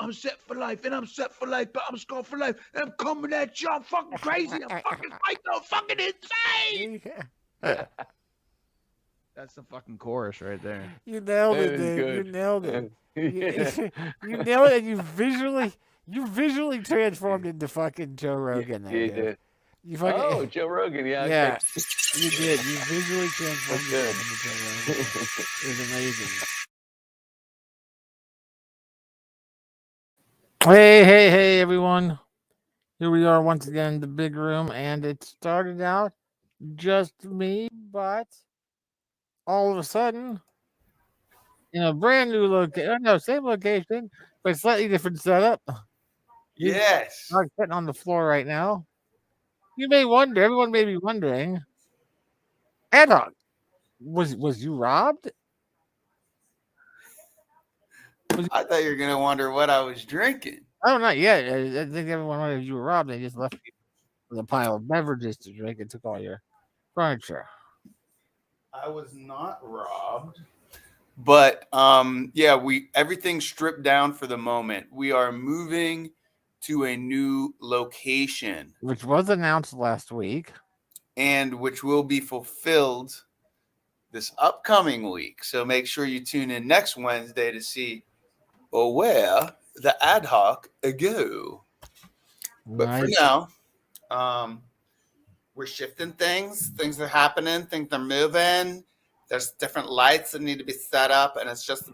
I'm set for life, and I'm set for life, but I'm scarred for life, and I'm coming at you. I'm fucking crazy. I'm fucking psycho, fucking insane. That's the fucking chorus right there. You nailed it, That was dude. You good. nailed it. Yeah. You nailed it, and you visually transformed into fucking Joe Rogan there, You dude. did. You fucking, Oh, Joe Rogan. Yeah. yeah, Okay. you did. You visually transformed That's yourself into Joe Rogan. It was amazing. Hey, everyone. Here we are once again in the big room, and it started out just me, but all of a sudden, in a brand new location, no, same location, but slightly different setup. Yes. I'm sitting on the floor right now. You may wonder, everyone may be wondering, Ad hoc, was you robbed? I thought you were gonna wonder what I was drinking. Oh, not yet. I think everyone wondered if you were robbed. They just left you with a pile of beverages to drink and took all your furniture. I was not robbed. But yeah, everything's stripped down for the moment. We are moving to a new location, Which was announced last week. and which will be fulfilled this upcoming week. So make sure you tune in next Wednesday to see where the ad hoc go. But for Nice. now, we're shifting things. Things are happening. Things are moving. There's different lights that need to be set up, and it's just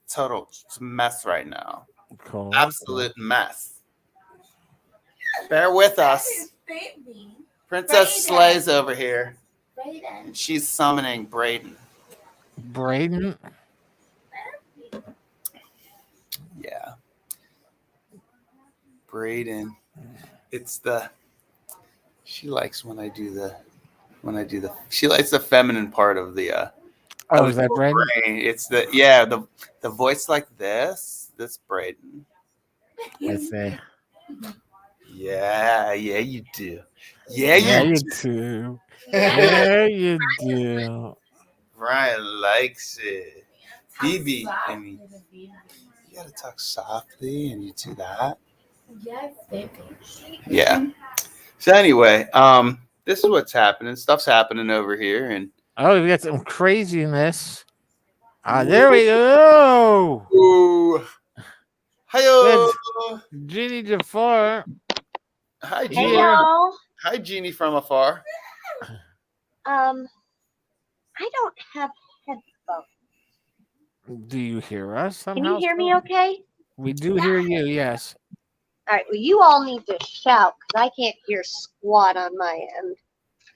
it's a mess right now. Cool. Absolute mess. Bear with us. Baby. Princess Brayden. Slay's over here. Brayden. She's summoning Braden. Braden. Yeah. Braden. She likes when I do the she likes the feminine part of the Oh, is that Braden? brain. It's the voice like this Braden. I say. Yeah, you do. Yeah, Yeah, you you do. do. Yeah, you do. Brian likes it. BB, I mean, you gotta talk softly, and you do that. Yes, baby. Yeah. So anyway, this is what's happening. Stuff's happening over here, and Oh, we got some craziness. There we go. ooh, hi-yo. Jeannie Jafar. Hi, Hey, Jeannie. y'all. Hi, Jeannie from afar. I don't have headphones. Do you hear us somehow? Can you hear me okay? We do hear you, yes. All right. Well, you all need to shout because I can't hear squat on my end.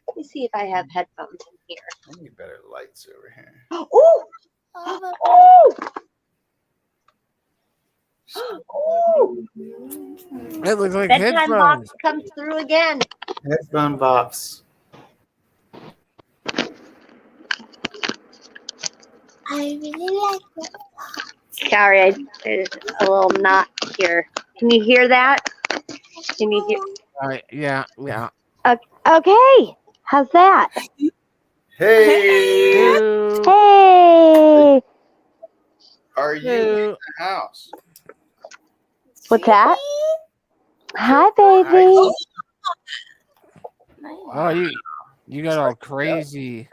Let me see if I have headphones in here. I need better lights over here. Ooh! Ooh! Ooh! It looks like Bedtime headphones. box comes through again. Headphone box. I really like it. Sorry, there's a little knot here. Can you hear that? Can you hear? All right, yeah. Okay. How's that? Hey, Ew. Hey. are you in the house? What's that? Hi, baby. Oh, you got all crazy.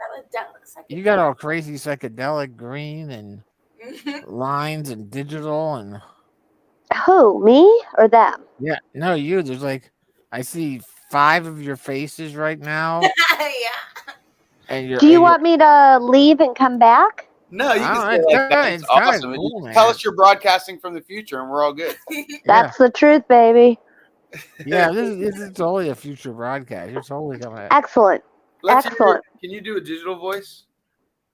You got all crazy psychedelic green and lines and digital and Who, me or them? yeah. No, you. There's like I see 5 of your faces right now. Yeah. And you're. Do you want me to leave and come back? No, you can Oh, say it's like kinda- that. It's it's kinda awesome. cool, You man. tell us you're broadcasting from the future, and we're all good. That's the truth, baby. Yeah, this is totally a future broadcast. You're totally coming out. Excellent. Excellent. Can you do a digital voice?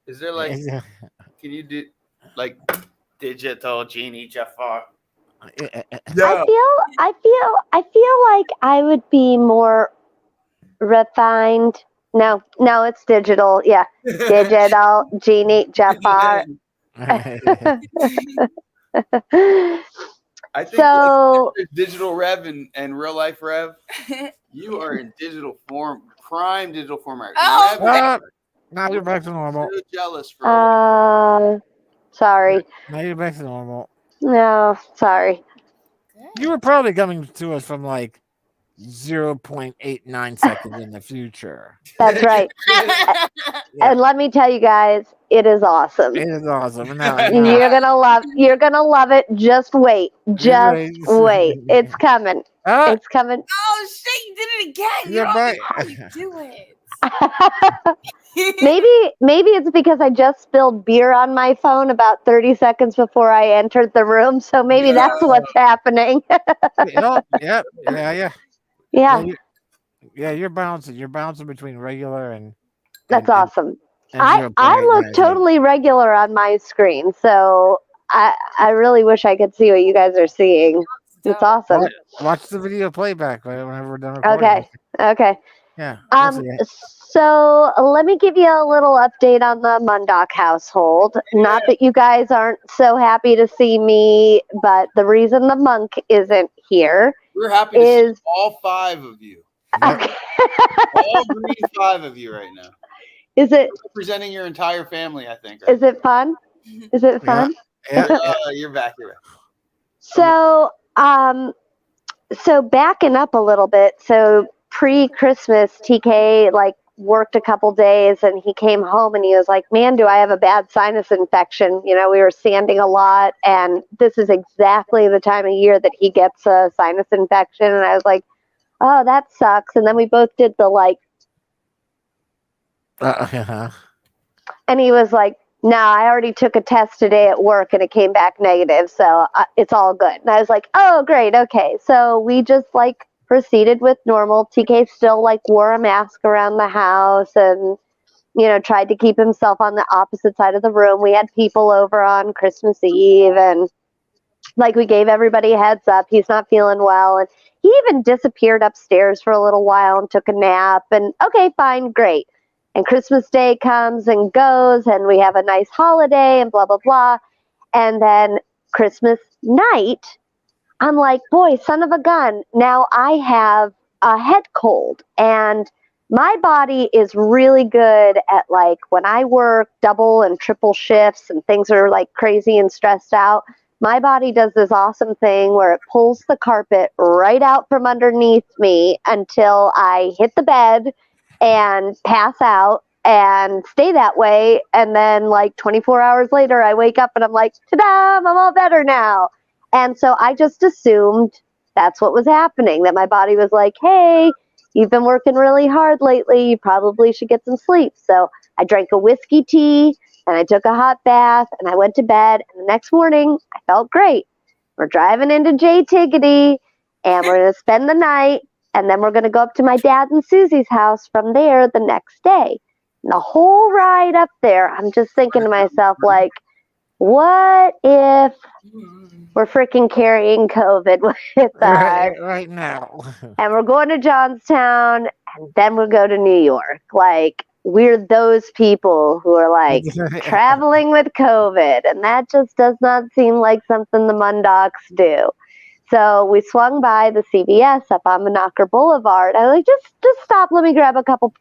Is there like? Can you do like digital Jeannie Jafar? I feel like I would be more refined. No, it's digital. Yeah. Digital Jeannie Jafar. I think So- like, there's digital Rev and real life Rev. You are in digital form, prime digital form right Oh. Rev, Now you're back to normal. so jealous for sorry. Now you're back to normal. No, sorry. You were probably coming to us from like 0.89 seconds in the future. That's right. Yeah. And let me tell you guys, it is awesome. It is awesome. You're gonna love it. Just wait. Just wait. It's coming. Ah, It's coming. Oh shit! You did it again. You're You right. always do it. Maybe it's because I just spilled beer on my phone about 30 seconds before I entered the room, so maybe that's what's happening. yeah. Yeah, You're bouncing. You're bouncing between regular and that's awesome. and I 0.89. look totally regular on my screen, so I really wish I could see what you guys are seeing. It's awesome. Watch the video playback whenever we're done recording. Okay. Yeah. So let me give you a little update on the Mundock household. Not that you guys aren't so happy to see me, but the reason the monk isn't here We're happy to see all 5 of you. Okay. All green 5 of you right now. Is it representing your entire family? I think. Right? Is it fun? Is it fun? Yeah. You're back. You're back. So backing up a little bit. So pre-Christmas, TK worked a couple days and he came home and he was like, man, do I have a bad sinus infection? We were sanding a lot and this is exactly the time of year that he gets a sinus infection. And I was like, oh, that sucks. And then we both did the and he was like, no, I already took a test today at work and it came back negative. So it's all good. And I was like, oh, great. Okay. So we just proceeded with normal. TK still wore a mask around the house and, tried to keep himself on the opposite side of the room. We had people over on Christmas Eve and we gave everybody a heads up. He's not feeling well. And he even disappeared upstairs for a little while and took a nap and okay, fine, great. And Christmas Day comes and goes and we have a nice holiday and blah, blah, blah. And then Christmas night, I'm like, boy, son of a gun. Now I have a head cold and my body is really good at when I work double and triple shifts and things are crazy and stressed out. My body does this awesome thing where it pulls the carpet right out from underneath me until I hit the bed and pass out and stay that way. And then 24 hours later, I wake up and I'm like, ta-da, I'm all better now. And so I just assumed that's what was happening, that my body was like, hey, you've been working really hard lately. You probably should get some sleep. So I drank a whiskey tea and I took a hot bath and I went to bed. And the next morning, I felt great. We're driving into J Tiggity and we're going to spend the night. And then we're going to go up to my dad and Susie's house from there the next day. And the whole ride up there, I'm just thinking to myself, what if we're freaking carrying COVID with us? Right now. And we're going to Johnstown and then we'll go to New York. We're those people who are traveling with COVID. And that just does not seem like something the Mundocks do. So we swung by the CVS up on Monaco Boulevard. I was just stop. Let me grab a couple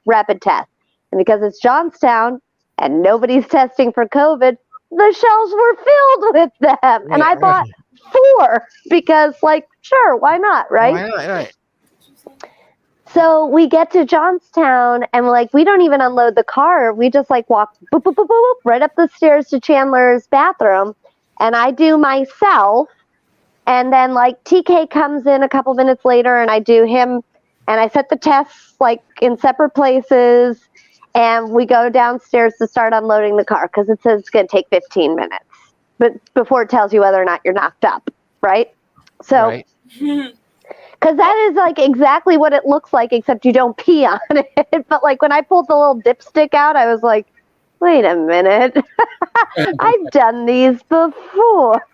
rapid tests. And because it's Johnstown and nobody's testing for COVID, the shelves were filled with them. And I bought 4 because sure, why not? Right. Why not? Right. So we get to Johnstown and we don't even unload the car. We just walk boop, boop, boop, boop, right up the stairs to Chandler's bathroom. And I do myself. And then TK comes in a couple minutes later and I do him and I set the tests in separate places and we go downstairs to start unloading the car because it says it's going to take 15 minutes. But before it tells you whether or not you're knocked up, right? So, because that is exactly what it looks like except you don't pee on it. But when I pulled the little dipstick out, I was like, wait a minute. I've done these before.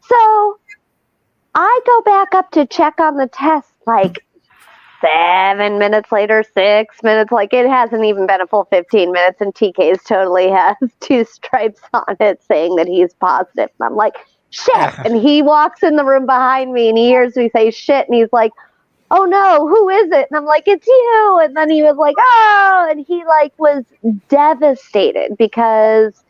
So I go back up to check on the test 7 minutes later, 6 minutes. It hasn't even been a full 15 minutes and TK's totally has 2 stripes on it saying that he's positive. And I'm like, shit. And he walks in the room behind me and he hears me say shit and he's like, oh no, who is it? And I'm like, it's you. And then he was like, oh, and he was devastated because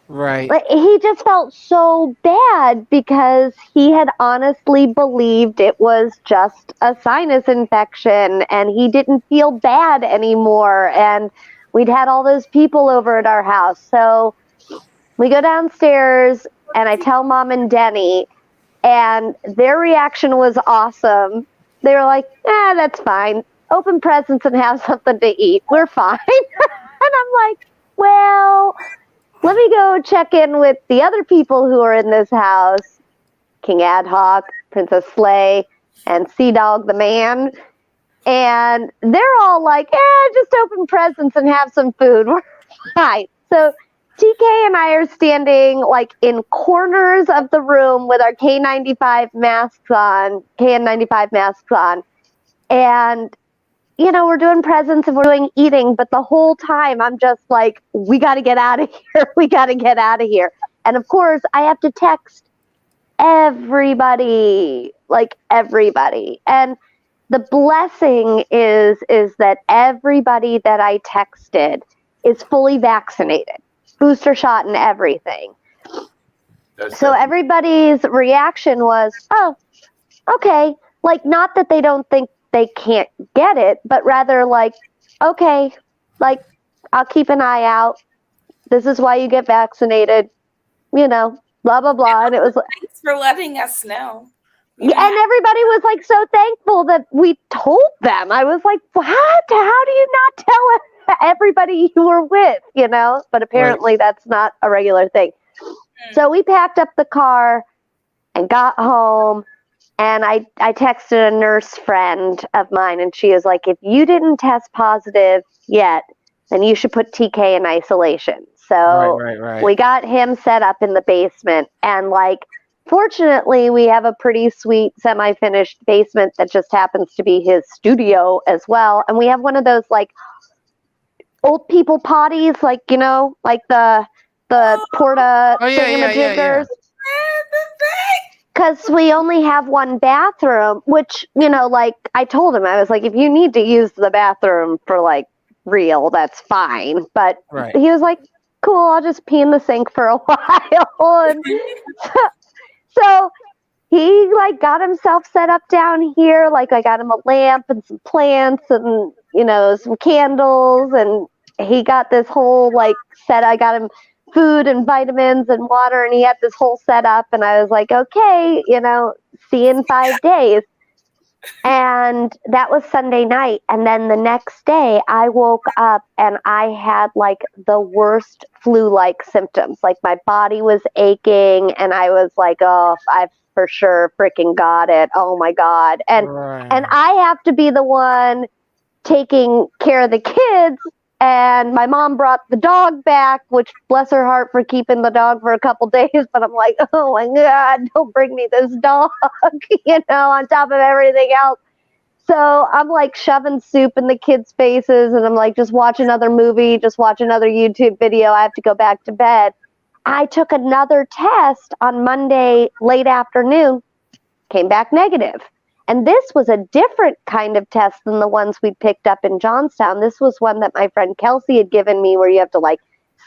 Right. Like, he just felt so bad because he had honestly believed it was just a sinus infection and he didn't feel bad anymore. And we'd had all those people over at our house. So we go downstairs and I tell Mom and Denny, and their reaction was awesome. They were like, that's fine. Open presents and have something to eat. We're fine. And I'm like, well, let me go check in with the other people who are in this house, King Adhoc, Princess Slay, and Sea Dog the Man. And they're all like, just open presents and have some food. We're fine. So TK and I are standing like in corners of the room with our KN95 masks on. And we're doing presents and we're doing eating, but the whole time I'm just like, we got to get out of here. We got to get out of here. And of course, I have to text everybody, like everybody. And the blessing is that everybody that I texted is fully vaccinated, booster shot and everything. So everybody's reaction was, oh, okay. Like, not that they don't think they can't get it, but rather like, okay, like, I'll keep an eye out. This is why you get vaccinated, blah, blah, blah. And it was like, Thanks for letting us know. and everybody was like so thankful that we told them. I was like, what? How do you not tell everybody you were with, But apparently that's not a regular thing. So we packed up the car and got home. And I texted a nurse friend of mine, and she was like, if you didn't test positive yet, then you should put TK in isolation. So Right. we got him set up in the basement. And, fortunately, we have a pretty sweet semi-finished basement that just happens to be his studio as well. And we have one of those, old people potties, like the porta thingamajiggers. Because we only have one bathroom, which, I told him, I was like, if you need to use the bathroom for, real, that's fine. But he was like, cool, I'll just pee in the sink for a while. And so he, got himself set up down here. I got him a lamp and some plants and, some candles. And he got this whole, set. I got him food and vitamins and water, and he had this whole setup, and I was like, okay, see you in 5 days. And that was Sunday night. And then the next day I woke up and I had the worst flu-like symptoms. My body was aching and I was like, oh, I've for sure freaking got it. Oh my God. And I have to be the one taking care of the kids. And my mom brought the dog back, which bless her heart for keeping the dog for a couple days. But I'm like, oh my God, don't bring me this dog, on top of everything else. So I'm shoving soup in the kids' faces. And I'm just watch another movie, just watch another YouTube video. I have to go back to bed. I took another test on Monday late afternoon, came back negative. And this was a different kind of test than the ones we'd picked up in Johnstown. This was one that my friend Kelsey had given me where you have to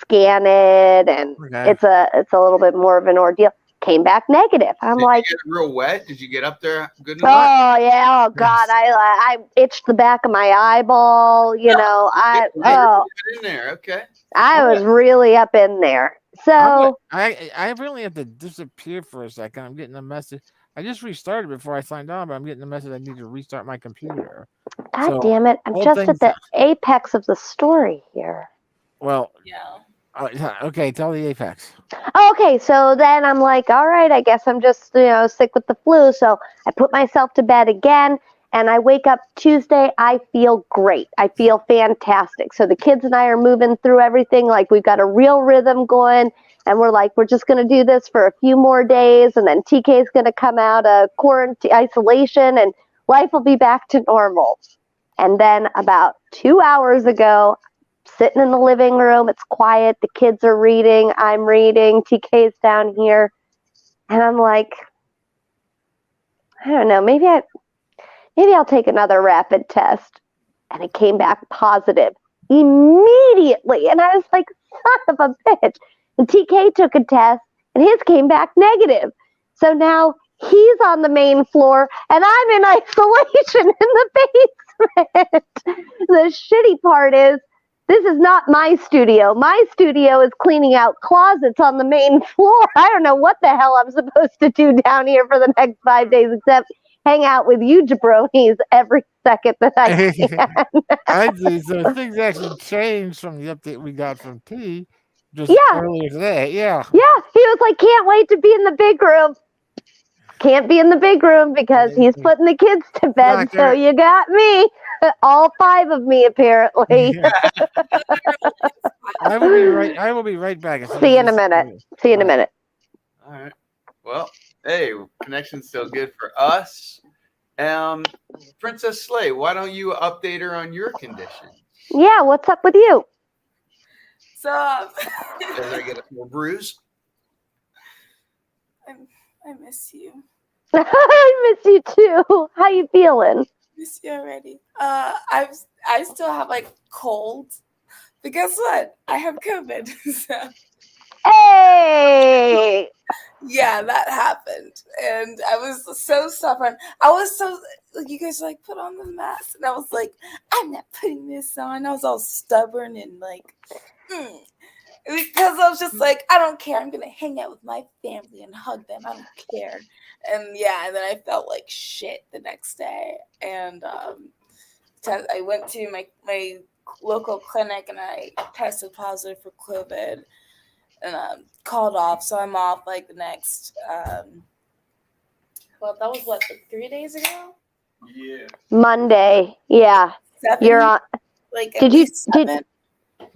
scan it and it's a little bit more of an ordeal. Came back negative. I'm Did you get it real wet? Did you get up there good enough? Oh yeah, oh God, I itched the back of my eyeball, in there, okay. I was really up in there. So I really have to disappear for a second. I'm getting a message. I just restarted before I signed on, but I'm getting the message I need to restart my computer. God damn it. I'm just at the apex of the story here. Well, yeah. Okay, tell the apex. Okay, so then I'm like, all right, I guess I'm just, sick with the flu. So I put myself to bed again, and I wake up Tuesday. I feel great. I feel fantastic. So the kids and I are moving through everything. We've got a real rhythm going. And we're just going to do this for a few more days. And then TK is going to come out of quarantine isolation and life will be back to normal. And then about 2 hours ago, sitting in the living room, it's quiet. The kids are reading. I'm reading. TK's down here. And I'm like, I don't know, maybe I'll take another rapid test. And it came back positive immediately. And I was like, son of a bitch. And TK took a test, and his came back negative. So now he's on the main floor, and I'm in isolation in the basement. The shitty part is, this is not my studio. My studio is cleaning out closets on the main floor. I don't know what the hell I'm supposed to do down here for the next 5 days except hang out with you jabronis every second that I can. I see. So things actually changed from the update we got from T just Yeah. earlier today. Yeah. Yeah, he was like, can't wait to be in the big room. Can't be in the big room because he's putting the kids to bed. So you got me. All 5 of me, apparently. I will be right. I will be right back. See you in a minute. See you in a minute. All right. Well, hey, connection's still good for us. Princess Slay, why don't you update her on your condition? Yeah, what's up with you? So Does I get a small bruise? I miss you. I miss you too. How you feeling? Miss you already. I still have like cold. But guess what? I have COVID. So Hey! yeah, that happened. And I was so stubborn. I was so like, you guys like, put on the mask. And I was like, I'm not putting this on. I was all stubborn and like, because I was just like, I don't care. I'm going to hang out with my family and hug them. I don't care. And yeah, and then I felt like shit the next day. And I went to my local clinic and I tested positive for COVID and called off. So I'm off like the next, well, that was what, like 3 days ago? Yeah. Monday. Yeah. 7? You're on. Like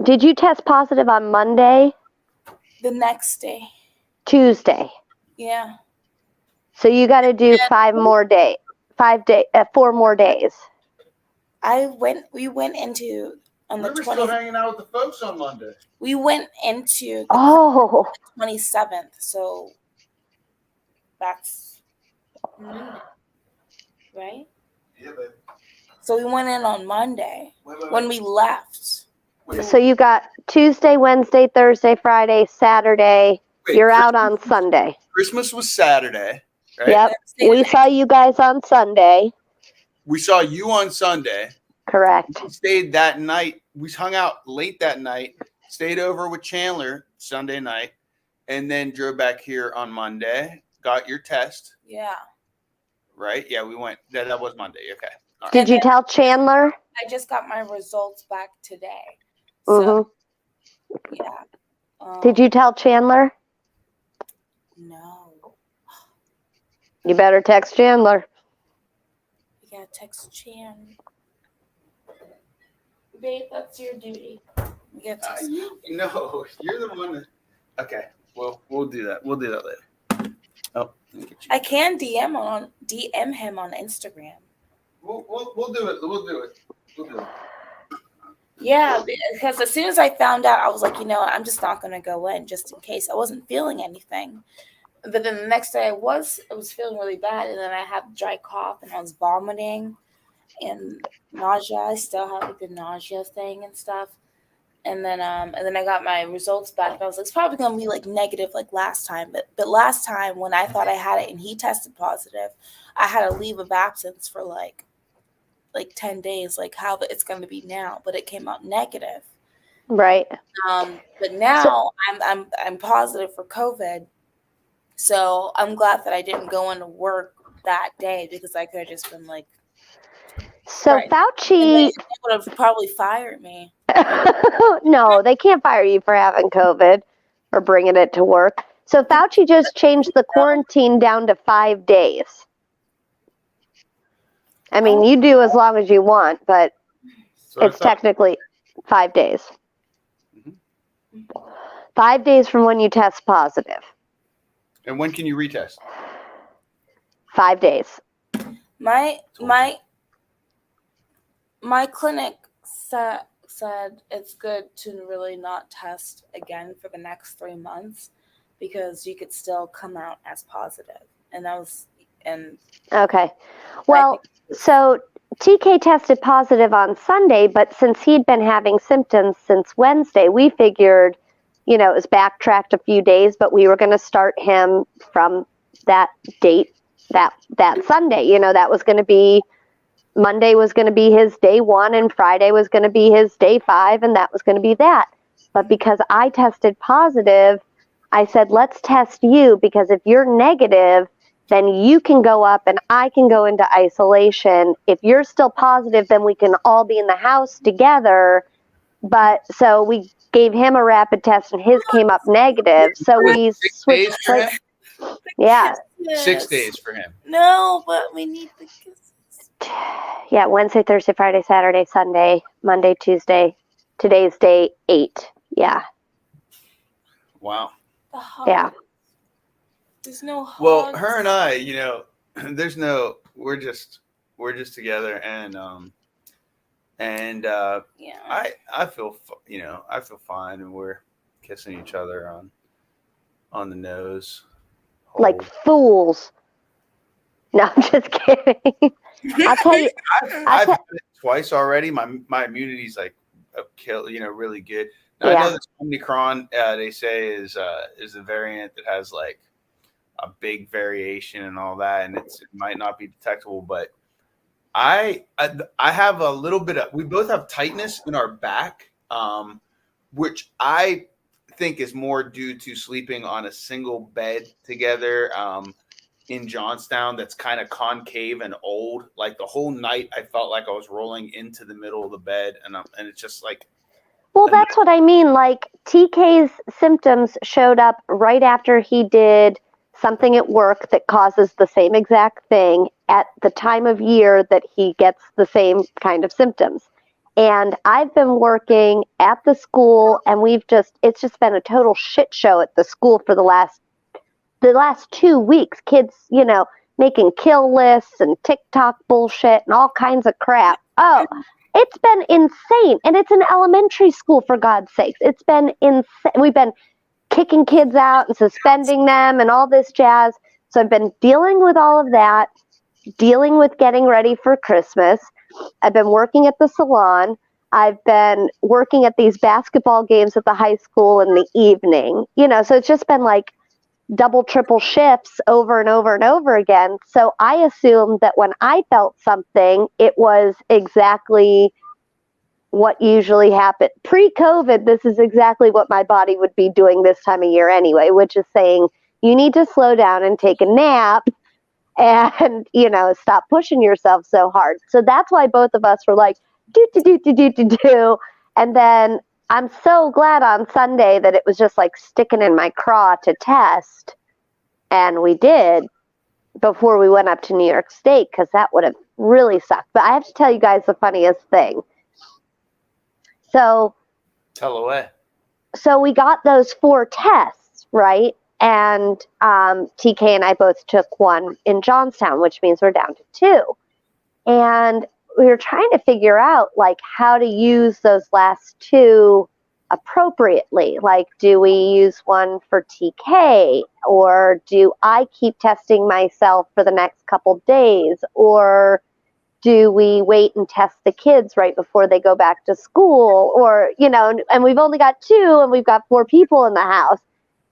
Did you test positive on Monday? the next day. Tuesday. Yeah. So you got to do 4 more days. We went into on the We were 20th. still hanging out with the folks on Monday. We went into Oh. the 27th, so that's Monday, right? Yeah, baby. So we went in on Monday when we left. So you got Tuesday, Wednesday, Thursday, Friday, Saturday. You're out on Sunday. Christmas was Saturday, right? Yep. We saw you guys on Sunday. We saw you on Sunday. Correct. We stayed that night. We hung out late that night, stayed over with Chandler Sunday night, and then drove back here on Monday. Got your test, Yeah. right? Yeah, we went. That was Monday. Okay. All right. Did you tell Chandler? I just got my results back today. So, yeah. Did you tell Chandler? No. You better text Chandler. You gotta text Chan. Babe, that's your duty. You gotta text No, you're the one that. Okay. Well, we'll do that. We'll do that later. Oh, I can DM him on Instagram. We'll do it. We'll do it. We'll do it. Yeah, because as soon as I found out, I was like, you know what, I'm just not gonna go in just in case. I wasn't feeling anything. But then the next day I was feeling really bad, and then I had dry cough and I was vomiting and nausea. I still have like the nausea thing and stuff. And then I got my results back. I was like, it's probably gonna be like negative like last time. But last time when I thought I had it and he tested positive, I had a leave of absence for like 10 days, like how it's gonna be now. But it came out negative. Right. But now I'm positive for COVID. So I'm glad that I didn't go into work that day because I could have just been like. So right. Fauci would have probably fired me. No, they can't fire you for having COVID or bringing it to work. So Fauci just changed the quarantine down to 5 days. I mean, you do as long as you want, but it's technically 5 days. Mm-hmm. 5 days from when you test positive. And when can you retest? 5 days. My clinic said it's good to really not test again for the next 3 months because you could still come out as positive. Okay. Well, so TK tested positive on Sunday, but since he'd been having symptoms since Wednesday, we figured it was backtracked a few days, but we were going to start him from that date, that Sunday. That was going to be, Monday was going to be his day 1 and Friday was going to be his day 5, and that was going to be that. But because I tested positive, I said, let's test you, because if you're negative, then you can go up and I can go into isolation. If you're still positive, then we can all be in the house together. But so we gave him a rapid test and his came up negative. So we 6 days switched for him? Yeah. 6 days for him. No, but we need the kisses. Yeah, Wednesday, Thursday, Friday, Saturday, Sunday, Monday, Tuesday. Today's day 8. Yeah. Wow. The hug. Yeah. There's no hugs. Well, her and I, we're just together, and Yeah. I feel fine, and we're kissing each other on the nose. Like fools. No, I'm just kidding. I'll tell you. I've had it twice already. My immunity's like really good. Now, I know this Omicron, they say is a variant that has like a big variation and all that, and it might not be detectable, but I have a little bit of, we both have tightness in our back, which I think is more due to sleeping on a single bed together in Johnstown that's kind of concave and old. Like the whole night I felt like I was rolling into the middle of the bed, and it's just like, well, that's what I mean. Like TK's symptoms showed up right after he did something at work that causes the same exact thing at the time of year that he gets the same kind of symptoms. And I've been working at the school, and it's just been a total shit show at the school for the last 2 weeks. Kids, making kill lists and TikTok bullshit and all kinds of crap. Oh, it's been insane. And it's an elementary school, for God's sakes. It's been insane. We've been kicking kids out and suspending them and all this jazz. So I've been dealing with all of that, dealing with getting ready for Christmas. I've been working at the salon. I've been working at these basketball games at the high school in the evening. So it's just been like double, triple shifts over and over and over again. So I assumed that when I felt something, it was exactly what usually happened. Pre-COVID, this is exactly what my body would be doing this time of year anyway, which is saying, you need to slow down and take a nap and, stop pushing yourself so hard. So that's why both of us were like, do. And then I'm so glad on Sunday that it was just like sticking in my craw to test. And we did before we went up to New York State, because that would have really sucked. But I have to tell you guys the funniest thing. So tell away. So we got those 4 tests, right? And TK and I both took one in Johnstown, which means we're down to 2. And we were trying to figure out like how to use those last 2 appropriately. Like, do we use one for TK, or do I keep testing myself for the next couple days, or do we wait and test the kids right before they go back to school? Or, and we've only got 2 and we've got 4 people in the house.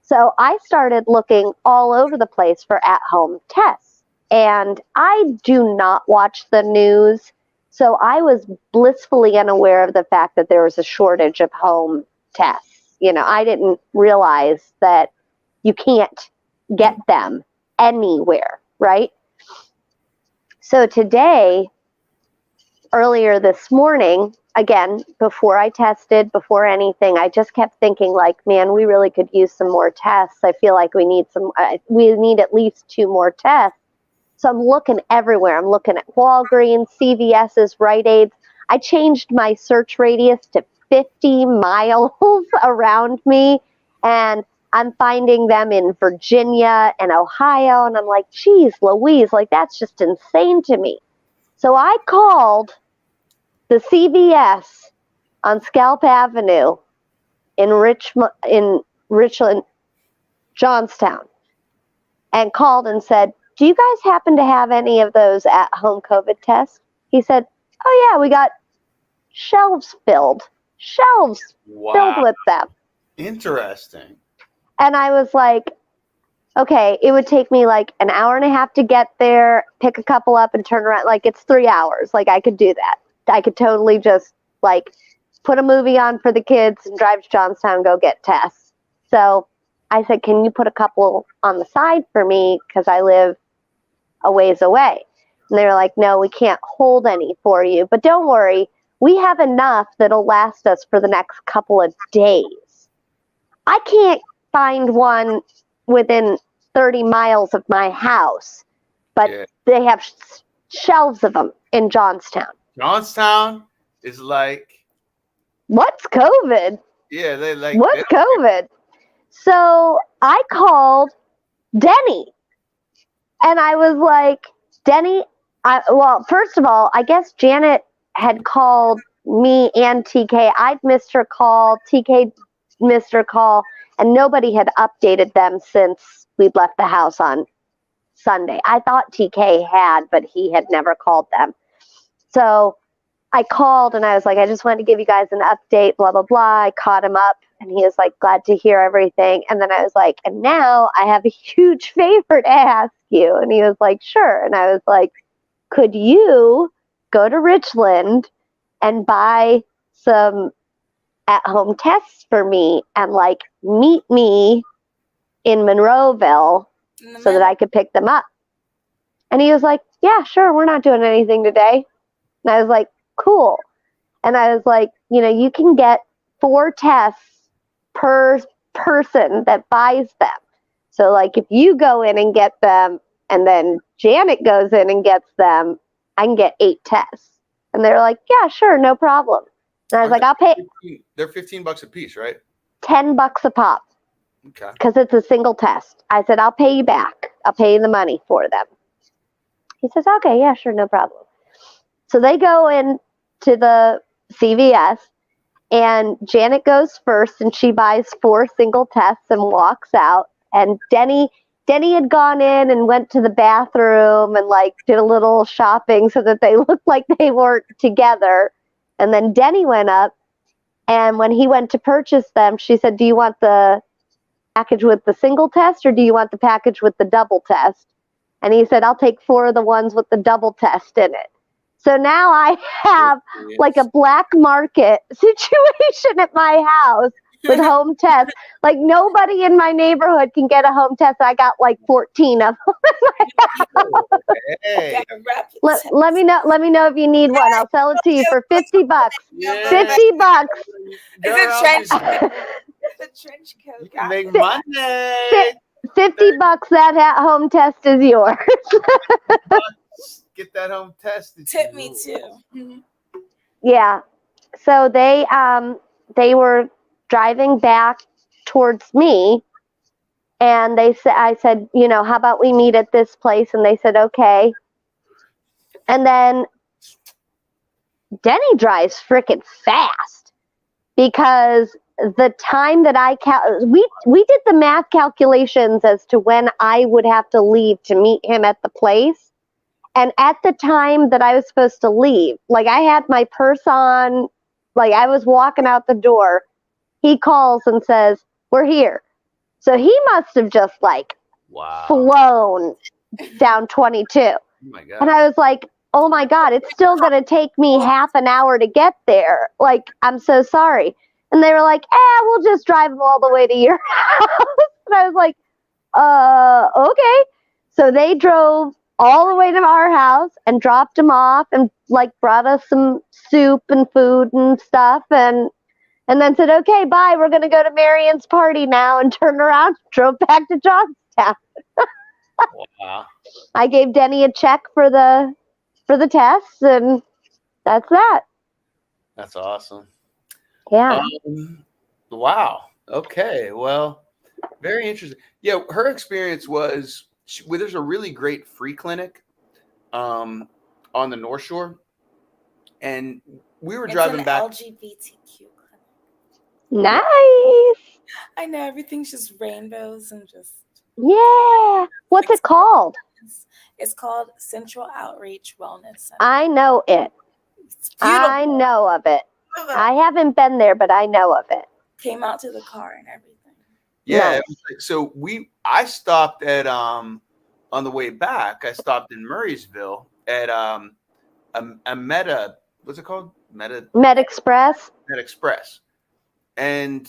So I started looking all over the place for at-home tests. And I do not watch the news. So I was blissfully unaware of the fact that there was a shortage of home tests. I didn't realize that you can't get them anywhere, right? So today, earlier this morning, again, before I tested, before anything, I just kept thinking like, man, we really could use some more tests. I feel like we need at least 2 more tests. So I'm looking everywhere. I'm looking at Walgreens, CVS's, Rite Aids. I changed my search radius to 50 miles around me, and I'm finding them in Virginia and Ohio. And I'm like, geez, Louise, like that's just insane to me. So I called the CVS on Scalp Avenue in Richland, Johnstown, and called and said, do you guys happen to have any of those at-home COVID tests? He said, oh yeah, we got shelves filled with them. Interesting. And I was like, okay, it would take me like an hour and a half to get there, pick a couple up and turn around. Like it's 3 hours. Like I could do that. I could totally just like put a movie on for the kids and drive to Johnstown and go get tests. So I said, can you put a couple on the side for me? Because I live a ways away. And they were like, no, we can't hold any for you. But don't worry, we have enough that'll last us for the next couple of days. I can't find one within 30 miles of my house, but Yeah. they have shelves of them in Johnstown. Johnstown is like, What's COVID? yeah, they like. What's they don't- COVID? So I called Denny and I was like, Denny, well, first of all, I guess Janet had called me and TK. I'd missed her call. TK missed her call. And nobody had updated them since we'd left the house on Sunday. I thought TK had, but he had never called them. So I called and I was like, I just wanted to give you guys an update, blah, blah, blah. I caught him up and he was like, glad to hear everything. And then I was like, and now I have a huge favor to ask you. And he was like, sure. And I was like, could you go to Richland and buy some at-home tests for me and like meet me in Monroeville so that I could pick them up? And he was like, yeah, sure. We're not doing anything today. And I was like, cool. And I was like, you can get 4 tests per person that buys them. So like if you go in and get them and then Janet goes in and gets them, I can get 8 tests. And they're like, yeah, sure, no problem. And I was like, I'll pay. They're $15 a piece, right? $10 a pop. Okay. Because it's a single test. I said, I'll pay you back. I'll pay you the money for them. He says, okay, yeah, sure, no problem. So they go in to the CVS and Janet goes first and she buys 4 single tests and walks out. And Denny had gone in and went to the bathroom and like did a little shopping so that they looked like they weren't together. And then Denny went up and when he went to purchase them, she said, do you want the package with the single test or do you want the package with the double test? And he said, I'll take 4 of the ones with the double test in it. So now I have like a black market situation at my house with home tests. Like nobody in my neighborhood can get a home test. I got like 14 of them. Hey. Let me know if you need one. I'll sell it to you for $50. Yeah. $50. Girl, Is it trench? The trench coat. you can make money. $50. That at-home test is yours. Get that home tested. Tip me too. Yeah. So they were driving back towards me and I said, how about we meet at this place? And they said, okay. And then Denny drives freaking fast because the time that we did the math calculations as to when I would have to leave to meet him at the place. And at the time that I was supposed to leave, like I had my purse on, like I was walking out the door, he calls and says, we're here. So he must have just like flown down 22. Oh my God. And I was like, oh my God, it's still going to take me half an hour to get there. Like, I'm so sorry. And they were like, we'll just drive them all the way to your house. And I was like, okay. So they drove all the way to our house and dropped him off and like brought us some soup and food and stuff and then said, okay, bye. We're going to go to Marion's party now and turned around and drove back to Johnstown. Wow. I gave Denny a check for the tests and that's that. That's awesome. Yeah. Wow. Okay. Well, very interesting. Yeah, her experience was there's a really great free clinic on the North Shore, and we were driving back. LGBTQ. Nice. I know everything's just rainbows and just. Yeah. What's it called? It's called Central Outreach Wellness Center. I know it. It's beautiful. I know of it. I haven't been there, but I know of it. came out to the car and everything. Yeah. Nice. It was like, so I stopped at on the way back. I stopped in Murraysville at a Meta. What's it called? Med Express. Meta Express, and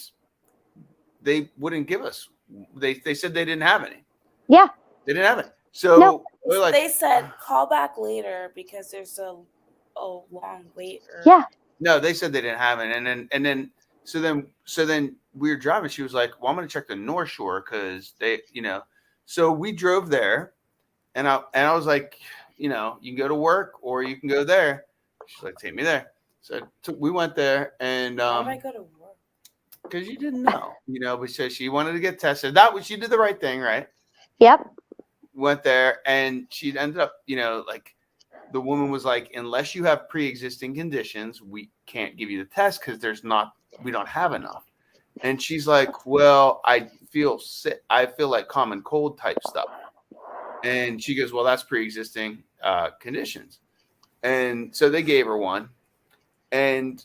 they wouldn't give us. They said they didn't have any. Yeah. They didn't have it. So Nope. we're like, They said call back later because there's a long wait. Yeah. no, they said they didn't have it, and then so then we were driving. She was like, well, I'm going to check the North Shore because they, so we drove there, and I was like, you can go to work or you can go there. She's like, take me there. So we went there, and Why did I go to work? because you didn't know, but she wanted to get tested. That was, she did the right thing, right? Yep. Went there, and she ended up, like the woman was like, unless you have pre-existing conditions, we can't give you the test because we don't have enough. And she's like, well, I feel sick. I feel like common cold type stuff. And she goes, well, that's pre-existing conditions. And so they gave her one, and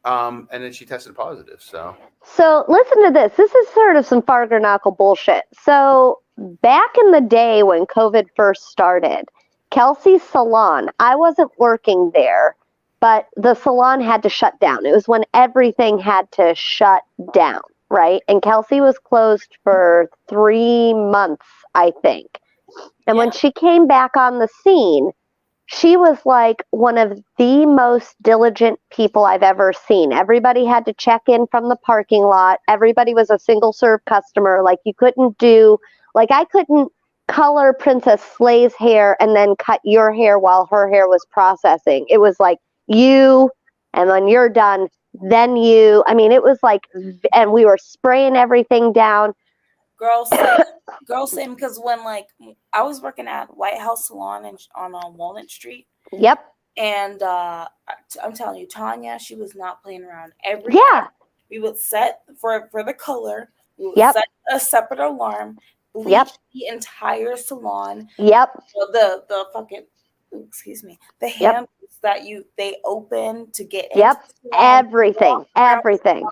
then she tested positive. So listen to this. This is sort of some Farger knuckle bullshit. So back in the day when COVID first started, Kelsey's salon, I wasn't working there, but the salon had to shut down. It was when everything had to shut down, right? And Kelsey was closed for 3 months, I think. And when she came back on the scene, she was like one of the most diligent people I've ever seen. Everybody had to check in from the parking lot. Everybody was a single serve customer. Like I couldn't color Princess Sleigh's hair and then cut your hair while her hair was processing. It was like you, and when you're done, then you. I mean, it was like, and we were spraying everything down. Girl, same. Because when I was working at White House Salon on Walnut Street. Yep. And I'm telling you, Tanya, she was not playing around. We would set for the color. We would set a separate alarm. Bleach the entire salon. Yep. The fucking, excuse me, the handles that they open to get into Yep. the salon, Everything.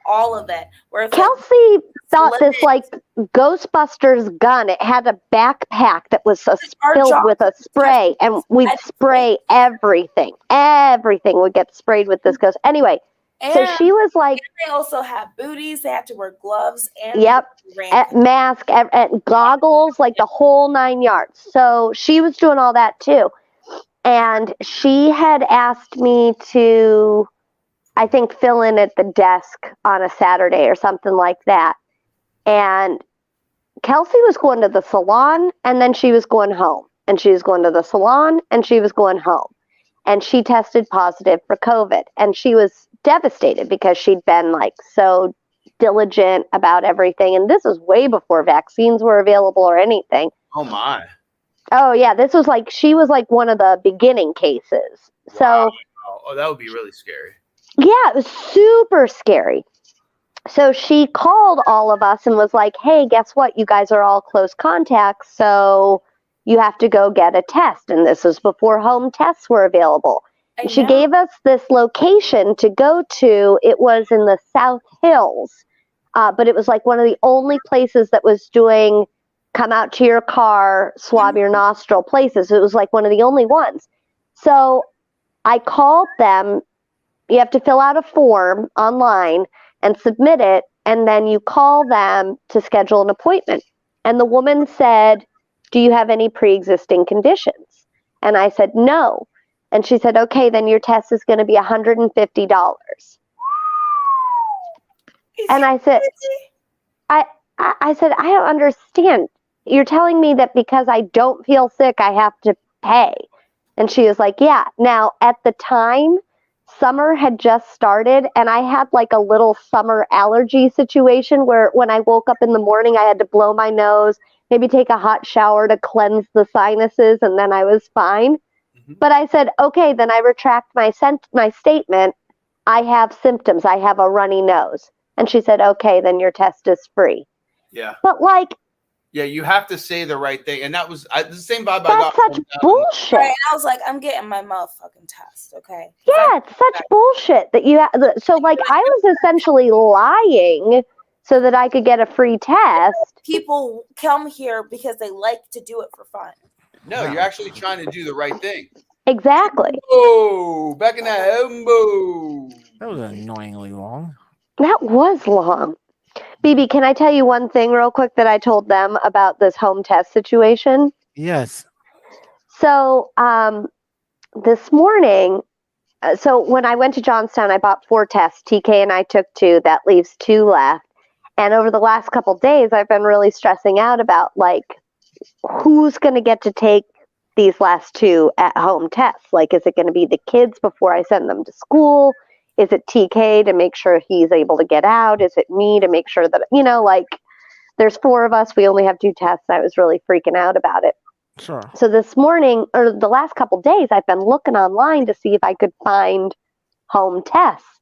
all of it. Where Kelsey thought this like Ghostbusters gun. It had a backpack that was filled with a spray, and we'd spray everything. Everything would get sprayed with this ghost. Anyway, so she was like, they also have booties. They have to wear gloves and mask, and goggles, like the whole 9 yards. So she was doing all that too, and she had asked me to, I think, fill in at the desk on a Saturday or something like that. And Kelsey was going to the salon, and then she was going home. And she was going to the salon, and she was going home. And she tested positive for COVID. And she was devastated because she'd been like so diligent about everything. And this was way before vaccines were available or anything. oh my. Oh, yeah. This was like, she was like one of the beginning cases. Wow. So, oh, that would be really scary. yeah, it was super scary. So she called all of us and was like, hey, guess what? You guys are all close contacts, so you have to go get a test. And this was before home tests were available. And she gave us this location to go to. It was in the South Hills, but it was like one of the only places that was doing come out to your car, swab your nostril places. It was like one of the only ones. So I called them. You have to fill out a form online and submit it, and then you call them to schedule an appointment. And the woman said, do you have any pre-existing conditions? And I said, no. And she said, okay, then your test is going to be $150. And I said, I said, I don't understand. You're telling me that because I don't feel sick, I have to pay. And she was like, yeah. Now, at the time, summer had just started, and I had like a little summer allergy situation where when I woke up in the morning, I had to blow my nose, maybe take a hot shower to cleanse the sinuses, and then I was fine. Mm-hmm. But I said, okay, then I retract my statement. I have symptoms. I have a runny nose. And she said, okay, then your test is free. Yeah. But like, Yeah, you have to say the right thing, and that was the same vibe I That's got. such from, bullshit. Right, and I was like, I'm getting my motherfucking test, okay? 'Cause Yeah, it's such bullshit that you. So like, I was essentially lying so that I could get a free test. people come here because they like to do it for fun. No, you're actually trying to do the right thing. Exactly. Oh, back in that elbow. That was annoyingly long. That was long. BB, can I tell you one thing real quick that I told them about this home test situation? Yes. So this morning, so when I went to Johnstown, I bought 4 tests. TK and I took 2. That leaves 2 left. And over the last couple days, I've been really stressing out about like who's going to get to take these last 2 at-home tests. Like, is it going to be the kids before I send them to school? Is it TK to make sure he's able to get out? Is it me to make sure that, like, there's 4 of us. We only have 2 tests. I was really freaking out about it. Sure. So this morning, or the last couple days, I've been looking online to see if I could find home tests,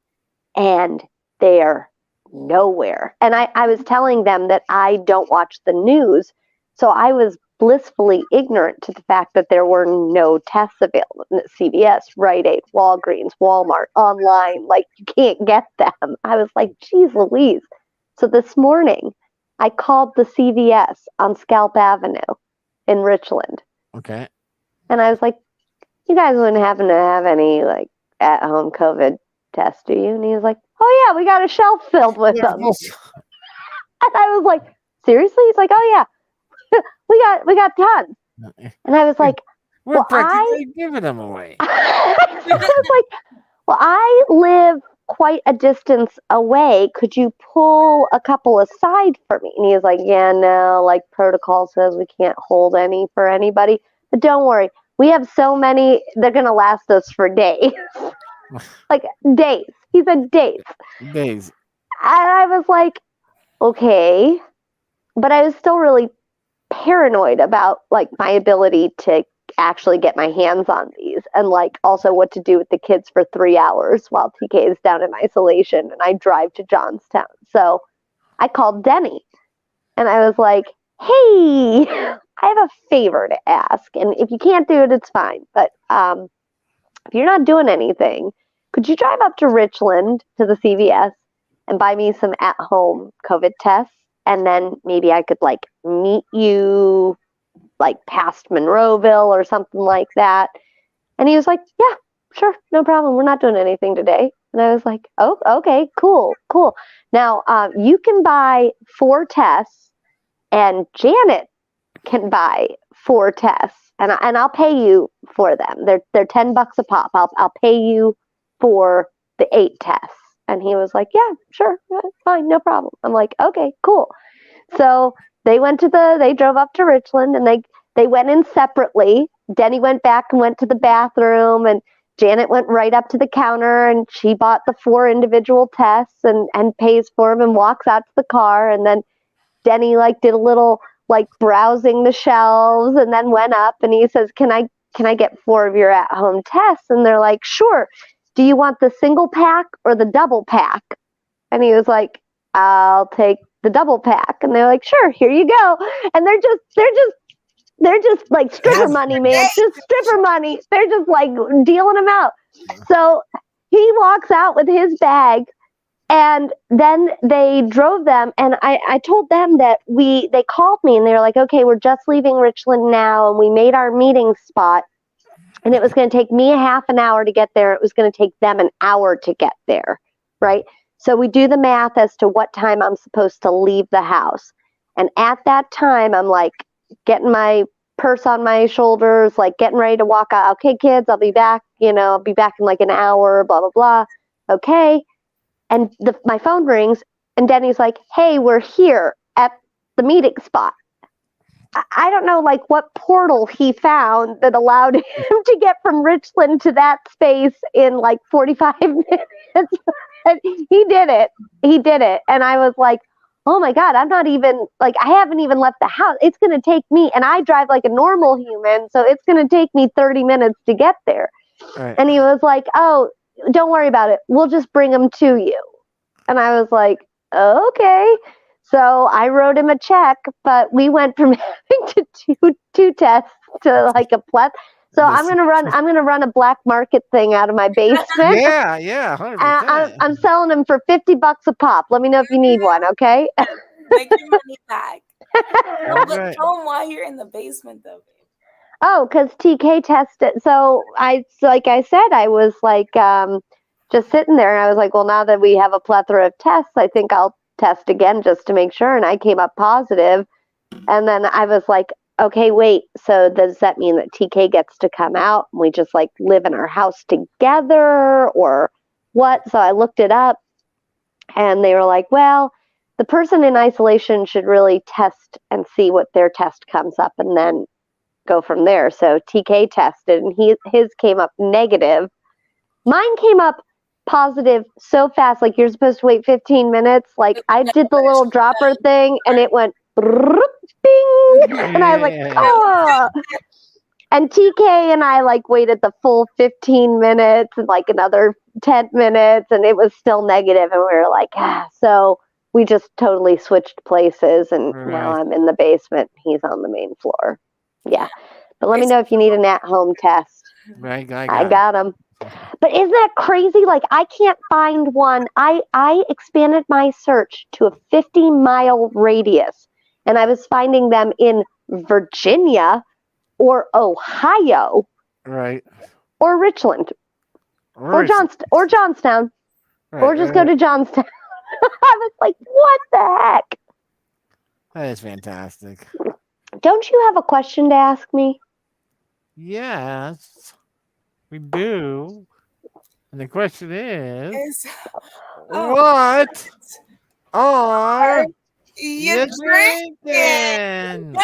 and they're nowhere. And I was telling them that I don't watch the news, so I was blissfully ignorant to the fact that there were no tests available at CVS, Rite Aid, Walgreens, Walmart, online. Like, you can't get them. I was like, geez Louise. So this morning, I called the CVS on Scalp Avenue in Richland. Okay. And I was like, you guys wouldn't happen to have any, like, at-home COVID tests, do you? And he was like, oh, yeah, we got a shelf filled with them. And I was like, seriously? He's like, oh, yeah, we got tons. And I was like, We're practically giving them away. I was like, well, I live quite a distance away. Could you pull a couple aside for me? And he was like, yeah, no, like protocol says we can't hold any for anybody. But don't worry, we have so many, they're going to last us for days. Like days. He said days. Days. And I was like, okay. But I was still really paranoid about like my ability to actually get my hands on these, and like also what to do with the kids for 3 hours while TK is down in isolation and I drive to Johnstown. So I called Denny and I was like, hey, I have a favor to ask, and if you can't do it, it's fine, but if you're not doing anything, could you drive up to Richland to the CVS and buy me some at-home COVID tests, and then maybe I could like meet you like past Monroeville or something like that? And he was like, yeah, sure, no problem. We're not doing anything today. And I was like, oh, okay, cool. Now, you can buy 4 tests, and Janet can buy 4 tests, and I'll pay you for them. They're $10 a pop. I'll pay you for the 8 tests. And he was like, yeah, sure, fine, no problem. I'm like, okay, cool. So they drove up to Richland, and they went in separately. Denny went back and went to the bathroom, and Janet went right up to the counter, and she bought the 4 individual tests and pays for them and walks out to the car. And then Denny like did a little like browsing the shelves and then went up, and he says, can I get 4 of your at-home tests? And they're like, sure. Do you want the single pack or the double pack? And he was like, I'll take the double pack. And they're like, sure, here you go. And they're just like stripper money, man. Just stripper money. They're just like dealing them out. So he walks out with his bag, and then they drove them. And I told them that they called me and they were like, okay, we're just leaving Richland now. And we made our meeting spot. And it was going to take me a half an hour to get there. It was going to take them an hour to get there, right? So we do the math as to what time I'm supposed to leave the house. And at that time, I'm like getting my purse on my shoulders, like getting ready to walk out. Okay, kids, I'll be back. I'll be back in like an hour, blah, blah, blah. Okay. And my phone rings, and Denny's like, hey, we're here at the meeting spot. I don't know like what portal he found that allowed him to get from Richland to that space in like 45 minutes. And he did it. And I was like, oh my God, I'm not even like, I haven't even left the house. It's going to take me, and I drive like a normal human, so it's going to take me 30 minutes to get there. Right. And he was like, oh, don't worry about it. We'll just bring them to you. And I was like, okay. So I wrote him a check, but we went from having to two tests to like a pleth. So I'm gonna run a black market thing out of my basement. Yeah, And 100%. I'm selling them for $50 a pop. Let me know if you need one, okay? Make your money back. That's But right. tell them why you're in the basement, though. Oh, because TK tested. So like I said, I was like just sitting there, and I was like, well, now that we have a plethora of tests, I think I'll test again just to make sure. And I came up positive, and then I was like, okay, wait. So does that mean that TK gets to come out and we just like live in our house together, or what? So I looked it up, and they were like, well, the person in isolation should really test and see what their test comes up, and then go from there. So TK tested, and his came up negative. Mine came up positive so fast. Like, you're supposed to wait 15 minutes. Like, I did the little dropper thing, and it went bing, and I was like, oh. And TK and I like waited the full 15 minutes and like another 10 minutes, and it was still negative, and we were like, so we just totally switched places, and now I'm in the basement. He's on the main floor. Yeah. But let me know if you need an at-home test. Right, I got them. But isn't that crazy? Like, I can't find one. I expanded my search to a 50-mile radius, and I was finding them in Virginia or Ohio, right, or Richland, or Johnstown, right, or just go to Johnstown. I was like, what the heck? That is fantastic. Don't you have a question to ask me? Yes, we do. And the question is, what are you drinking?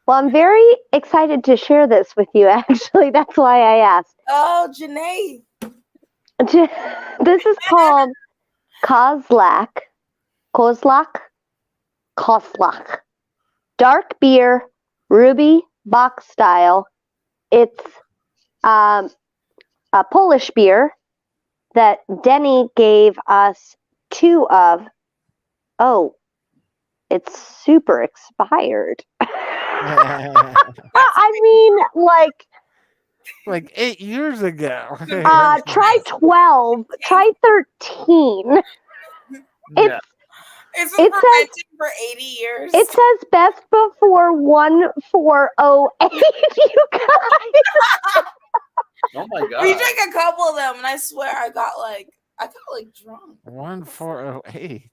Well, I'm very excited to share this with you, actually. That's why I asked. Oh, Janae. This is called Kozlak. Dark beer, ruby box style. It's a Polish beer that Denny gave us 2 of. Oh, it's super expired. I mean, like 8 years ago. try 12, try 13. It's been fermenting for 80 years. It says best before 1408. You guys. Oh my god. We drank a couple of them, and I swear I got drunk. 1408.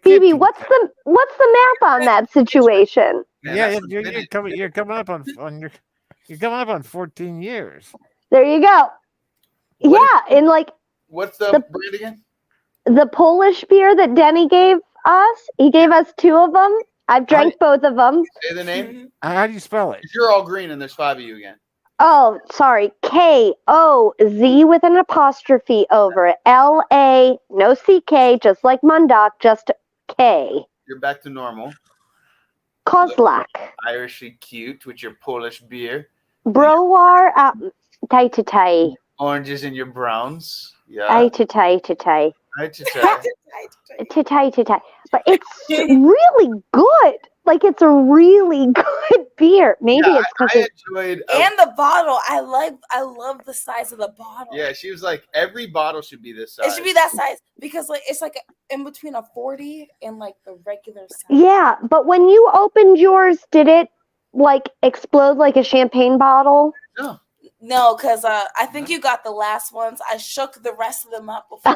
Phoebe, what's the math on that situation? Yeah, you're coming up on 14 years. There you go. And like, what's the brand again? The Polish beer that Denny gave us. He gave us 2 of them. I've drank both of them. Say the name. How do you spell it? You're all green, and there's 5 of you again. Oh, sorry. KOZ with an apostrophe over it. LA, no CK, just like Mundok, just K. You're back to normal. Kozlak. Irishly cute with your Polish beer. Browar, tai. Oranges in your browns. Yeah. Tai. But it's really good. Like, it's a really good beer. Maybe it's because I enjoyed. And the bottle, I love the size of the bottle. Yeah, she was like, every bottle should be this size. It should be that size because like it's like in between a 40 and like the regular size. Yeah, but when you opened yours, did it like explode like a champagne bottle? No. No, because I think you got the last ones. I shook the rest of them up before.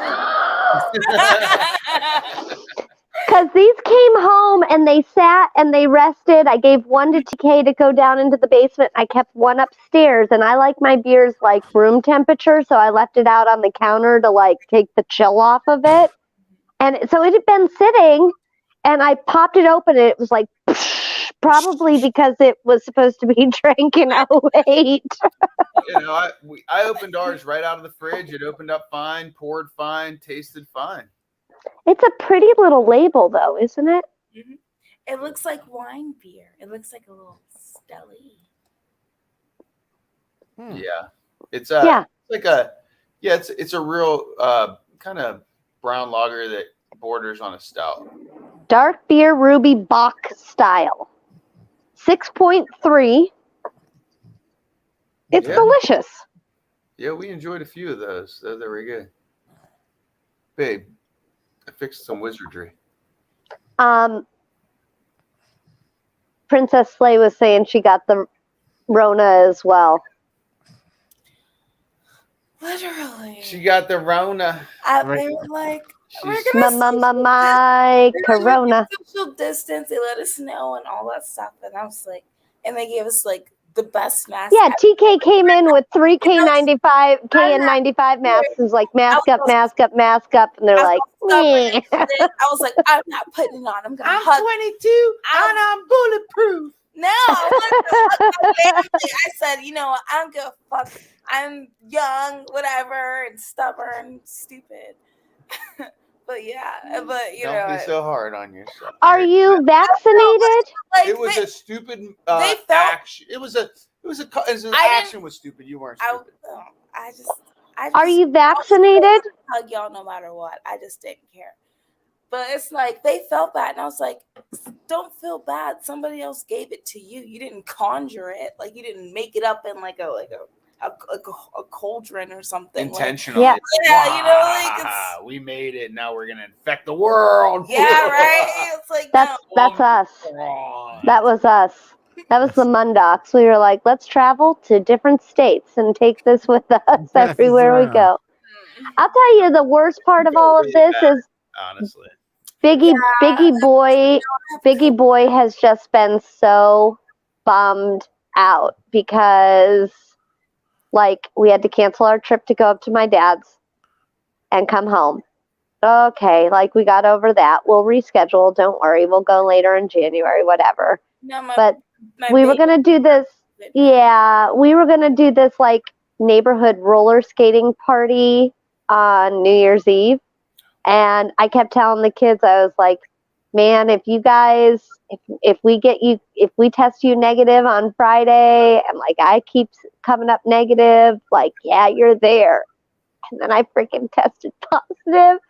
Because these came home and they sat and they rested. I gave 1 to TK to go down into the basement. I kept 1 upstairs, and I like my beers like room temperature, so I left it out on the counter to like take the chill off of it. And so it had been sitting, and I popped it open, and it was like, probably because it was supposed to be drank in 08. I opened ours right out of the fridge. It opened up fine, poured fine, tasted fine. It's a pretty little label, though, isn't it? Mm-hmm. It looks like wine beer. It looks like a little Stelly. Yeah, it's a real kind of brown lager that borders on a stout. Dark beer ruby Bach style. 6.3. It's Yeah. delicious. Yeah, we enjoyed a few of those. They were good. Babe, I fixed some wizardry. Princess Slay was saying she got the Rona as well. Literally. She got the Rona. They were like, we're She's- gonna My They're like, Corona. "We're social distance." They let us know and all that stuff, and I was like, and they gave us like the best mask. Yeah, TK came in with 3 K95 KN95 masks. It was like mask up, mask up, mask up, and they're like, I was like, I'm not putting it on. I'm gonna hug. 22 and I'm bulletproof. No, I said, you know what? I don't give a fuck. I'm young, whatever, and stubborn, stupid. But yeah, but you Don't know, be so hard on yourself. Are you vaccinated? like, It was they- a stupid they felt- action. It was an action was stupid. You weren't stupid. I just Are you vaccinated? hug y'all no matter what. I just didn't care. But it's like they felt bad, and I was like, "Don't feel bad. Somebody else gave it to you. You didn't conjure it. Like you didn't make it up in like a cauldron or something. Intentionally. Yeah. Yeah, you know, like it's we made it. Now we're gonna infect the world. yeah, right. It's like That's us. Right. That was us. That was the Mundocs. We were like, let's travel to different states and take this with us everywhere we go. I'll tell you, the worst part of all of this is honestly. Biggie Boy has just been so bummed out because like we had to cancel our trip to go up to my dad's and come home. Okay, like we got over that. We'll reschedule. Don't worry. We'll go later in January, whatever. no, But we were going to do this. Yeah, we were going to do this like neighborhood roller skating party on New Year's Eve. And I kept telling the kids, I was like, man, if you guys, if we test you negative on Friday and like I keep coming up negative, like, yeah, you're there. And then I freaking tested positive.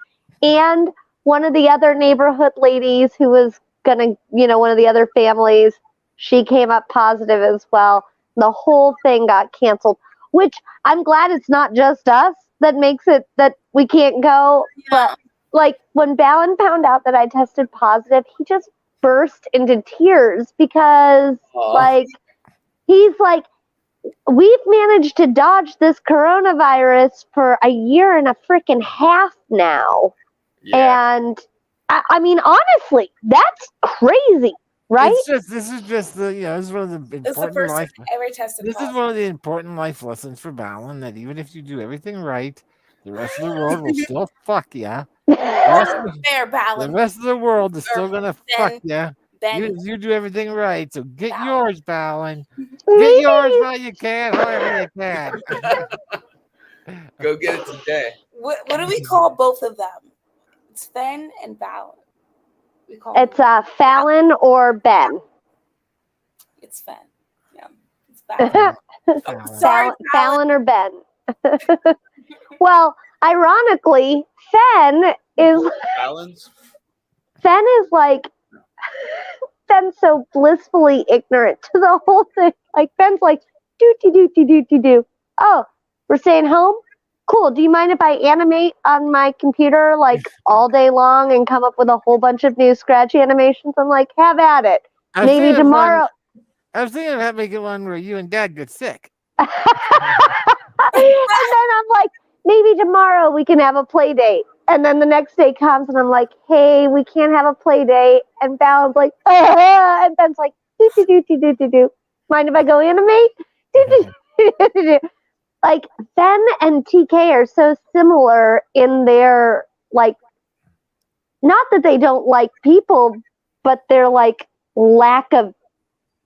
And one of the other neighborhood ladies who was going to, one of the other families, she came up positive as well. The whole thing got canceled, which I'm glad it's not just us that makes it that we can't go. Yeah. But like when Balin found out that I tested positive, he just burst into tears because like he's like, we've managed to dodge this coronavirus for a year and a freaking half now. Yeah. And I mean, honestly, that's crazy, right? This is just the this is one of the It's the important first life. time I ever tested This is positive. one of the important life lessons for Balin that even if you do everything right, the rest of the world will still fuck ya. Fair The balance. rest of the world is still gonna fuck then- ya. Then You do everything right, so get Balin. yours, Balin. Get yours while you can, however you can. Go get it today. what do we call both of them? It's Fen and Balin. We call It's Fallon or Ben. it's Fen. Yeah, it's Balin. Sorry, Fallon or Ben. Well, ironically, Fen is like Ben's so blissfully ignorant to the whole thing. Like Ben's like, do. Oh, we're staying home? Cool. Do you mind if I animate on my computer like all day long and come up with a whole bunch of new scratchy animations? I'm like, have at it. Maybe tomorrow. I was thinking about making one where you and Dad get sick. And then I'm like, maybe tomorrow we can have a play date. And then the next day comes and I'm like, hey, we can't have a play date. And Bal's like, and Ben's like, do. Mind if I go animate? Do. Like, Ben and TK are so similar in their, like, not that they don't like people, but their, like, lack of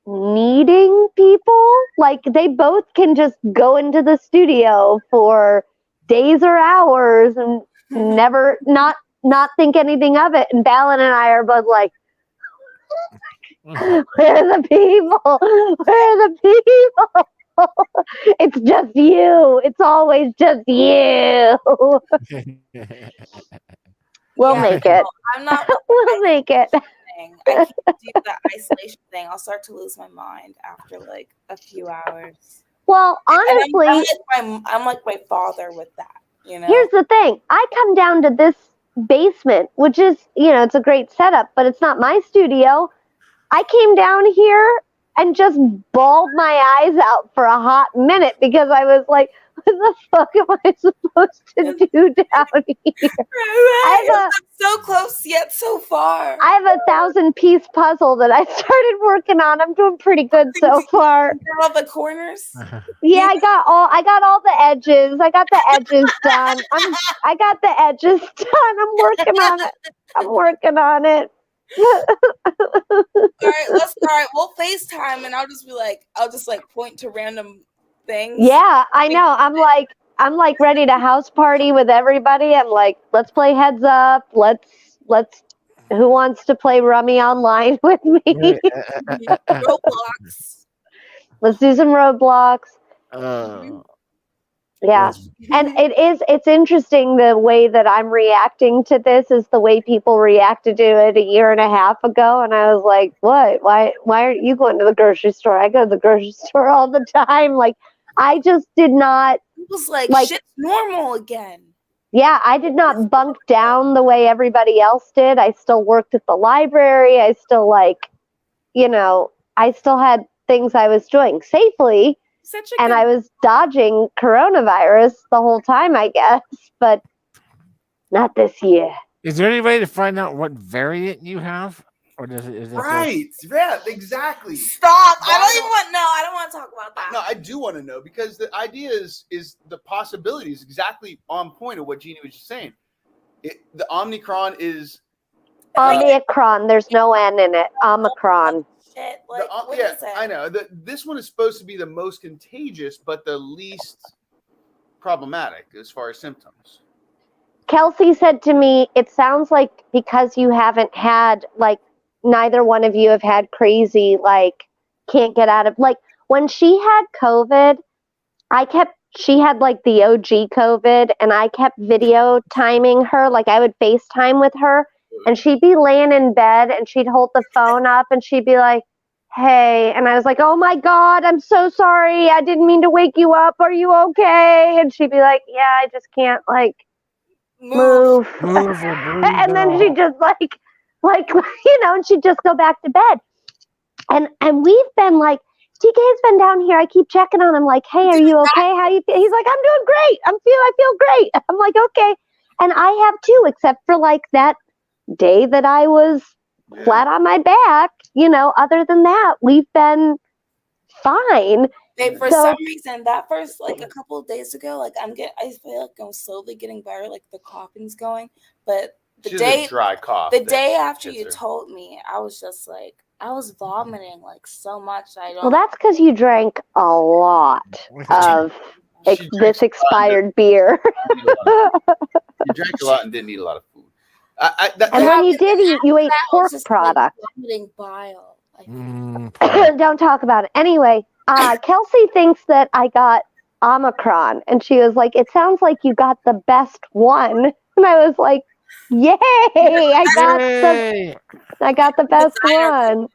needing people. Like, they both can just go into the studio for days or hours and never not think anything of it. And Balin and I are both like, where are the people? Where are the people? It's just you. It's always just you. We'll Yeah, make it. I'm not. We'll make it. Thing. I can't do that isolation thing. I'll start to lose my mind after like a few hours. Well, honestly, I'm like my father with that. You know. here's the thing. I come down to this basement, which is, it's a great setup, but it's not my studio. I came down here and just bawled my eyes out for a hot minute because I was like, what the fuck am I supposed to do down here? Right. So close yet so far. I have a 1,000-piece puzzle that I started working on. I'm doing pretty good so far. All the corners. Yeah, I got all the edges. I got the edges done. I got the edges done. I'm working on it. All right. We'll FaceTime, and I'll just point to random things. Yeah, I know. I'm like ready to house party with everybody. I'm like, let's play heads up. Let's. Who wants to play Rummy online with me? Roblox. Let's do some Roblox. Yeah. And it's interesting the way that I'm reacting to this is the way people reacted to it a year and a half ago. And I was like, what? Why aren't you going to the grocery store? I go to the grocery store all the time. Like, I just did not. It was like shit's normal again. Yeah, I did not bunk down the way everybody else did. I still worked at the library. I still I still had things I was doing safely. And I was dodging coronavirus the whole time, I guess, but not this year. Is there any way to find out what variant you have? Or is it Right. Yeah, exactly. Stop. I don't want to talk about that. No, I do want to know because the idea is the possibility is exactly on point of what Jeannie was just saying. The Omicron is Omicron. There's no N in it. Omicron. Shit. Like, what yeah, is it? I know. This one is supposed to be the most contagious, but the least problematic as far as symptoms. Kelsey said to me, it sounds like because you haven't had, like, neither one of you have had crazy, like, can't get out of, like, when she had COVID, she had, like, the OG COVID, and I kept video timing her. Like, I would FaceTime with her, and she'd be laying in bed, and she'd hold the phone up, and she'd be like, hey. And I was like, oh, my God, I'm so sorry. I didn't mean to wake you up. Are you okay? And she'd be like, yeah, I just can't, like, move. And then she just and she'd just go back to bed. And we've been like, TK's been down here. I keep checking on him like, hey, are you okay? How you feel? He's like, I'm doing great. I feel great. I'm like, okay. And I have too, except for like that day that I was flat on my back. Other than that, we've been fine. For some reason, that first a couple of days ago, I feel like I'm slowly getting better, like the coughing's going. But She has a dry cough. The day after you told me, I was just like, I was vomiting like so much. Well, that's because you drank a lot of this expired beer. You drank a lot and didn't eat a lot of food. And when you did eat, you ate pork product. Vomiting bile. Don't talk about it. Anyway, Kelsey thinks that I got Omicron, and she was like, it sounds like you got the best one. And I was like, yay! I got the best one.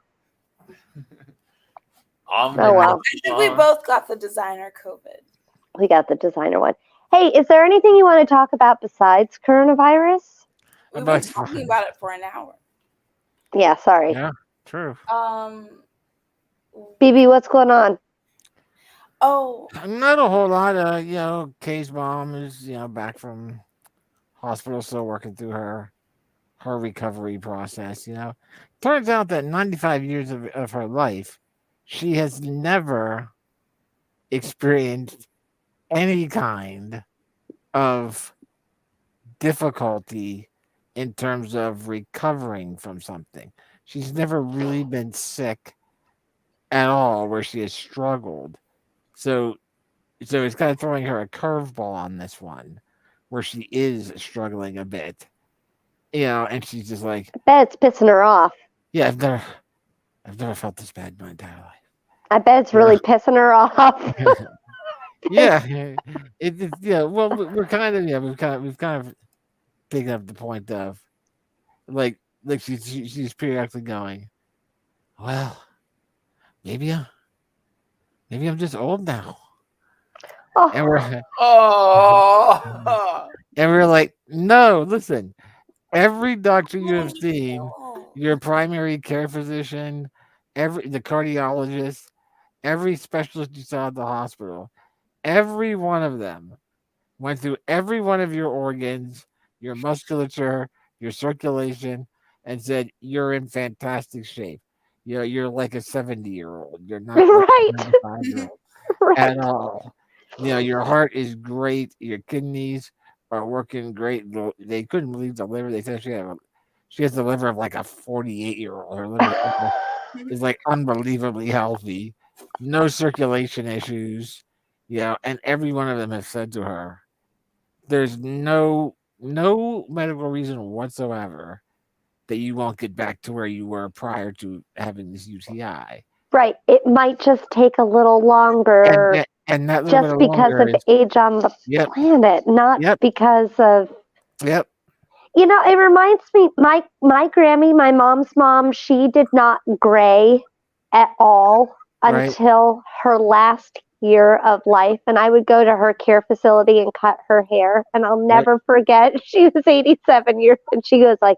Oh well. I think we both got the designer COVID. We got the designer one. Hey, is there anything you want to talk about besides coronavirus? We've been talking about it for an hour. Yeah, sorry. Yeah, true. BB, what's going on? Oh, not a whole lot. Kay's mom is back from hospital, still working through her recovery process. Turns out that 95 years of her life, she has never experienced any kind of difficulty in terms of recovering from something. She's never really been sick at all where she has struggled. So it's kind of throwing her a curveball on this one where she is struggling a bit. And she's just like, I bet it's pissing her off. Yeah, I've never felt this bad in my entire life. I bet it's really pissing her off. Well, we're kind of we've kind of picked up the point of like she's periodically going, well, maybe I'm just old now, and Oh, we're Oh, and we're like, no, listen, every doctor you have seen, Oh, your primary care physician, the cardiologist, every specialist you saw at the hospital, every one of them went through every one of your organs, your musculature, your circulation, and said you're in fantastic shape. You're like a 70-year-old. You're not like a right, 95-year-old right. at all. Your heart is great. Your kidneys are working great. They couldn't believe the liver. They said she has the liver of like a 48-year-old. Her liver is like unbelievably healthy. No circulation issues. And every one of them has said to her, there's no medical reason whatsoever that you won't get back to where you were prior to having this UTI. Right. It might just take a little And longer and that little bit just of because longer of is age on the yep, planet, not yep, because of yep, it reminds me my Grammy, my mom's mom, she did not gray at all right, until her last year of life, and I would go to her care facility and cut her hair, and I'll right. never forget. She was 87 years and she goes like,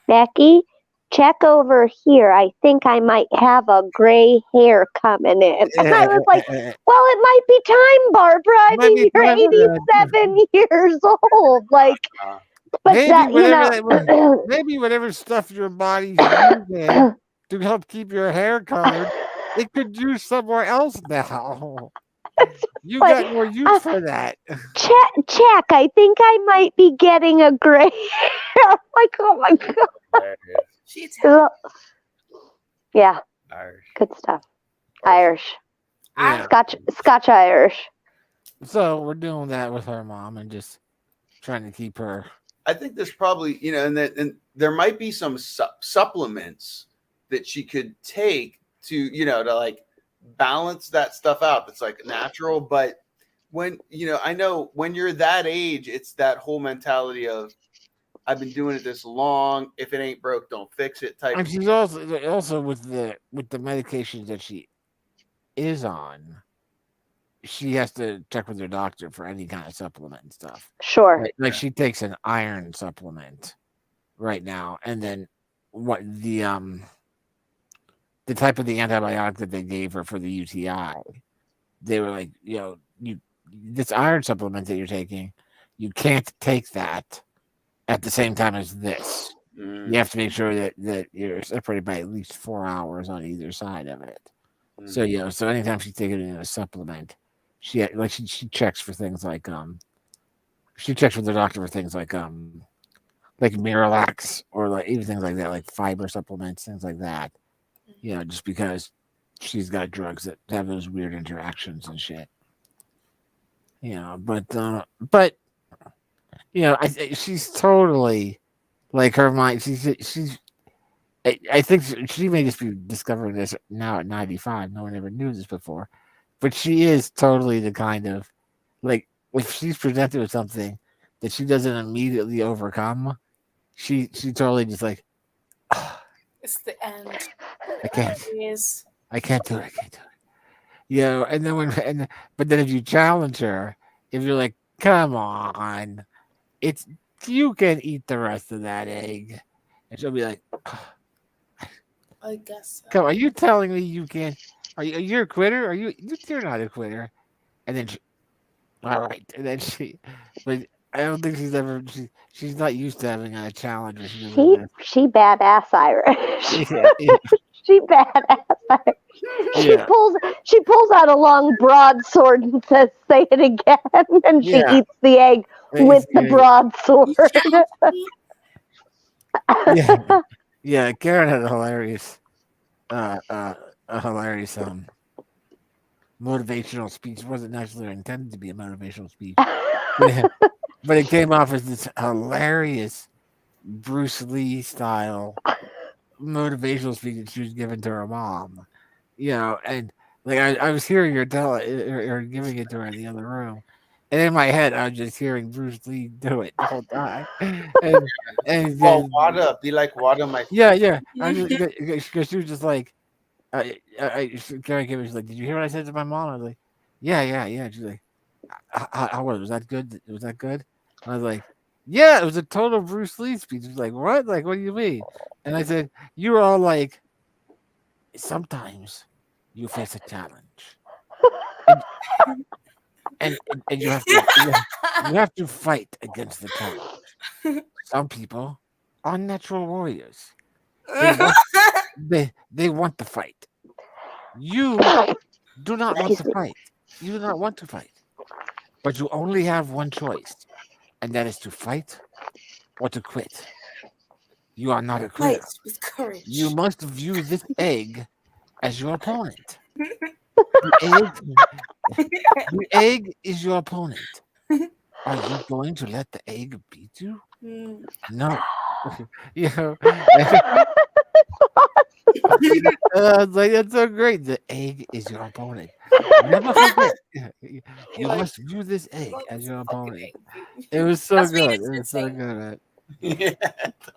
"Becky, check over here. I think I might have a gray hair coming in." And I was like, "Well, it might be time, Barbara. I Might mean, be you're time for that. 87 years old." Like, but Maybe that, maybe whatever stuff your body's using to help keep your hair colored, it could use somewhere else now. You like, got more use for that. check. I think I might be getting a gray hair. Like, oh my God. she's Yeah, Irish. good stuff. Irish. Yeah. Scotch Irish. So we're doing that with her mom and just trying to keep her. I think there's probably, and there might be some supplements that she could take to, to like balance that stuff out. That's like natural. But when, I know when you're that age, it's that whole mentality of, I've been doing it this long. If it ain't broke, don't fix it type. And she's also with the medications that she is on, she has to check with her doctor for any kind of supplement and stuff. Sure. Like she takes an iron supplement right now, and then what the type of the antibiotic that they gave her for the UTI, they were like, you this iron supplement that you're taking, you can't take that at the same time as this. You have to make sure that you're separated by at least 4 hours on either side of it. So so anytime she's taking a supplement, she checks for things like she checks with the doctor for things like Miralax or like even things like that, like fiber supplements, things like that. Just because she's got drugs that have those weird interactions and shit. But she's totally like her mind. She's. I think she may just be discovering this now at 95. No one ever knew this before, but she is totally the kind of like if she's presented with something that she doesn't immediately overcome, she totally just like it's the end. I can't It is. I can't do it. I can't do it. And then but then if you challenge her, if you're like, come on, it's you can eat the rest of that egg, and she'll be like, I guess so. come, are you telling me you can't? Are you a quitter? You're not a quitter? And then all right, and then but I don't think she's not used to having a challenge. She badass Irish. Yeah. She badass Irish. Yeah. She pulls out a long broadsword and says, "Say it again," and she Yeah. eats the egg with the broadsword. Yeah. Karen had a hilarious motivational speech. It wasn't necessarily intended to be a motivational speech, but it came off as this hilarious Bruce Lee style motivational speech that she was giving to her mom. And like I was hearing her tell or giving it to her in the other room, And in my head, I was just hearing Bruce Lee do it the whole time. And Oh, then, water. Be like water, my. yeah. I just because she was just like, Carrie came. She's like, "Did you hear what I said to my mom?" I was like, "Yeah." She's like, "How was that good? Was that good?" I was like, "Yeah, it was a total Bruce Lee speech." She's like, "What? Like, what do you mean?" And I said, "You were all like, sometimes you face a challenge, and and you have to fight against the challenge. Some people are natural warriors. They want they want to fight. You do not want to Excuse me. fight. You do not want to fight. But you only have one choice, and that is to fight or to quit. You are not a Fight quitter. with courage. You must view this egg as your opponent. The egg is your opponent. Are you going to let the egg beat you? Mm. No. You know, it's like that's so great. The egg is your opponent. Never forget. You Like, must view this egg fuck as this your fucking opponent. egg. It was so That's what good. you It just was so saying. good. Man. Yeah.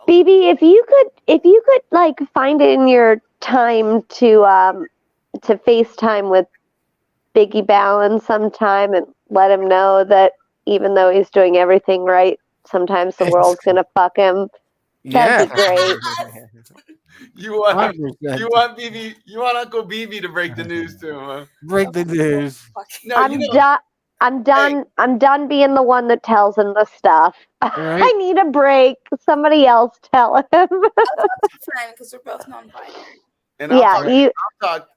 BB, if you could like find it in your time to FaceTime with Biggie Ballin sometime and let him know that even though he's doing everything right, sometimes the world's gonna fuck him. Yeah. That'd be great. You want 100%. you want BB you want Uncle BB to break the news to him, huh? Break the news. Fucking- No, you know. I'm done being the one that tells him the stuff. I Right? need a break. Somebody else tell him. Fine, because we're both non-binary. And I'll Yeah,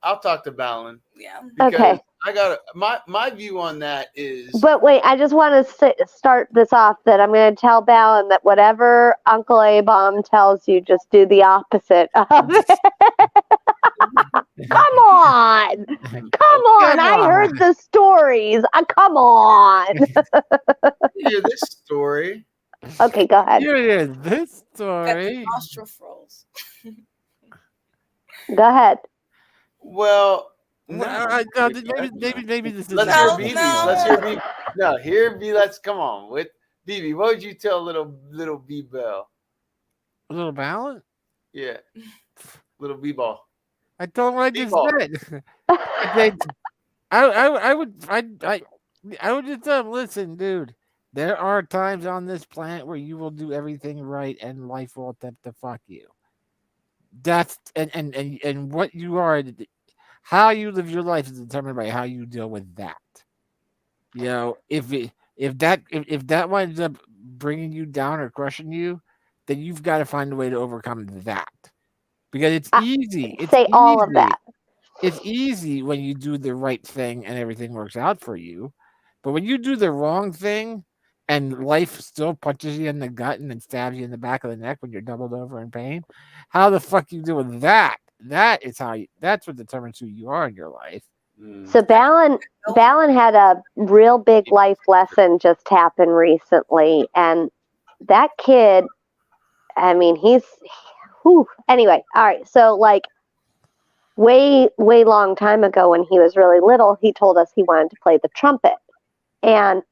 I'll talk to Balin Yeah. because okay. I got my view on that is But wait, I just want to start this off that I'm going to tell Balin that whatever Uncle A-Bomb tells you, just do the opposite of it. Come on. Come on. I heard the stories. Come on. hear this story. Okay, go ahead. You hear this Got the story? nostril froze. Go ahead. Well, Well, no, maybe this is let's a hear No, different BB. no. Let's story. hear BB. No, here B. Let's come on with BB. What would you tell little B Bell? A little balance? Yeah, little B Ball. I told him what I just B-ball. said. I said, I would just tell him, listen, dude, there are times on this planet where you will do everything right and life will attempt to fuck you. That's and what you are, how you live your life is determined by how you deal with that. You know, if that winds up bringing you down or crushing you, then you've got to find a way to overcome that. Because it's easy. It's Say all of easy. that. It's easy when you do the right thing and everything works out for you. But when you do the wrong thing and life still punches you in the gut and then stabs you in the back of the neck when you're doubled over in pain, how the fuck you deal with that? That's what determines who you are in your life. So Balin had a real big life lesson just happen recently, and that kid, I mean, anyway, all right. So like way long time ago when he was really little, he told us he wanted to play the trumpet, and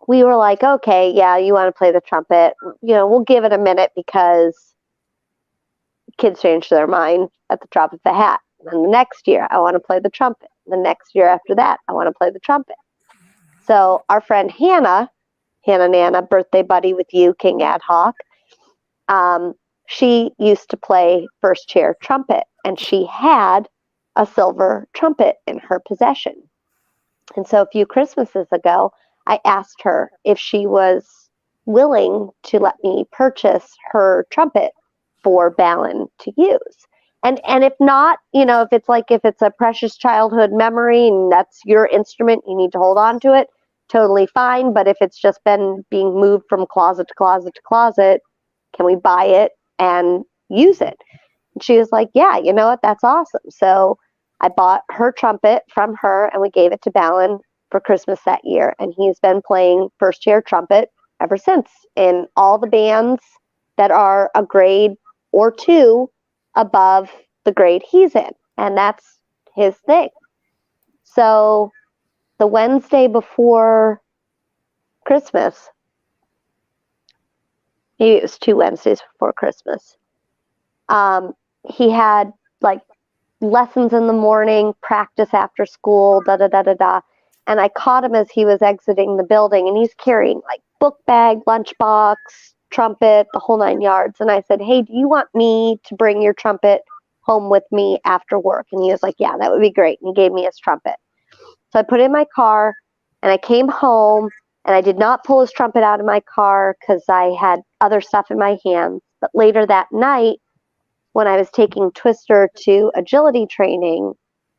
we were like, okay, yeah, you want to play the trumpet? You know, we'll give it a minute because kids change their mind at the drop of a hat. And the next year, I want to play the trumpet. The next year after that, I want to play the trumpet. So our friend Hannah Nana, birthday buddy with you, King Ad Hoc, she used to play first chair trumpet, and she had a silver trumpet in her possession. And so a few Christmases ago, I asked her if she was willing to let me purchase her trumpet for Balin to use. And if not, you know, if it's a precious childhood memory and that's your instrument, you need to hold on to it, totally fine. But if it's just been being moved from closet to closet to closet, can we buy it and use it? And she was like, yeah, you know what? That's awesome. So I bought her trumpet from her and we gave it to Balin for Christmas that year. And he's been playing first chair trumpet ever since in all the bands that are a grade or two above the grade he's in. And that's his thing. So the Wednesday before Christmas. Maybe it was 2 Wednesdays before Christmas. He had like lessons in the morning, practice after school, da da da da da. And I caught him as he was exiting the building, and he's carrying like book bag, lunchbox, trumpet, the whole 9 yards. And I said, "Hey, do you want me to bring your trumpet home with me after work?" And he was like, "Yeah, that would be great." And he gave me his trumpet. So I put it in my car, and I came home, and I did not pull his trumpet out of my car because I had other stuff in my hands. But later that night, when I was taking Twister to agility training,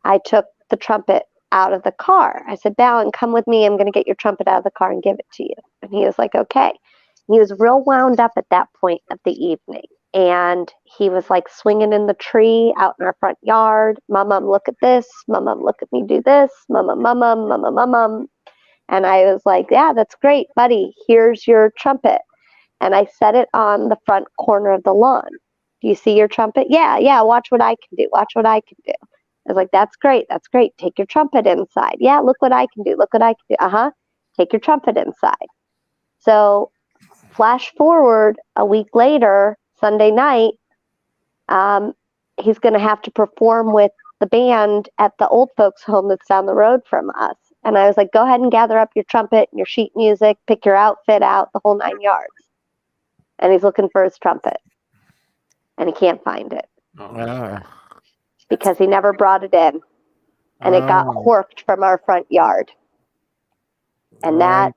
I took the trumpet out of the car. I said, "Ballin, come with me. I'm going to get your trumpet out of the car and give it to you." And he was like, "Okay." And he was real wound up at that point of the evening. And he was like swinging in the tree out in our front yard. "Mom, look at this. Mom, look at me do this. Mom, mom. And I was like, "Yeah, that's great, buddy. Here's your trumpet." And I set it on the front corner of the lawn. "Do you see your trumpet?" Yeah, watch what I can do. Watch what I can do. I was like, that's great. Take your trumpet inside." "Yeah, look what I can do. Look what I can do." "Uh-huh. Take your trumpet inside." So flash forward a week later, Sunday night, he's going to have to perform with the band at the old folks home that's down the road from us. And I was like, "Go ahead and gather up your trumpet and your sheet music, pick your outfit out, the whole 9 yards." And he's looking for his trumpet. And he can't find it because he never brought it in. And it got horked from our front yard. And that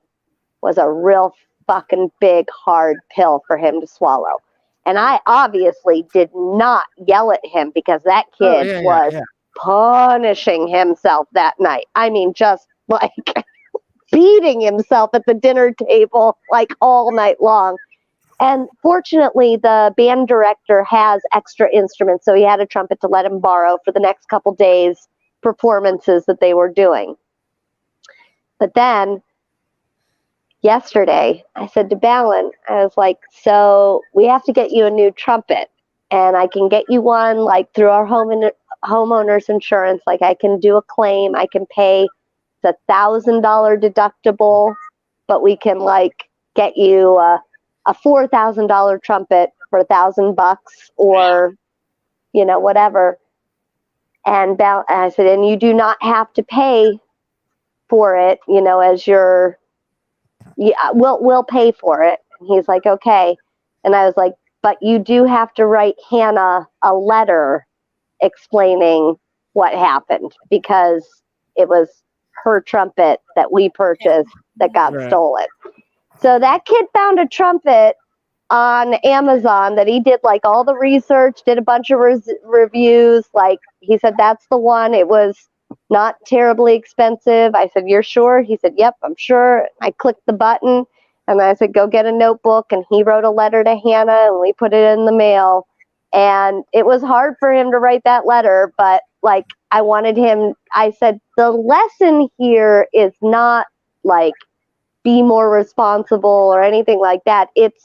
was a real fucking big, hard pill for him to swallow. And I obviously did not yell at him because that kid was punishing himself that night. I mean, just like beating himself at the dinner table like all night long. And fortunately, the band director has extra instruments, so he had a trumpet to let him borrow for the next couple days' performances that they were doing. But then yesterday, I said to Ballin, I was like, "So we have to get you a new trumpet, and I can get you one like through our homeowner's insurance. Like I can do a claim, I can pay the $1,000 deductible, but we can like get you a $4,000 trumpet for $1,000 or, whatever." And I said, "And you do not have to pay for it, as your, we'll pay for it." And he's like, "Okay." And I was like, "But you do have to write Hannah a letter explaining what happened because it was her trumpet that we purchased that got stolen." So that kid found a trumpet on Amazon that he did like all the research, did a bunch of reviews. Like he said, that's the one. It was not terribly expensive. I said, "You're sure?" He said, "Yep, I'm sure." I clicked the button and I said, "Go get a notebook." And he wrote a letter to Hannah and we put it in the mail. And it was hard for him to write that letter, but like I said, the lesson here is not like be more responsible or anything like that. It's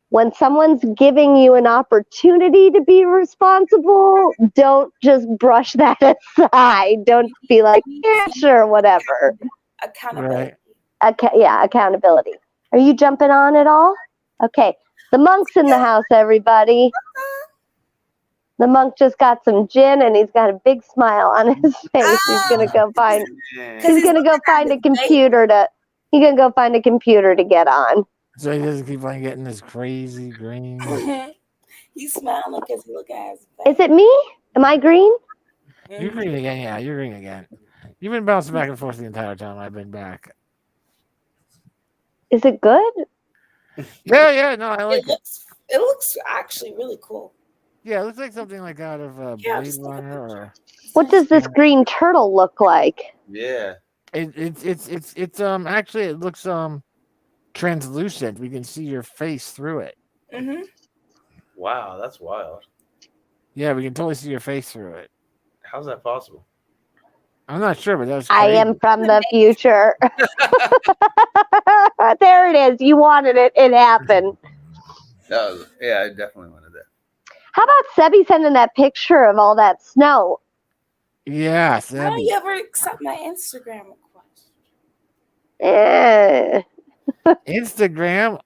when someone's giving you an opportunity to be responsible, don't just brush that aside. Don't be like, "Yeah, sure, whatever." Accountability. Accountability. Are you jumping on at all? Okay. The monk's in the house, everybody. The monk just got some gin and he's got a big smile on his face. He's gonna go find a computer to get on. So he doesn't keep on getting this crazy green. He's smiling because he look at his face. Is it me? Am I green? You're green again, yeah, you're green again. You've been bouncing back and forth the entire time I've been back. Is it good? Yeah, no, I like it. It looks actually really cool. Yeah, it looks like something like out of Blade Runner or. What does this green turtle look like? Yeah. It's actually it looks translucent. We can see your face through it. Mm-hmm. Wow, that's wild. Yeah, we can totally see your face through it. How's that possible? I'm not sure, but that's I am from the future. There it is. You wanted it. It happened. Yeah, I definitely wanted that. How about Sebby sending that picture of all that snow? Yes, Why don't Abby. you ever accept my Instagram request? Eh, Instagram.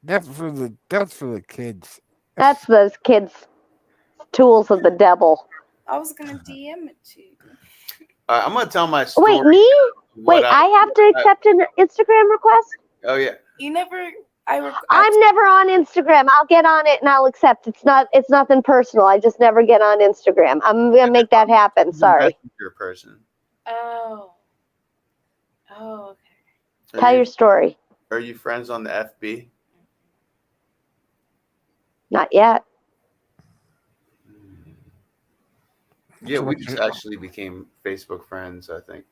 That's for the kids. that's those kids' tools of the devil. I was gonna DM it to you. I'm gonna tell my story. Wait, me? What Wait, I have to accept an Instagram request? Oh yeah. You never. I'm never on Instagram. I'll get on it and I'll accept. It's nothing personal. I just never get on Instagram. I'm gonna make that happen. She's a Sorry. messenger person. Oh. Oh. Okay. Are Tell you, your story. are you friends on the FB? Not yet. Yeah, we just actually became Facebook friends, I think,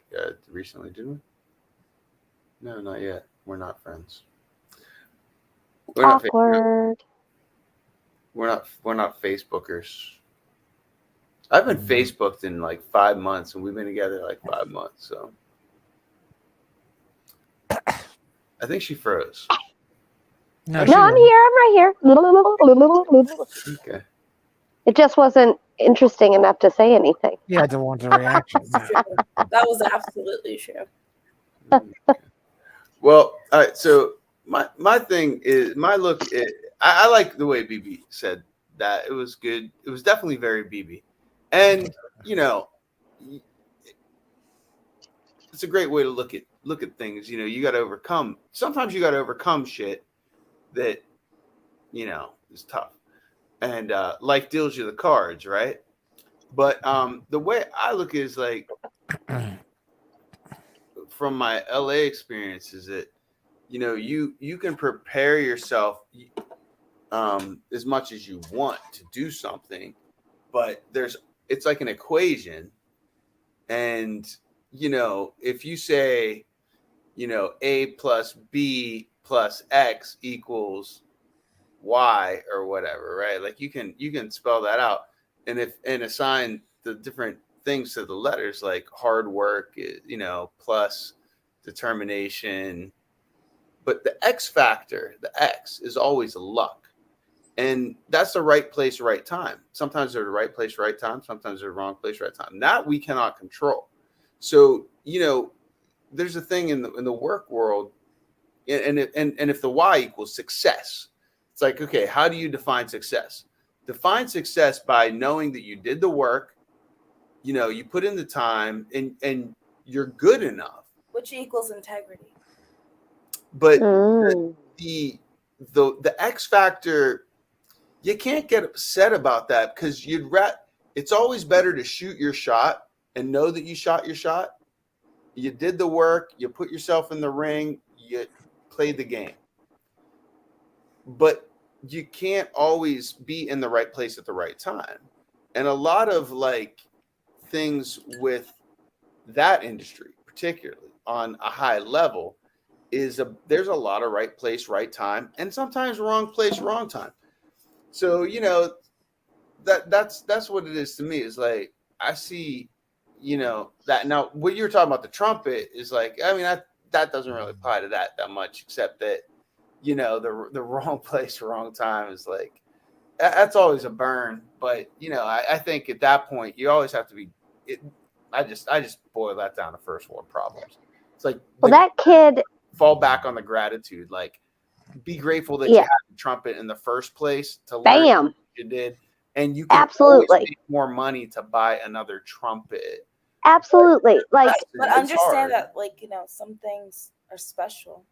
recently, didn't we? No, not yet. We're not friends. We're not Awkward. we're not Facebookers. I've been Facebooked in like 5 months, and we've been together like 5 months. So I think she froze. No, No, I'm here. I'm right here. Okay. It just wasn't interesting enough to say anything. You had to want the reaction. That was absolutely true. Well, all right. So my thing is my look. I like the way BB said that. It was good. It was definitely very BB, and you know, it's a great way to look at things. You know, you got to overcome. Sometimes you got to overcome shit that is tough, and life deals you the cards, right? But the way I look is like from my LA experience is that you can prepare yourself as much as you want to do something, but it's like an equation, and if you say A plus B plus X equals Y or whatever, right? Like you can spell that out and assign the different things to the letters, like hard work, plus determination. But the X factor, the X, is always luck. And that's the right place, right time. Sometimes they're the right place, right time. Sometimes they're the wrong place, right time. That we cannot control. So, there's a thing in the work world, and if the Y equals success, it's like, okay, how do you define success? Define success by knowing that you did the work, you put in the time, and you're good enough. Which equals integrity. But the X factor, you can't get upset about that because it's always better to shoot your shot and know that you shot your shot. You did the work, you put yourself in the ring, you played the game. But you can't always be in the right place at the right time. And a lot of like things with that industry, particularly on a high level, there's a lot of right place, right time, and sometimes wrong place, wrong time. So that's what it is to me. Is like I see, that now what you're talking about the trumpet is like, I mean, that doesn't really apply to that much, except that the wrong place, wrong time is like that's always a burn. But I think at that point you always have to be. I just boil that down to first world problems. It's like that kid. Fall back on the gratitude, like be grateful that you had the trumpet in the first place to learn what you did, and you can always make more money to buy another trumpet. Absolutely. But understand that some things are special.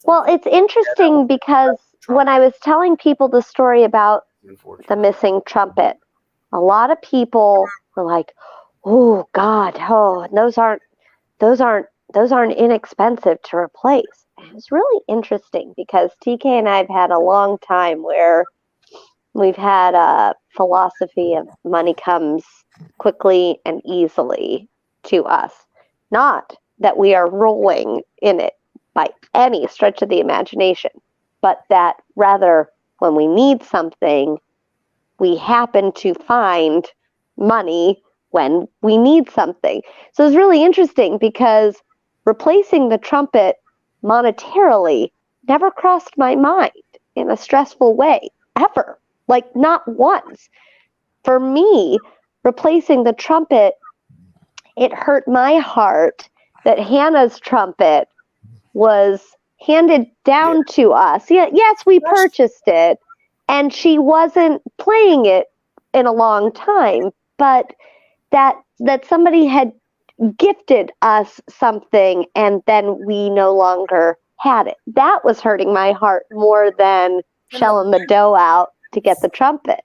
Well, it's interesting because when I was telling people the story about the missing trumpet, a lot of people were like, "Oh God, those aren't inexpensive to replace." And it was really interesting because TK and I have had a long time where we've had a philosophy of money comes quickly and easily to us. Not that we are rolling in it by any stretch of the imagination, but that rather when we need something, we happen to find money when we need something. So it's really interesting because replacing the trumpet monetarily never crossed my mind in a stressful way, ever. Like not once. For me, replacing the trumpet, it hurt my heart that Hannah's trumpet was handed down to us. Yeah, yes, we purchased it, and she wasn't playing it in a long time, but that somebody had gifted us something and then we no longer had it. That was hurting my heart more than shelling the dough out to get the trumpet.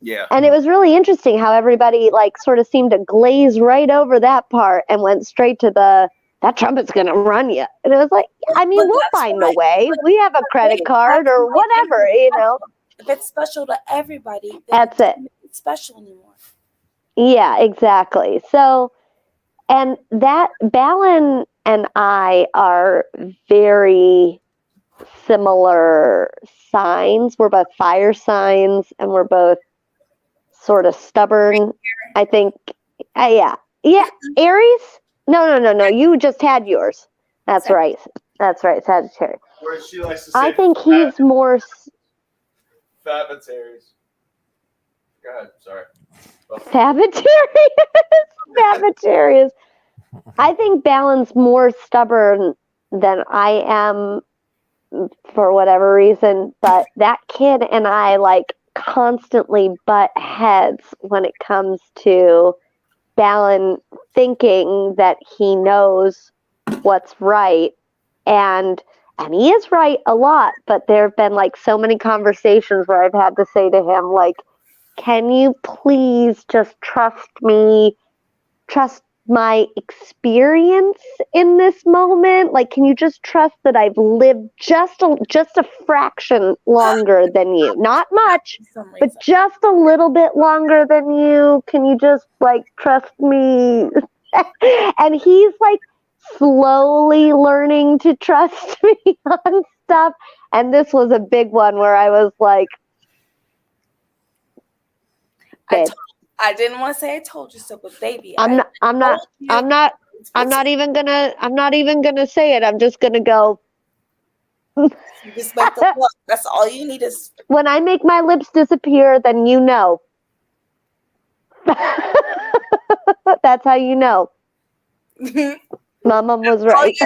Yeah. And it was really interesting how everybody like sort of seemed to glaze right over that part and went straight to that trumpet's gonna run you. And it was like, I mean, we'll find a way. We have a credit card or whatever, you know. If it's special to everybody, then That's it. It's special anymore. Yeah, exactly. So, and that Balin and I are very similar signs. We're both fire signs, and we're both sort of stubborn. I think. Yeah. Aries? No. You just had yours. That's right. Sagittarius. Where she likes to say I think he's more. Sagittarius. Go ahead. Sorry. Sagittarius. I think Balin's more stubborn than I am for whatever reason, but that kid and I like constantly butt heads when it comes to Balin thinking that he knows what's right, and he is right a lot, but there have been like so many conversations where I've had to say to him like, can you please just trust me, trust my experience in this moment? Like, can you just trust that I've lived just a fraction longer than you? Not much, but just a little bit longer than you. Can you just like trust me? And he's like slowly learning to trust me on stuff. And this was a big one where I was like, I didn't want to say I told you so, but baby, I'm not even gonna say it. I'm just gonna go. You just like the look. That's all you need is. When I make my lips disappear, then you know. That's how you know. Mama was right.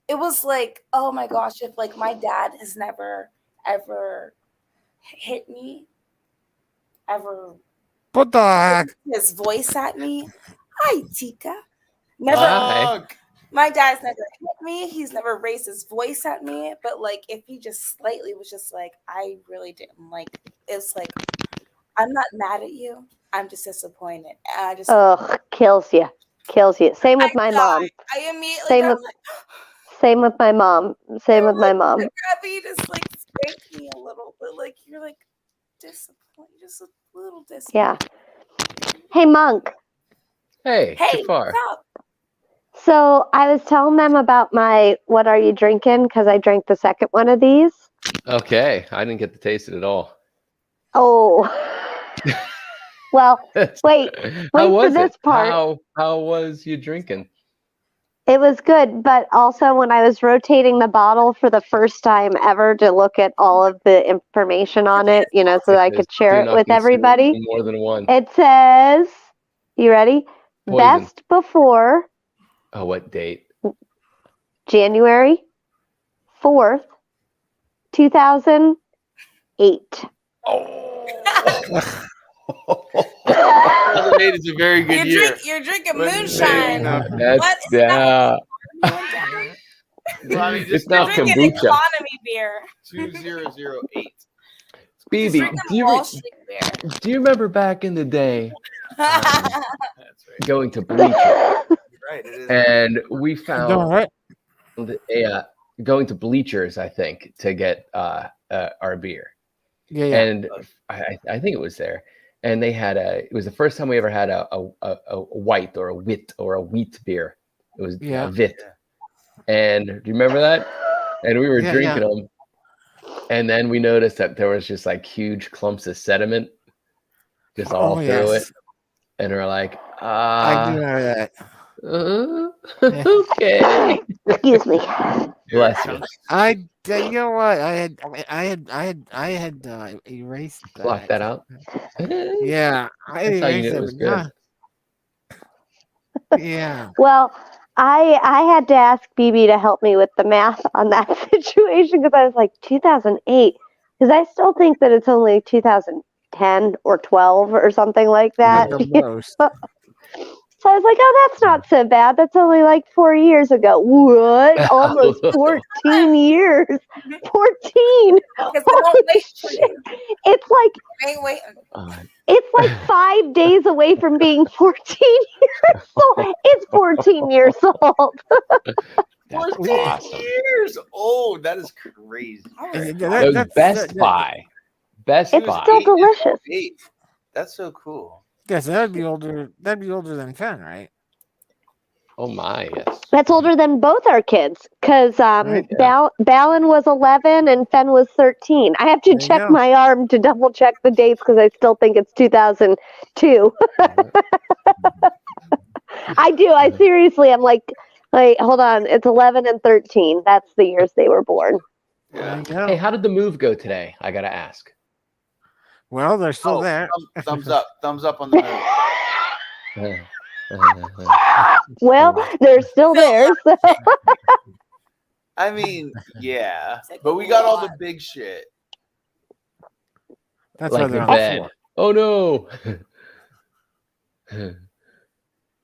It was like, oh my gosh, if like my dad has never ever hit me, ever What the heck? his voice at me. Hi, Tika. Never. Hi. My dad's never hit me. He's never raised his voice at me. But like, if he just slightly was just like, I really didn't like. It's like, I'm not mad at you. I'm just disappointed. I just. Kills you. Same with my mom. I immediately. Same with my mom. Abby just like spanked me a little, but like you're like disappointed, just a little disappointed. Yeah. Hey, Monk. Hey, too far. What's up? So I was telling them about my "What are you drinking?" because I drank the second one of these. Okay, I didn't get to taste it at all. Oh. Well, wait for this part. How was you drinking? It was good, but also when I was rotating the bottle for the first time ever to look at all of the information on it, so that I could share it with everybody. More than one. It says, you ready? Poison. Best before. Oh, what date? January 4th, 2008. Oh. 2008 is a very good year. You're drinking moonshine. That's yeah. Well, I mean, It's not drinking kombucha. economy beer. 2008. Phoebe, do you remember back in the day That's right. going to Bleacher? Right. It is. And we found Right. going to Bleachers, I think, to get our beer. Yeah. And I think it was there. And they had it was the first time we ever had a white or a wit or a wheat beer. It was a Vit. And do you remember that? And we were drinking them. And then we noticed that there was just like huge clumps of sediment just all through it. And we're like, I do know that. okay. Excuse me. Bless you. You know what? I had erased that. Block that out. Yeah, I That's how you erased knew it it, was but good. not- Yeah. Well, I had to ask BB to help me with the math on that situation because I was like 2008 because I still think that it's only 2010 or 12 or something like that. At the most. So I was like, oh, that's not so bad. That's only like 4 years ago. What? Almost 14 years. 14. Because they won't wait for you. It's like They ain't waiting. it's like 5 days away from being 14 years old. It's 14 years old. That's 14 awesome. years old. That is crazy. That was Best Buy. Best It's Buy. still delicious. 8. That's so cool. Yes, that'd be older. That'd be older than 10, right? Oh my, yes. That's older than both our kids because Right, Balin was 11 and Fen was 13. I have to There you check go. my arm to double check the dates because I still think it's 2002. I do. I seriously, I'm like, hold on. It's 11 and 13. That's the years they were born. There you go. Hey, how did the move go today? I gotta ask. Well, they're still Oh, there. Thumbs up on the move. Well, they're still there. So. I mean, yeah, It's like but we got all the big shit. That's why Like they're the on the bed. floor. Oh no.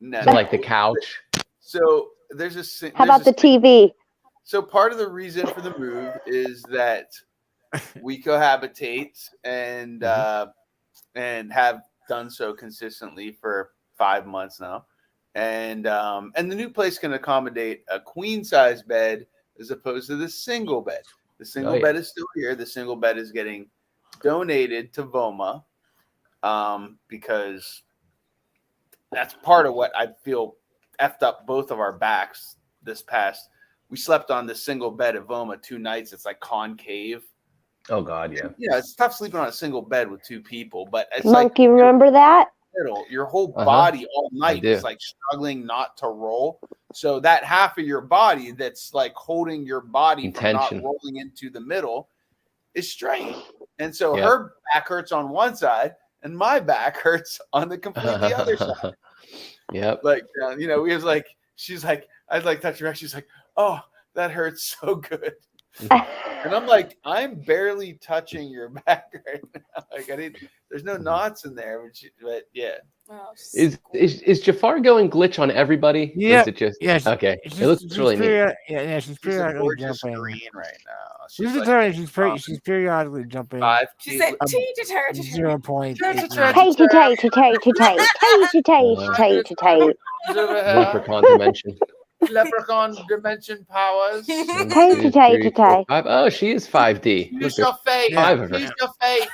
No, Like the couch. so there's a. How about the TV? So part of the reason for the move is that we cohabitate and have done so consistently for 5 months now, and the new place can accommodate a queen size bed as opposed to the single bed. The single bed is still here. The single bed is getting donated to Voma because that's part of what I feel effed up both of our backs this past. We slept on this single bed at Voma 2 nights. It's like concave. Oh God, yeah. Yeah, it's tough sleeping on a single bed with 2 people, but it's Monkey, remember that? your whole body all night do. is like struggling not to roll. So that half of your body that's like holding your body from not rolling into the middle is strained. And so her back hurts on one side and my back hurts on the completely other side. Yep. Like, we was like, she's like, I'd like touch her back. She's like, oh, that hurts so good. And I'm like, I'm barely touching your back right now. Like, there's no knots in there, but yeah. Oh, Is Jafar going glitch on everybody? Yeah. Is it just okay? It looks really neat. Yeah, she's She's a periodically gorgeous jumping. green right now. She's periodically jumping. 5 She feet said, with- "Teach her." 0.8. Leprechaun dimension. Leprechaun dimension powers. One, Tay, two, tay, three, tay. 4, 5. Oh, she is 5D. Choose Look your at fate. Yeah. 5 of her. Choose your fate.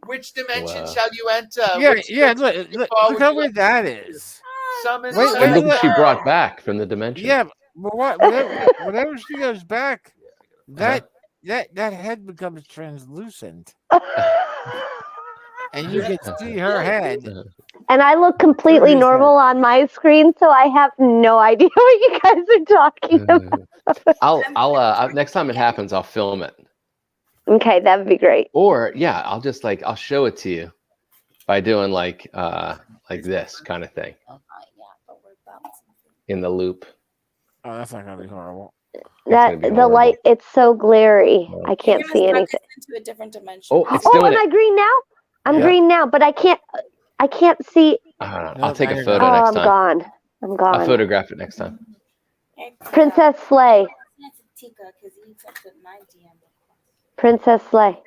Which dimension Wow. shall you enter? Yeah, Which yeah. dimension Look would how you weird that is. summon? Wait, And look what she look. brought back from the dimension. Yeah, but whenever she goes back, that head becomes translucent, and you can see her head. And I look completely normal on my screen, so I have no idea what you guys are talking about. I'll next time it happens, I'll film it. Okay, that would be great. Or I'll show it to you by doing like this kind of thing in the loop. Oh, that's not gonna be horrible. That be the horrible. light, it's so glary. Yeah. I can't see anything. Into a different dimension. Oh, it's Oh, doing am I it. green now? I'm Yeah. green now, but I can't see. I'll take a Nope, photo Oh, next I'm time. gone. I'm I'll gone. photograph it next time. Princess Slay. Tika, because he accepted my DM. Princess Slay.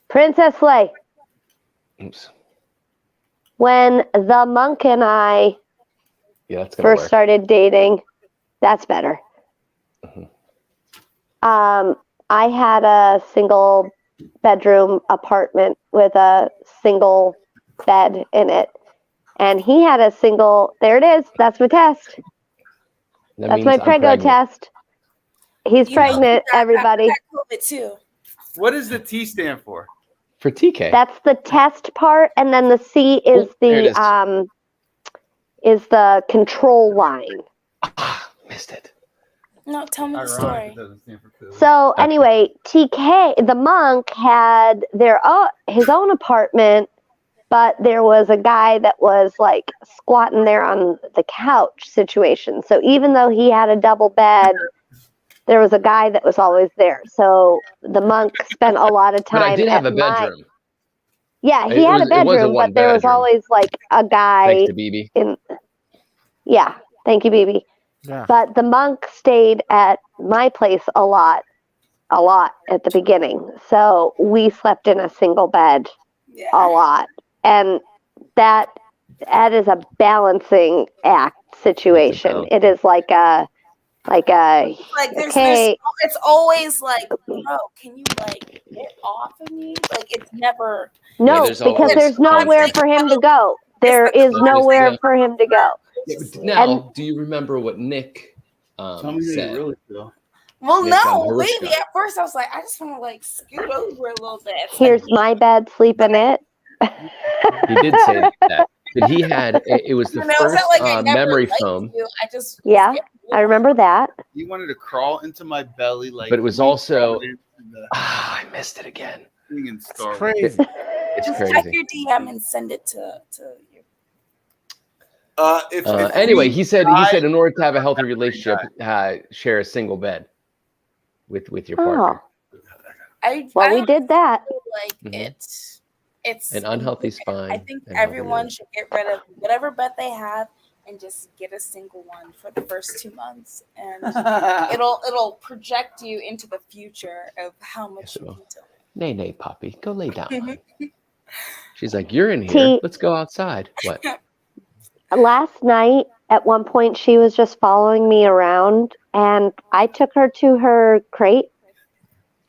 Princess Slay. Oops. When the monk and I Yeah, that's gonna first work. started dating, that's better. Mhm. I had a single bedroom apartment with a single bed in it. And he had a single, there it is. That's my test. That That's means my I'm prego pregnant. test. He's pregnant, everybody. COVID too. What does the T stand for? For TK. That's the test part, and then the C is there it the control line. Missed it. No, tell me the story. doesn't stand for cool. So anyway, TK, the monk, had his own apartment, but there was a guy that was like squatting there on the couch situation. So even though he had a double bed, there was a guy that was always there. So the monk spent a lot of time. But I did have a bedroom. Yeah, he had a bedroom, but there was always like a guy. Thanks to BB. Yeah, thank you, BB. Yeah. But the monk stayed at my place a lot at the beginning. So we slept in a single bed a lot. And that is a balancing act situation. It is like there's it's always like, bro, can you like get off of me? Like it's never because there's nowhere for him to go. There is nowhere for him to go. Now, do you remember what Nick said? Well, no, maybe at first I was like, I just want to like scoot over a little bit. Here's my bed, sleep in it. He did say that. But he had, it was the first memory foam. I remember that. You wanted to crawl into my belly like. But it was also, I missed it again. It's crazy. It's just crazy. check your DM and send it to you. Anyway, he said in order to have a healthy relationship, share a single bed with your partner. We did that. Like it's an unhealthy spine. I think everyone should get rid of whatever bed they have and just get a single one for the first 2 months, and it'll project you into the future of how much you need to. Nay, Poppy, go lay down. She's like, you're in here. Let's go outside. What? Last night, at one point, she was just following me around, and I took her to her crate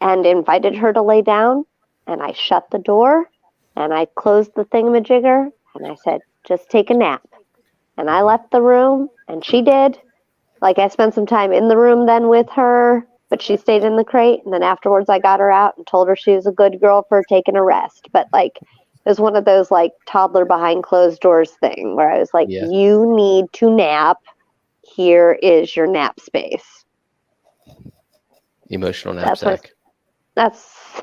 and invited her to lay down, and I shut the door, and I closed the thingamajigger, and I said, just take a nap. And I left the room, and she did. Like, I spent some time in the room then with her, but she stayed in the crate, and then afterwards I got her out and told her she was a good girl for taking a rest. But, like, it was one of those, like, toddler behind closed doors thing where I was like, you need to nap. Here is your nap space. Emotional knapsack. That's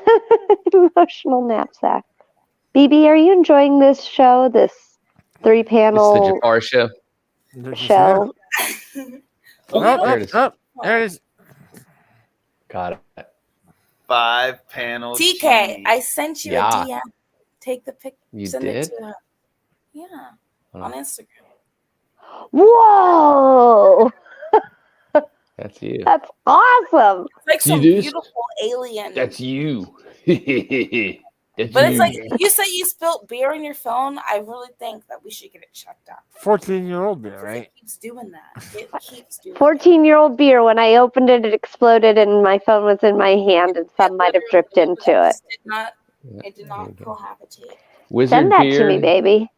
emotional knapsack. BB, are you enjoying this show? This 3-panel It's the Jafar show. There it is. Got it. 5-panel. TK, I sent you a DM. Take the pic. You send did? it to her. Yeah, on Instagram. Whoa! That's you. That's awesome. It's like some beautiful alien. That's you. But it's like you said you spilled beer on your phone. I really think that we should get it checked out. 14-year-old beer, right? It keeps doing that. It keeps doing 14-year-old beer. When I opened it, it exploded, and my phone was in my hand, and some might have dripped into it. It did not cohabitate. Send that to me, baby.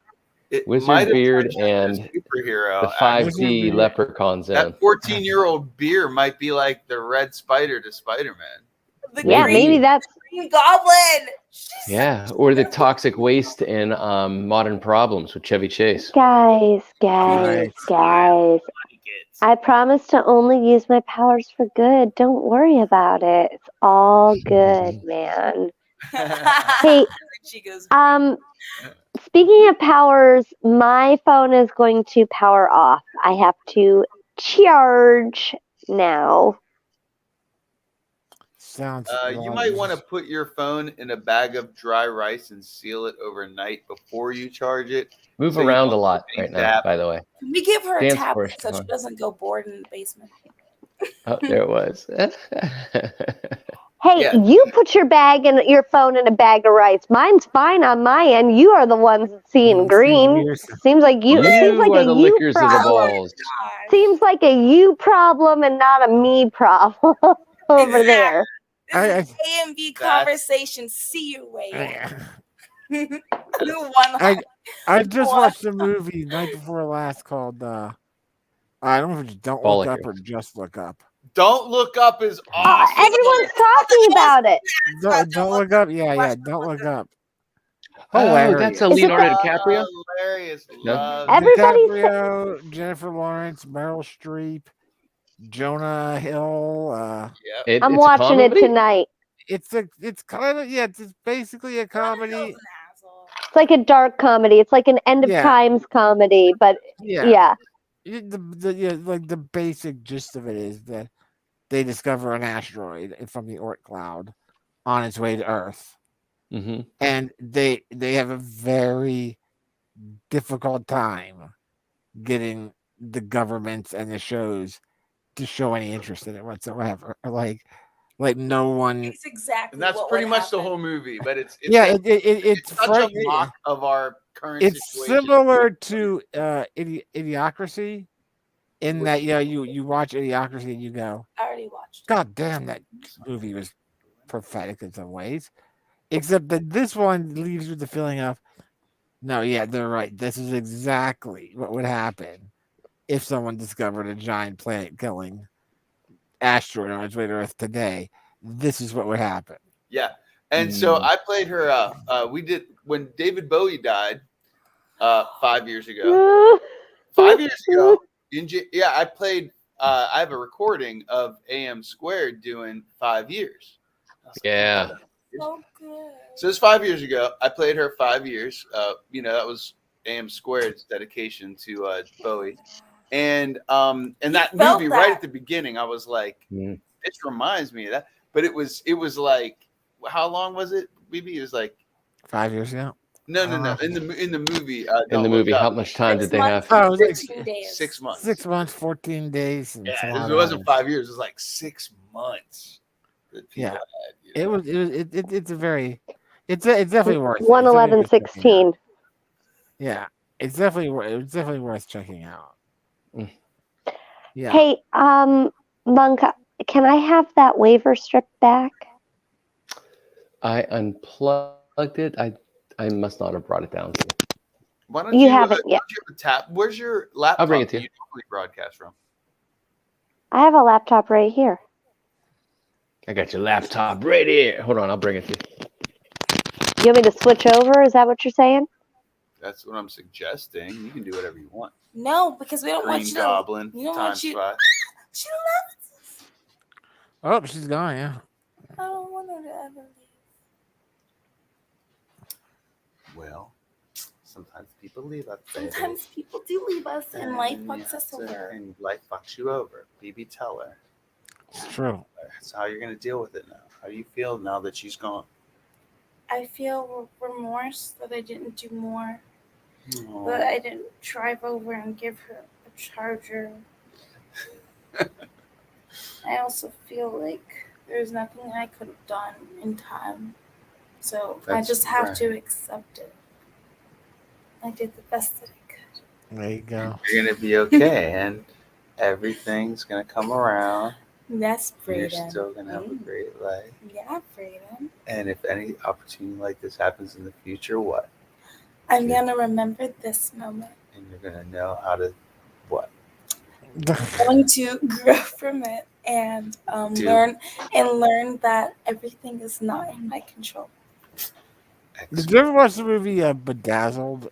Wizard Beard and superhero. The 5D Leprechaun Zone. That 14-year-old beer might be like the Red Spider to Spider-Man. Maybe that's Green Goblin. Yeah, or the Toxic Waste in Modern Problems with Chevy Chase. Guys. I promise to only use my powers for good. Don't worry about it. It's all good, man. Hey, speaking of powers, my phone is going to power off. I have to charge now. Sounds you might want to put your phone in a bag of dry rice and seal it overnight before you charge it. Move around a lot right now, by the way. Can we give her a tablet so she doesn't go bored in the basement? Oh, there it was. Hey, you put your phone in a bag of rice. Mine's fine on my end. You are the ones seeing green. Seems like you. Seems like a you problem. Seems like a you problem and not a me problem over there. This is A and B conversation. See your way. I just watched a movie night before last called I don't know if it's Don't Look Up or Just Look Up. Don't Look Up is awesome. Everyone's talking about it. Don't Look Up. Yeah. Don't Look Up. Oh, that's a Leonardo DiCaprio. Hilarious. DiCaprio, Jennifer Lawrence, Meryl Streep. Jonah Hill. Yep. I'm It's a watching it comedy? tonight. It's kind of it's basically a comedy. It's like a dark comedy. It's like an end of Yeah. times comedy, but Yeah. yeah. Like the basic gist of it is that they discover an asteroid from the Oort cloud on its way to Earth, Mm-hmm. and they have a very difficult time getting the governments and the shows to show any interest in it whatsoever. Like no one. It's exactly. And that's what pretty would much the happen. whole movie. But it's It's such a mock of our current It's situation. similar to Idiocracy in that you watch Idiocracy and you go, I already watched. God damn, that movie was prophetic in some ways. Except that this one leaves you with the feeling of, no, yeah, they're right. This is exactly what would happen if someone discovered a giant planet killing asteroid on its way to Earth today. This is what would happen. Yeah. And so I played her. We did when David Bowie died 5 years ago. 5 years ago, I played. I have a recording of AM Squared doing 5 years. Yeah. So good. So it's 5 years ago. I played her 5 years. That was AM Squared's dedication to Bowie. And that felt movie that. right at the beginning, I was like, this reminds me of that. But it was like, how long was it? Maybe it was like 5 years ago. no. In the movie, In Don't the Look movie, Up, how much time 6 did they have? months, Oh, it was like 14 days. 6 months. 6 months, 14 days. And Yeah, some it odd wasn't hours. 5 years. It was like 6 months. That people Yeah. had, It's a very, it's definitely worth it. 11116. Yeah, it's definitely worth checking out. Yeah. Hey, Monk, can I have that waiver strip back? I unplugged it. I must not have brought it down. Why don't You you haven't yet. don't you have a tap? Where's your laptop? I'll bring it to that you. normally broadcast from? I have a laptop right here. I got your laptop right here. Hold on, I'll bring it to you. You want me to switch over? Is that what you're saying? That's what I'm suggesting. You can do whatever you want. No, because we don't want Green you Goblin, to. You don't time want you. spy. She left. Oh, she's gone. Yeah. I don't want her to ever leave. Well, sometimes people leave us. baby. Sometimes people do leave us, and life you fucks us have to- over. And life fucks you over. BB, tell her. It's true. That's how you're going to deal with it now. How do you feel now that she's gone? I feel remorse that I didn't do more. Aw. That I didn't drive over and give her a charger. I also feel like there's nothing I could have done in time. So I That's just have right. to accept it. I did the best that I could. There you go. You're going to be okay, and everything's going to come around. That's You're Brayden. still going to have a great life. Yeah, Brayden. And if any opportunity like this happens in the future, what? I'm going to remember this moment. And you're going to know how to what? I'm going to grow from it and learn that everything is not in my control. Did you ever watch the movie Bedazzled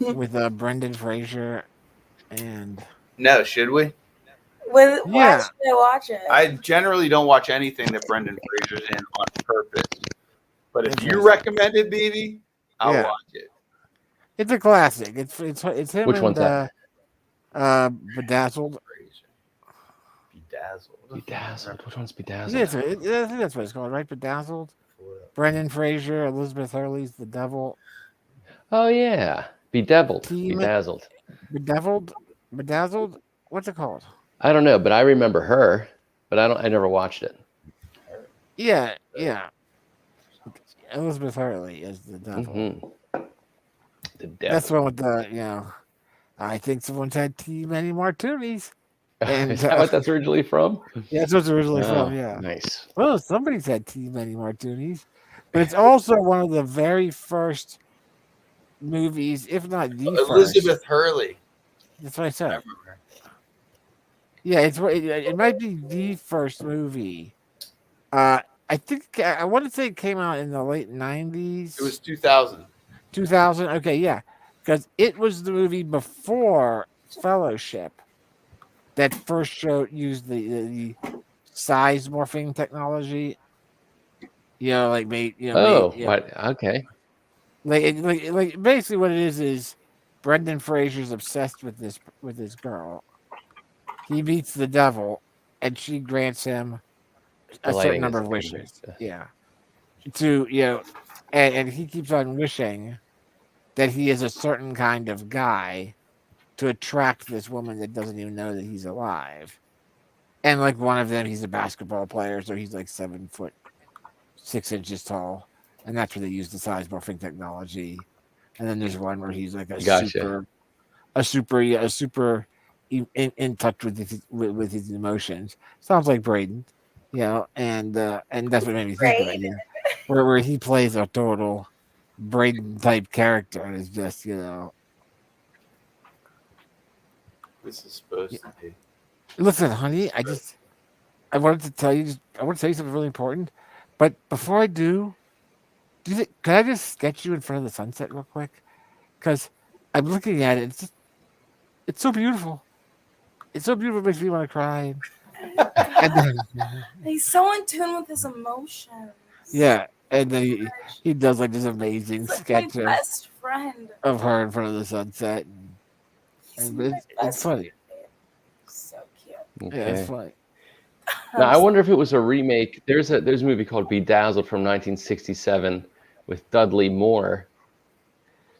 with Brendan Fraser and? No, should we? Why Yeah. should I watch it? I generally don't watch anything that Brendan Fraser's in on purpose. But if you Interesting. recommend it, baby, I'll Yeah. watch it. It's a classic. It's him. Which and, one's that? Bedazzled. Bedazzled. Bedazzled. Which one's I Bedazzled? think that's what it's called, right? Bedazzled. Brendan Fraser, Elizabeth Hurley's the devil. Oh yeah, Bedeviled. Team- Bedazzled. Bedazzled. What's it called? I don't know, but I remember her, but I never watched it. Yeah. Elizabeth Hurley is the devil. Mm-hmm. The devil. That's the one with the I think someone's had too many martinis. And, Is that what that's originally from? Yeah, that's what it's originally Oh, from. Yeah. Nice. Well, somebody's had too many martinis, but it's also one of the very first movies, if not the first. Elizabeth Hurley. That's what I I said. remember her. Yeah, it might be the first movie. I think I want to say it came out in the late 90s. It was 2000. 2000. Okay, yeah, because it was the movie before Fellowship. that first show used the size morphing technology. Like Oh, what? Okay. like basically what it is Brendan Fraser's obsessed with this girl. He meets the devil, and she grants him a certain Delighting number his of envy. wishes. Yeah, to and he keeps on wishing that he is a certain kind of guy to attract this woman that doesn't even know that he's alive. And like one of them, he's a basketball player, so he's like 7'6" tall, and that's where they use the size morphing technology. And then there's one where he's like Gotcha. a super in touch with his emotions. Sounds like Braden, and that's what made me think of it. Braden. Where he plays a total Braden type character, and it's just This is supposed to be. Listen, honey, I wanted to tell you something really important, but before I do you think can I just sketch you in front of the sunset real quick? Because I'm looking at it. It's so beautiful. It's so beautiful. It makes me want to cry. And then, He's so in tune with his emotions. yeah, and then he does like this amazing He's like sketch my best friend. of her in front of the sunset, He's and my it's best funny. friend. So cute. Yeah, it's Okay. funny. Now I wonder if it was a remake. There's a movie called Bedazzled from 1967 with Dudley Moore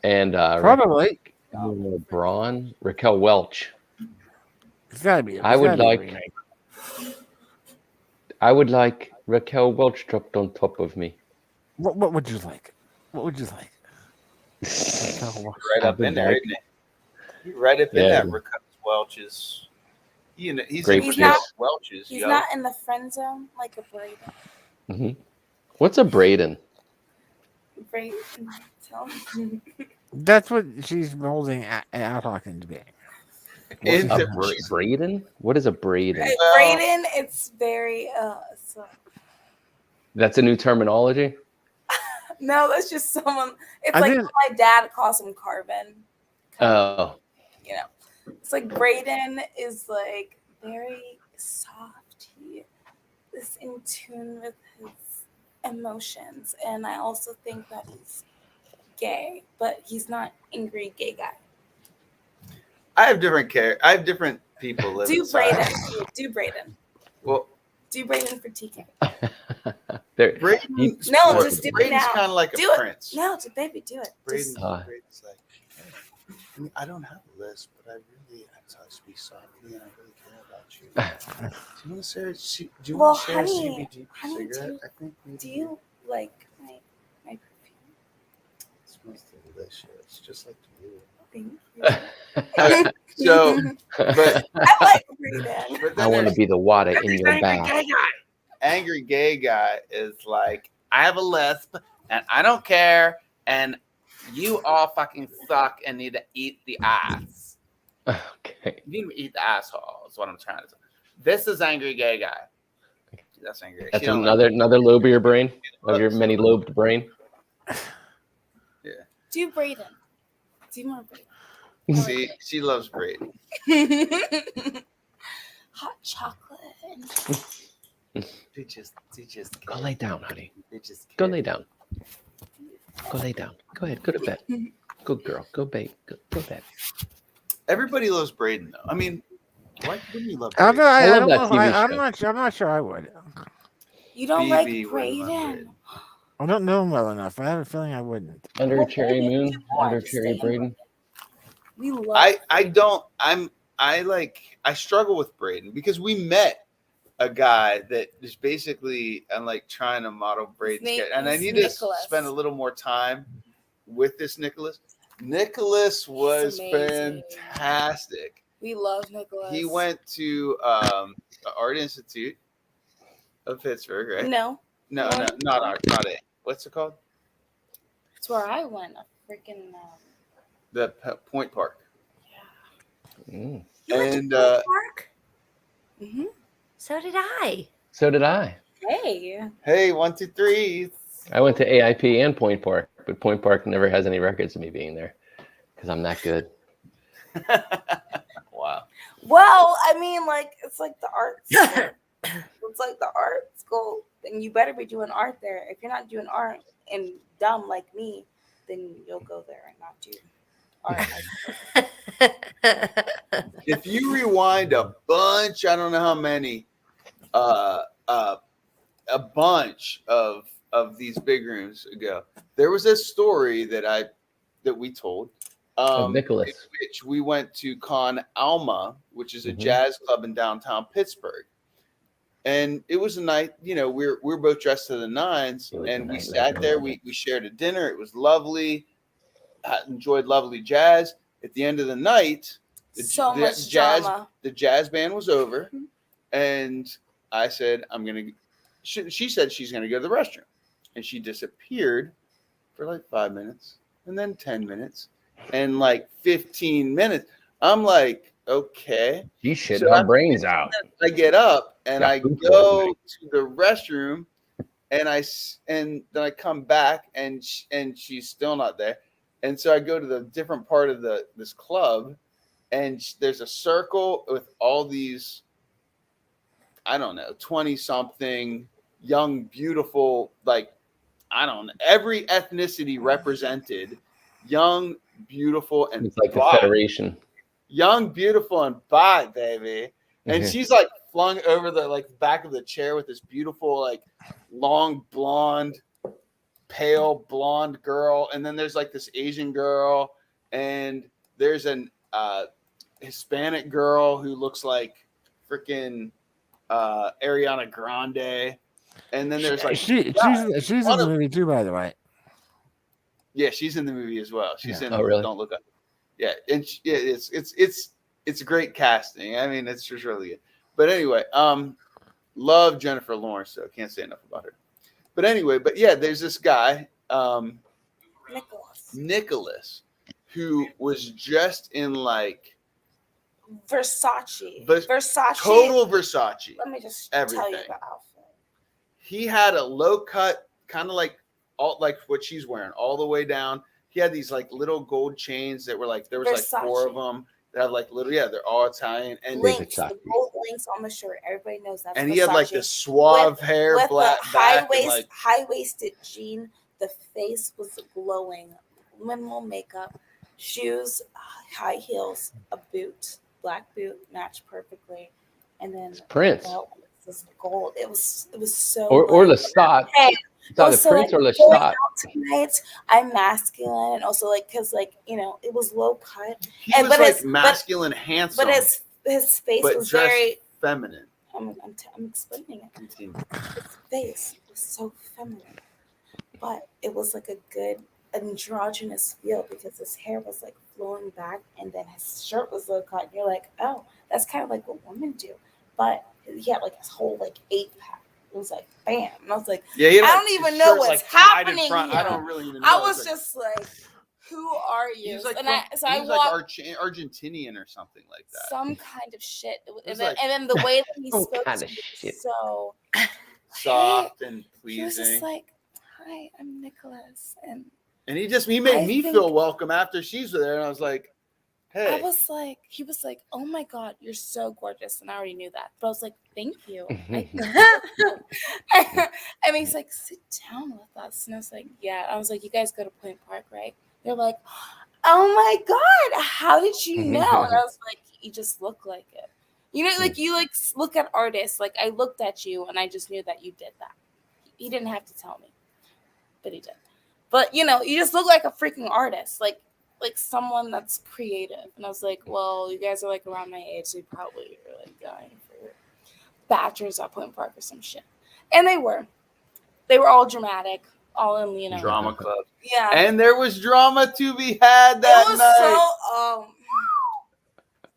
and Probably. Raquel Welch. It's gotta be. I would like Raquel Welch dropped on top of me. What would you like? What would you like? Right up in there, isn't it? Right up in there. Raquel Welch is. He's Great in not- Welch's. He's not in the friend zone like a Braden. Mm-hmm. What's a Braden? Braden. That's what she's molding ad hoc into being. Into Braden? What is a Braden? Braden, it's very so. That's a new terminology? No, that's just someone. It's I like didn't- my dad calls him Carbon. Oh. It's like Braden is like very soft. He is in tune with his emotions, and I also think that he's gay, but he's not angry gay guy. I have different people living. Do Braden. Do Braden. Well, do Braden for TK. Braden, no, just do it Braden's now. kind of like do a it. prince. No, baby, do it. Braden's like, hey, I don't have a list, but I really speak softly and I really care about you. Do you want to share a CBD cigarette? I think maybe. Do you like my perfume? It smells delicious, just like you. Thank you. So, but I like Braden. I want to be the water in your bath. Angry gay guy is like, I have a lisp and I don't care, and you all fucking suck and need to eat the ass. Okay. You need to eat the asshole is what I'm trying to say. This is angry gay guy. That's angry. That's another lobe of your brain, of your many lobed brain. Yeah. Do Braden. Do more Braden. See, she loves Braden. Hot chocolate. They just go lay down, honey. Just go lay down. Go lay down. Go ahead. Go to bed. Good girl. Go bed. Go bed. Everybody loves Braden, though. I mean, why wouldn't you love I'm Braden? not sure I would. You don't like Braden? I don't know him well enough. I have a feeling I wouldn't. Under a cherry moon, under cherry Braden. We love. I struggle with Braden because we met a guy that is basically, I'm like trying to model Braden's character, and I need to spend a little more time with this Nicholas. Nicholas was fantastic. We love Nicholas. He went to the Art Institute of Pittsburgh, right? No, not it. What's it called? It's where I went. A freaking the Point Park. Yeah. Mm. You went to Point Park? Mm-hmm. So did I. Hey, 1, 2, 3. I went to AIP and Point Park, but Point Park never has any records of me being there because I'm that good. Wow. Well, I mean, like, it's like the art school. It's like the art school. Then you better be doing art there. If you're not doing art and dumb like me, then you'll go there and not do art. If you rewind a bunch, I don't know how many, a bunch of these big rooms ago, there was a story that we told. Nicholas. In which we went to Con Alma, which is a Mhm. jazz club in downtown Pittsburgh. And it was a night, we're both dressed to the nines, and we sat there. We shared a dinner. It was lovely. I enjoyed lovely jazz. At the end of the night, Much drama. The jazz band was over, and I said, she said she's gonna go to the restroom, and she disappeared for like 5 minutes, and then 10 minutes, and like 15 minutes. I'm like, okay. She shit her brains out. I get up and I go to the restroom, and then I come back and she's still not there. And so I go to the different part of this club, and there's a circle with all these, I don't know, 20 something young, beautiful, like, I don't know, every ethnicity represented, young, beautiful, and it's like the Federation. Young, beautiful, and bi, baby. And she's like flung over the back of the chair with this beautiful, like, long blonde, pale blonde girl. And then there's like this Asian girl, and there's an Hispanic girl who looks like freaking Ariana Grande. And then there's like she's in the movie too, by the way. Yeah, she's in the movie as well. She's in really? Don't Look Up. Yeah, and it's great casting. I mean, it's just really good. But anyway, love Jennifer Lawrence, so can't say enough about her. But anyway, there's this guy, Nicholas, who was dressed in like Versace. Total Versace. Let me just everything. tell you the outfit. He had a low cut, kind of like what she's wearing, all the way down. He had these like little gold chains that were like, there was Versace. Like 4 of them that have like little, they're all Italian. And links, the gold links on the shirt. Everybody knows that. And he had like this suave hair, with black high-waisted jean. The face was glowing. Minimal makeup, shoes, high heels, a boot, black boot, matched perfectly. And then Prince. This gold. It was so. Or Lestat. Hey, it's either Prince or Lestat. Tonight, I'm masculine, and also like because like it was low cut. He was like masculine, handsome, but his face was very feminine. I'm explaining it. His face was so feminine, but it was like a good androgynous feel because his hair was like flowing back, and then his shirt was low cut. And you're like, oh, that's kind of like what women do, but he had like his whole like 8-pack. It was like bam, and I was like, I don't even know what's happening here. I don't really even know. I was just like, who are you? He's like, I walked Argentinian or something like that. Some kind of shit. And then the way that he spoke to me was so soft and pleasing. He was just like, hi, I'm Nicholas, and he made me feel welcome after she's there, and I was like, hey. He was like, oh my God, you're so gorgeous. And I already knew that. But I was like, thank you. And he's like, sit down with us. And I was like, yeah. I was like, you guys go to Point Park, right? They're like, oh my God, how did you know? And I was like, you just look like it. Like you like look at artists. Like I looked at you and I just knew that you did that. He didn't have to tell me, but he did. But you just look like a freaking artist. Like someone that's creative. And I was like, well, you guys are like around my age, so you probably are like going for your bachelor's at Point Park or some shit. And they were all dramatic, all in, drama club. Yeah. And there was drama to be had that it was night.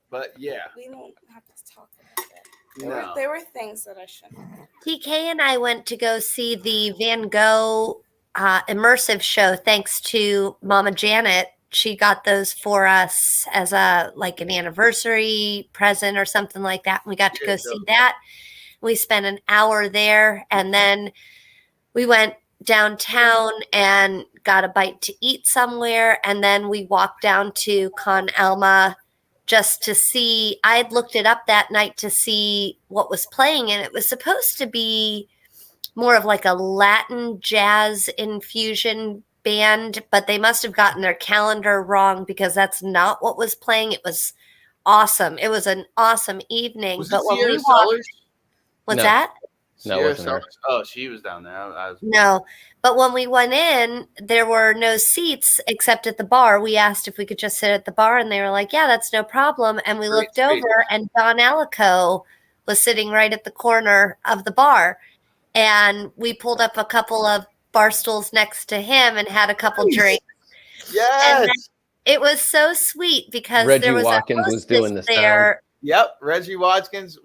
But yeah. We don't have to talk about it. No. There were things that I shouldn't. TK and I went to go see the Van Gogh immersive show thanks to Mama Janet. She got those for us as an anniversary present or something like that. We got to go see that. We spent an hour there, and then we went downtown and got a bite to eat somewhere, and then we walked down to Con Alma just to see. I had looked it up that night to see what was playing, and it was supposed to be more of like a Latin jazz infusion band, but they must have gotten their calendar wrong because that's not what was playing. It was awesome. It was an awesome evening. Was But it when we Sierra walked, Sellers? what's No. that? No, it Sierra wasn't her. Sellers. Oh, she was down there. I was No, but when we went in, there were no seats except at the bar. We asked if we could just sit at the bar, and they were like, "Yeah, that's no problem." And we Great looked space. over, and Don Alico was sitting right at the corner of the bar. And we pulled up a couple of bar stools next to him and had a couple drinks. Yes. And it was so sweet because Reggie there was Watkins a was doing hostess the there. Yep. Reggie Watkins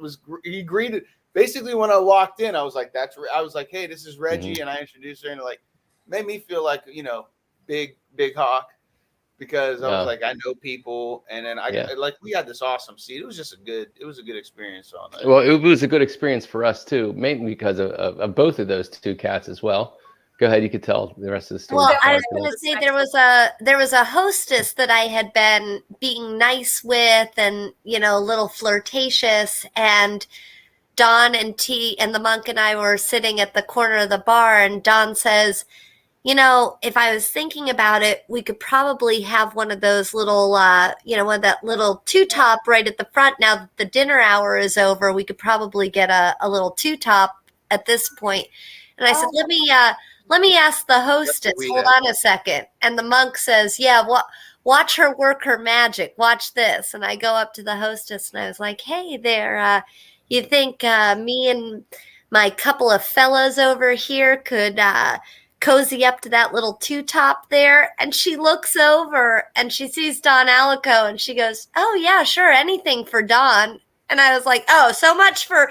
he greeted. Basically, when I walked in, I was like, I was like, hey, this is Reggie. And I introduced her and like made me feel like, big hawk because I was like, I know people. And then we had this awesome seat. It was just a good experience on that. Well, it was a good experience for us too, mainly because of both of those two cats as well. Go ahead, you could tell the rest of the story. Well, I was going to say there was a hostess that I had been being nice with and, a little flirtatious, and Don and T and the monk and I were sitting at the corner of the bar, and Don says, if I was thinking about it, we could probably have one of those little, one of that little two-top right at the front. Now that the dinner hour is over, we could probably get a little two-top at this point. And I said, let me ask the hostess. Hold on a second. And the monk says, yeah, watch her work her magic. Watch this. And I go up to the hostess and I was like, hey there, you think me and my couple of fellas over here could cozy up to that little two-top there? And she looks over and she sees Don Alico and she goes, oh yeah, sure, anything for Don. And I was like, oh, so much for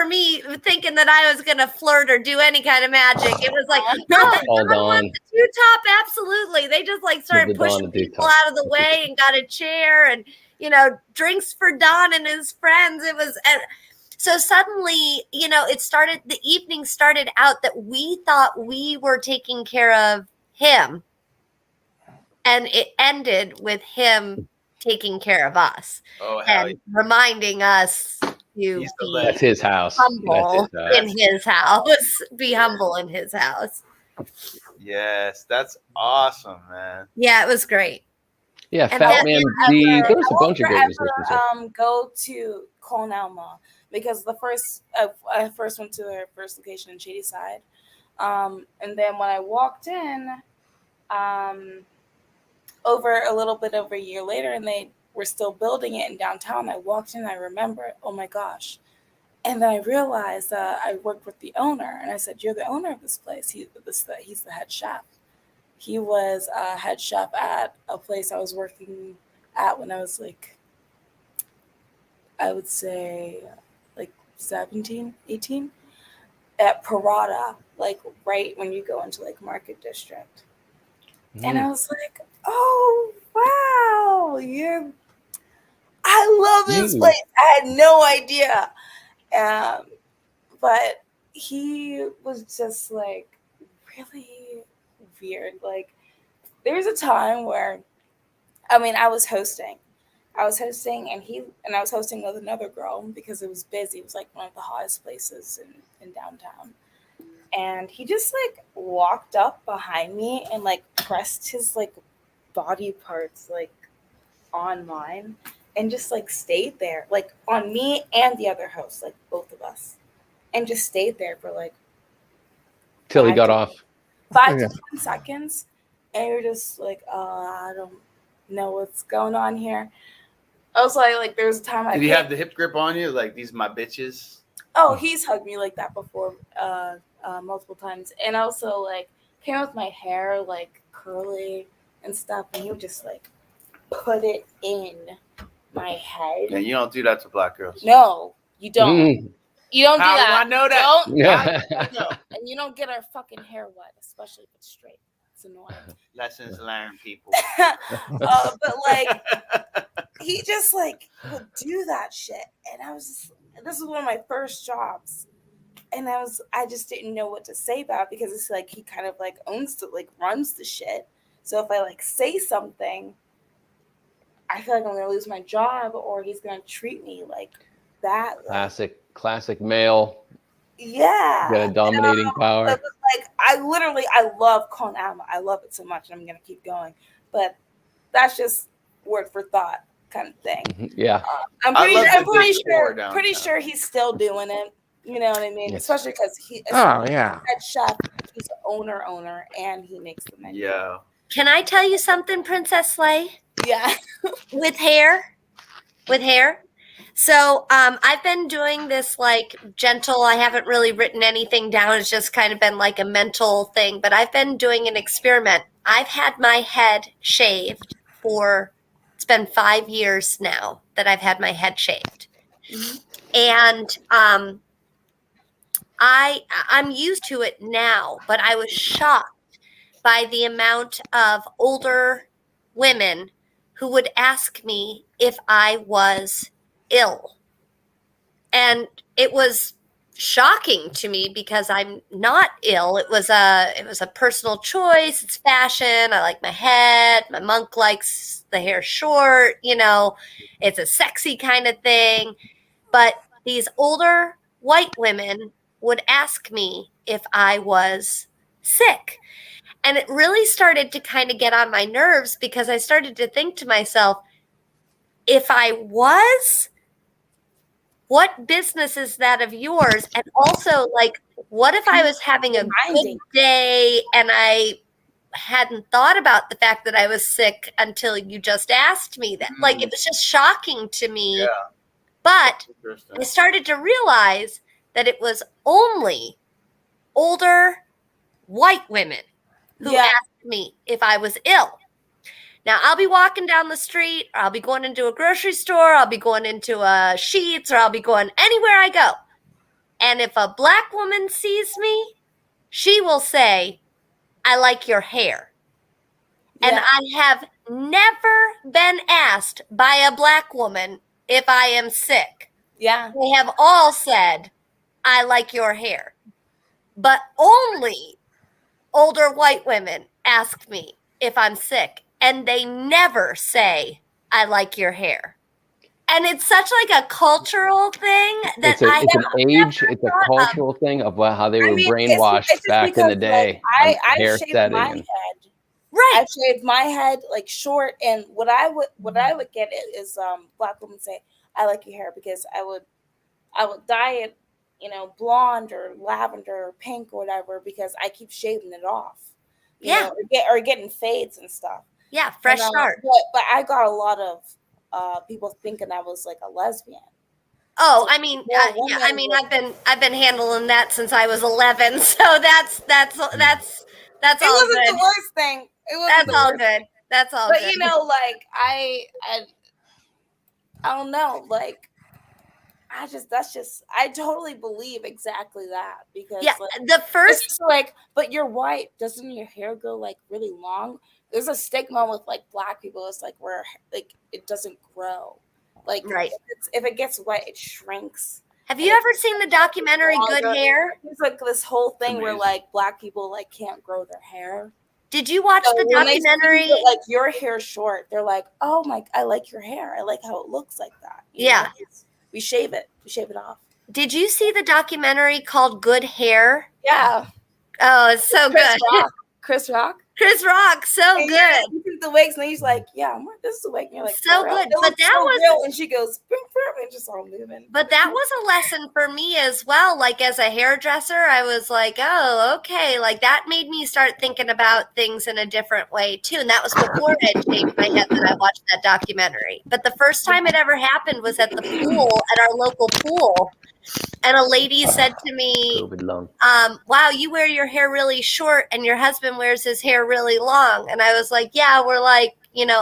me thinking that I was gonna flirt or do any kind of magic. It was like, all Don. The two-top, absolutely. They just like started pushing people out of the way and got a chair and drinks for Don and his friends. It was so suddenly, the evening started out that we thought we were taking care of him. And it ended with him taking care of us and reminding us to be that's his house. Humble in his house. Be humble in his house. Yes, that's awesome, man. Yeah, it was great. Yeah, and Fat Man D. There was a bunch of great musicians. Go to Con Alma because I first went to their first location in Shadyside, and then when I walked in, over a little bit over a year later, and they were still building it in downtown. I walked in, I remember, oh my gosh. And then I realized I worked with the owner, and I said, you're the owner of this place. He's the head chef. He was a head chef at a place I was working at when I was I would say 17, 18, at Parada, right when you go into Market District. And I was like, oh, wow, I love this place. I had no idea. But he was just really weird. There was a time where, I was hosting. And I was hosting with another girl because it was busy. It was one of the hottest places in downtown. And he just walked up behind me and pressed his body parts on mine and just stayed there on me and the other host, both of us, and just stayed there for till he got off 5 to 10 seconds. And you're just I don't know what's going on here. I was there was a time Did he have the hip grip on you? These my bitches? Oh, he's hugged me like that before multiple times. And also came with my hair curly and stuff, and he would just put it in my head. Yeah, you don't do that to black girls. No, you don't. You don't do that. How do I know that? Don't. And you don't get our fucking hair wet, especially if it's straight. It's annoying. Lessons learned, people. But he just would do that shit, and this was one of my first jobs, and I just didn't know what to say about it because it's he kind of owns the runs the shit. So if I say something, I feel like I'm gonna lose my job, or he's gonna treat me like that. Classic male. Yeah. Got a dominating power. But like I love Con Alma. I love it so much, and I'm gonna keep going. But that's just word for thought kind of thing. Yeah. I'm pretty sure he's still doing it. You know what I mean? Yes. Especially because he's yeah. head chef, he's the owner, and he makes the menu. Yeah. Can I tell you something, Princess Slay? Yeah. With hair. So I've been doing this like gentle, I haven't really written anything down. It's just kind of been like a mental thing, but I've been doing an experiment. I've had my head shaved it's been 5 years now that I've had my head shaved. Mhm. And I'm used to it now, but I was shocked by the amount of older women who would ask me if I was ill. And it was shocking to me because I'm not ill. It was a personal choice. It's fashion. I like my head. My monk likes the hair short, it's a sexy kind of thing. But these older white women would ask me if I was sick. And it really started to kind of get on my nerves because I started to think to myself, if I was, what business is that of yours? And also, like, what if I was having a good day and I hadn't thought about the fact that I was sick until you just asked me that? Like, it was just shocking to me. Yeah. But I started to realize that it was only older white women who asked me if I was ill. Now, I'll be walking down the street, or I'll be going into a grocery store, I'll be going into a Sheetz, or I'll be going anywhere I go. And if a black woman sees me, she will say, I like your hair. Yeah. And I have never been asked by a black woman if I am sick. Yeah. They have all said, I like your hair. But only older white women ask me if I'm sick, and they never say, I like your hair. And it's such like a cultural thing that it's a cultural thing of how they were brainwashed it's back in the day. Like, I shaved my head. Right. I shaved my head like short, and what I would get is black women say, I like your hair, because I would dye it, blonde or lavender or pink or whatever, because I keep shaving it off. You know, or getting fades and stuff. Yeah, fresh start. But I got a lot of people thinking I was like a lesbian. Oh, I mean, I've been handling that since I was 11, so that's all good. It wasn't the worst thing. That's all good. That's all good. But like I don't know, like I totally believe exactly that, because the first it's like, but you're white, doesn't your hair go like really long? There's a stigma with like black people. It's like where like it doesn't grow. Like if it gets wet, it shrinks. Have you ever seen the documentary Good Hair? It's like this whole thing where like black people like can't grow their hair. Did you watch the documentary? Like your hair short, they're like, oh my, I like your hair. I like how it looks like that. You know? We shave it off. Did you see the documentary called Good Hair? Yeah. Oh, it's so good. Chris Rock, so and good. He did the wigs, and he's like, "Yeah, this is the wig." And you're like, so good. But that was real. And she goes, and just all moving. But that was a lesson for me as well. Like as a hairdresser, I was like, oh, okay. Like that made me start thinking about things in a different way too. And that was before I had shaved my head that I watched that documentary. But the first time it ever happened was at the pool, at our local pool. And a lady said to me, wow, you wear your hair really short and your husband wears his hair really long. And I was like, yeah, we're like,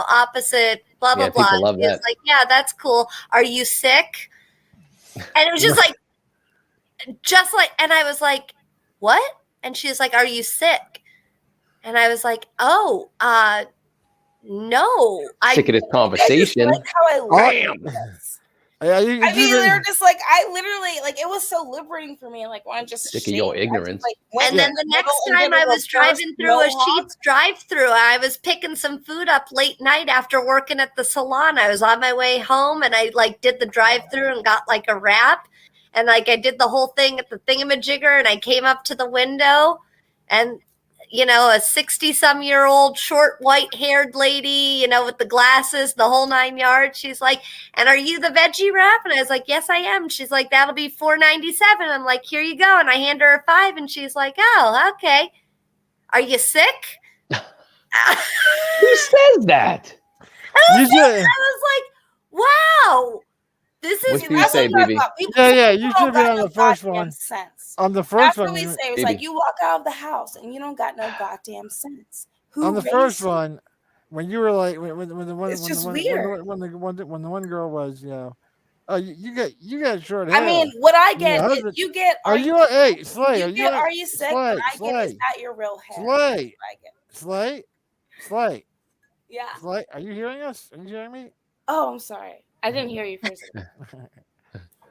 opposite, blah, blah, blah. Love that. Like, yeah, that's cool. Are you sick? And it was just like, and I was like, what? And she was like, are you sick? And I was like, oh, no. Sick of this conversation. I just like how I look. Yeah, I mean, they're just like, I literally, like, it was so liberating for me. Like, when I just Sick of your ignorance. And then the next time I was driving through a Sheetz drive-through, I was picking some food up late night after working at the salon. I was on my way home, and I like did the drive-through and got like a wrap, and like I did the whole thing at the thingamajigger, and I came up to the window, and a 60-some-year-old short white-haired lady, with the glasses, the whole 9 yards. She's like, "And are you the veggie wrap?" And I was like, "Yes, I am." She's like, "That'll be $4.97." I'm like, "Here you go." And I hand her a $5, and she's like, "Oh, okay. Are you sick?" Who says that? I was like, wow. This is what do you say, BB? Yeah, you should be on the first one. Sense. On the first one, we say it's like you walk out of the house and you don't got no goddamn sense. On the first one, when you were like, when the one, it's just weird. When the one girl was, oh, you got short hair. I mean, what I get is you get. Are you Slay? Are you sick? What I get is not your real hair. Slay. Yeah. Slay, are you hearing us? Are you hearing me? Oh, I'm sorry. I didn't hear you first.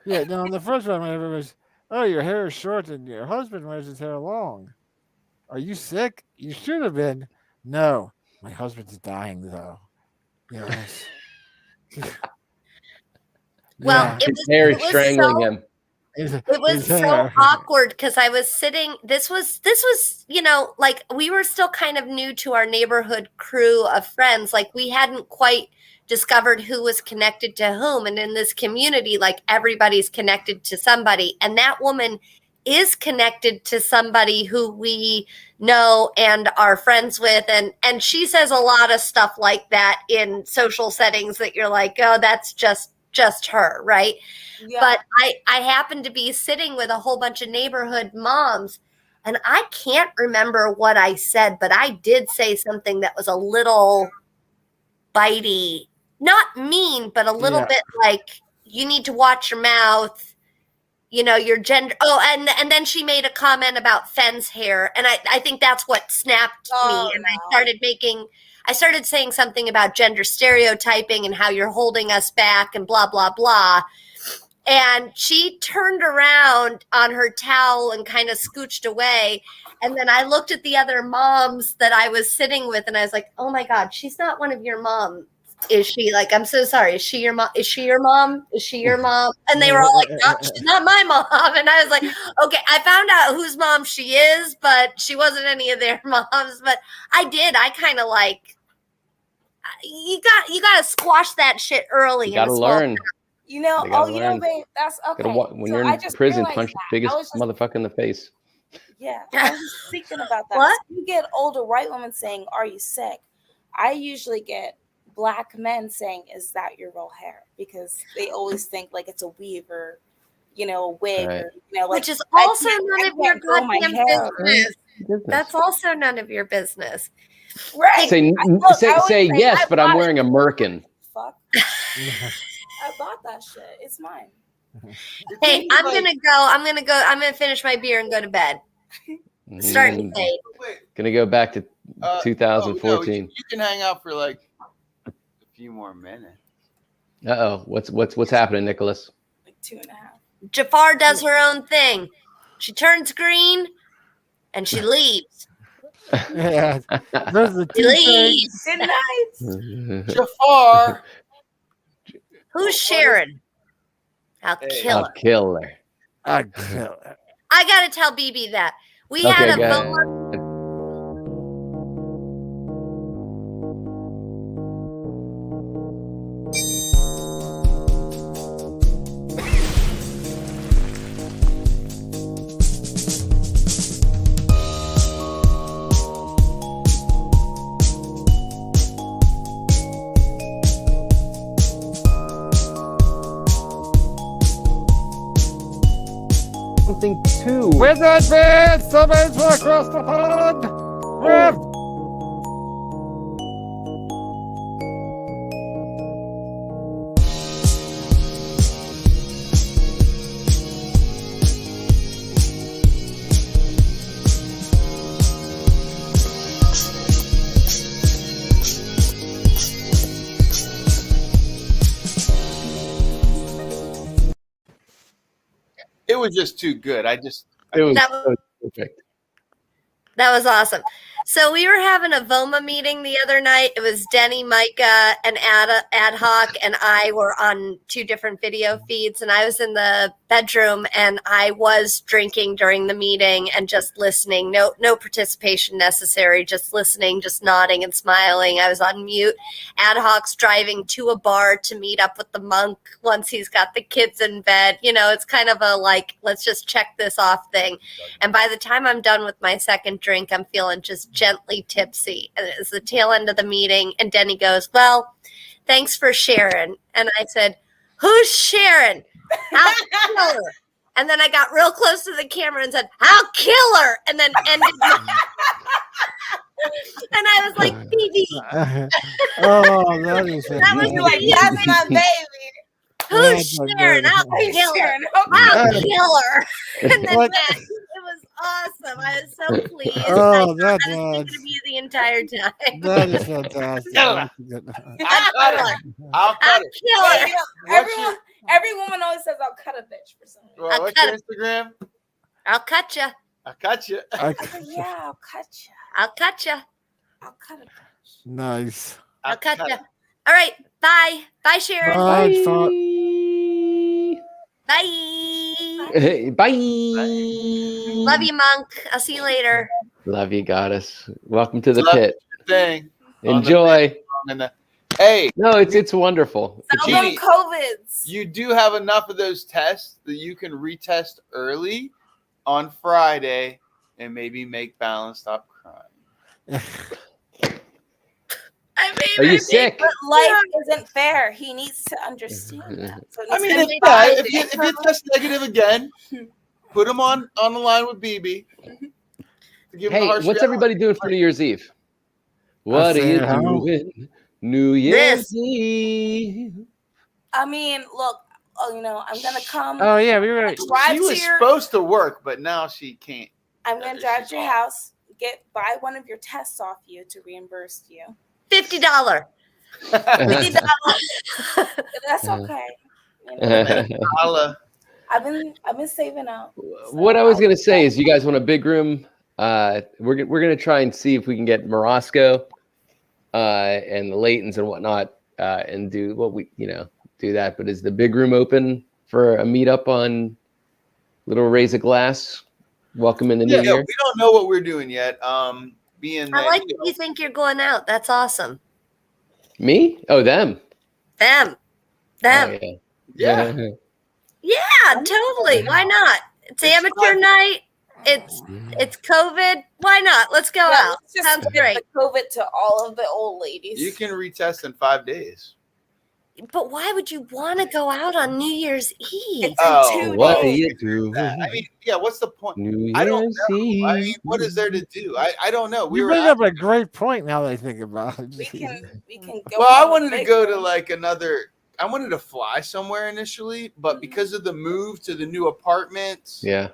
Yeah, no, on the first one, it was, "Oh, your hair is short and your husband wears his hair long. Are you sick? You should have been." "No, my husband's dying though." Yes. Well, Harry strangling him. It was so awkward because I was sitting. This was like we were still kind of new to our neighborhood crew of friends. Like we hadn't quite discovered who was connected to whom, and in this community, like everybody's connected to somebody, and that woman is connected to somebody who we know and are friends with, and she says a lot of stuff like that in social settings that you're like, oh, that's just her, right? Yeah. But I happened to be sitting with a whole bunch of neighborhood moms, and I can't remember what I said, but I did say something that was a little bitey, not mean, but a little bit like, you need to watch your mouth, your gender. Oh, and then she made a comment about Fenn's hair, and I think that's what snapped me, and I started saying something about gender stereotyping and how you're holding us back and blah, blah, blah. And she turned around on her towel and kind of scooched away. And then I looked at the other moms that I was sitting with, and I was like, oh my God, she's not one of your moms. Is she? Like, I'm so sorry. Is she your mom? Is she your mom? Is she your mom? And they were all like, no, she's not my mom. And I was like, okay, I found out whose mom she is, but she wasn't any of their moms. But I kind of like, you got to squash that shit early. You got to learn. Babe, that's okay. When you're in prison, punch the biggest motherfucker in the face. Yeah, I was just thinking about that. What? You get older white women saying, "Are you sick?" I usually get Black men saying, "Is that your real hair?" Because they always think like it's a weave or, a wig, right. or which is also none of your goddamn business. That's also none of your business. Right. Say yes, but I'm wearing a merkin. Fuck. I bought that shit. It's mine. Hey, I'm gonna finish my beer and go to bed. Starting to fade. Gonna go back to 2014. You can hang out for like a few more minutes. What's happening, Nicholas? Like 2.5. Jafar does her own thing. She turns green and she leaves. Yeah, those are the two things. Good night, Jafar. Who's Sharon? I'll kill her. I'll kill her. I gotta tell BB that we had a vote. Something too. With advance, somebody's across the pond. Rip. It was just too good. It was That so perfect. That was awesome. So we were having a VOMA meeting the other night. It was Denny, Micah, and Ad Hoc, and I were on 2 different video feeds. And I was in the bedroom, and I was drinking during the meeting and just listening. No participation necessary. Just listening, just nodding and smiling. I was on mute. Ad Hoc's driving to a bar to meet up with the monk once he's got the kids in bed. You know, it's kind of a like, let's just check this off thing. And by the time I'm done with my second drink, I'm feeling just gently tipsy. And it's the tail end of the meeting. And Denny goes, well, thanks for sharing. And I said, who's Sharon? I'll kill her. And then I got real close to the camera and said, I'll kill her. And then ended and I was like, Phoebe. Oh, that is That was You're like, that's my baby. Who's That's Sharon? good. I'll kill her. Sharon. I'll kill her. And then What? that, it was awesome. I was so pleased. Oh, I was that's thinking of you the entire time. That is fantastic. I'll I'll cut it. kill her. What's Every woman always says, I'll cut a bitch for some reason. Well, what's your Instagram? I'll cut you. I cut you. I was like, yeah, I'll cut you. I'll cut you. I'll cut a bitch. Nice. I'll cut you. All right. Bye. Bye, Sharon. Bye. Bye. Hey, bye. Love you, Monk. I'll see you later. Love you, goddess. Welcome to the Love pit. Thing. Enjoy. Hey, No, it's wonderful. Some of them Genie, COVIDs. you do have enough of those tests that you can retest early on Friday and maybe make Balance stop crying. I mean, Are you sick? But life isn't fair. He needs to understand that. So it I needs mean, to be if you test negative again, put him on the line with BB. To give him a Hey, harsh what's reality. everybody doing for New Year's Eve? What are you staying at home. doing New Year's Eve? I mean, look, I'm gonna come. Oh yeah, we were. drive She to was your. supposed to work, but now she can't. I'm gonna drive to your house, buy one of your tests off you to reimburse you. $50. $50. That's okay. Holla. I've been saving up. So What I was gonna say is, you guys want a big room? We're gonna try and see if we can get Morosco and the Laytons and whatnot, and do what we do that. But is the big room open for a meetup on Little Raise a Glass? Welcome in the new year. We don't know what we're doing yet. Being I that, like that you think you're going out. That's awesome. Me? Oh, them. Them. Oh, yeah. Yeah, totally. Why not? It's amateur fun. night. It's COVID. Why not? Let's go out. Let's just Sounds give great. the COVID to all of the old ladies. You can retest in 5 days. But why would you want to go out on New Year's Eve? It's Oh, in 2 What are days. you doing? I mean, yeah. What's the point? New I don't Year's know. Eve. I mean, what is there to do? I don't know. We You were. bring up a great point now that I think about it. We can go. Well, I on wanted the to big go to one. like another. I wanted to fly somewhere initially, but because of the move to the new apartments, Yeah.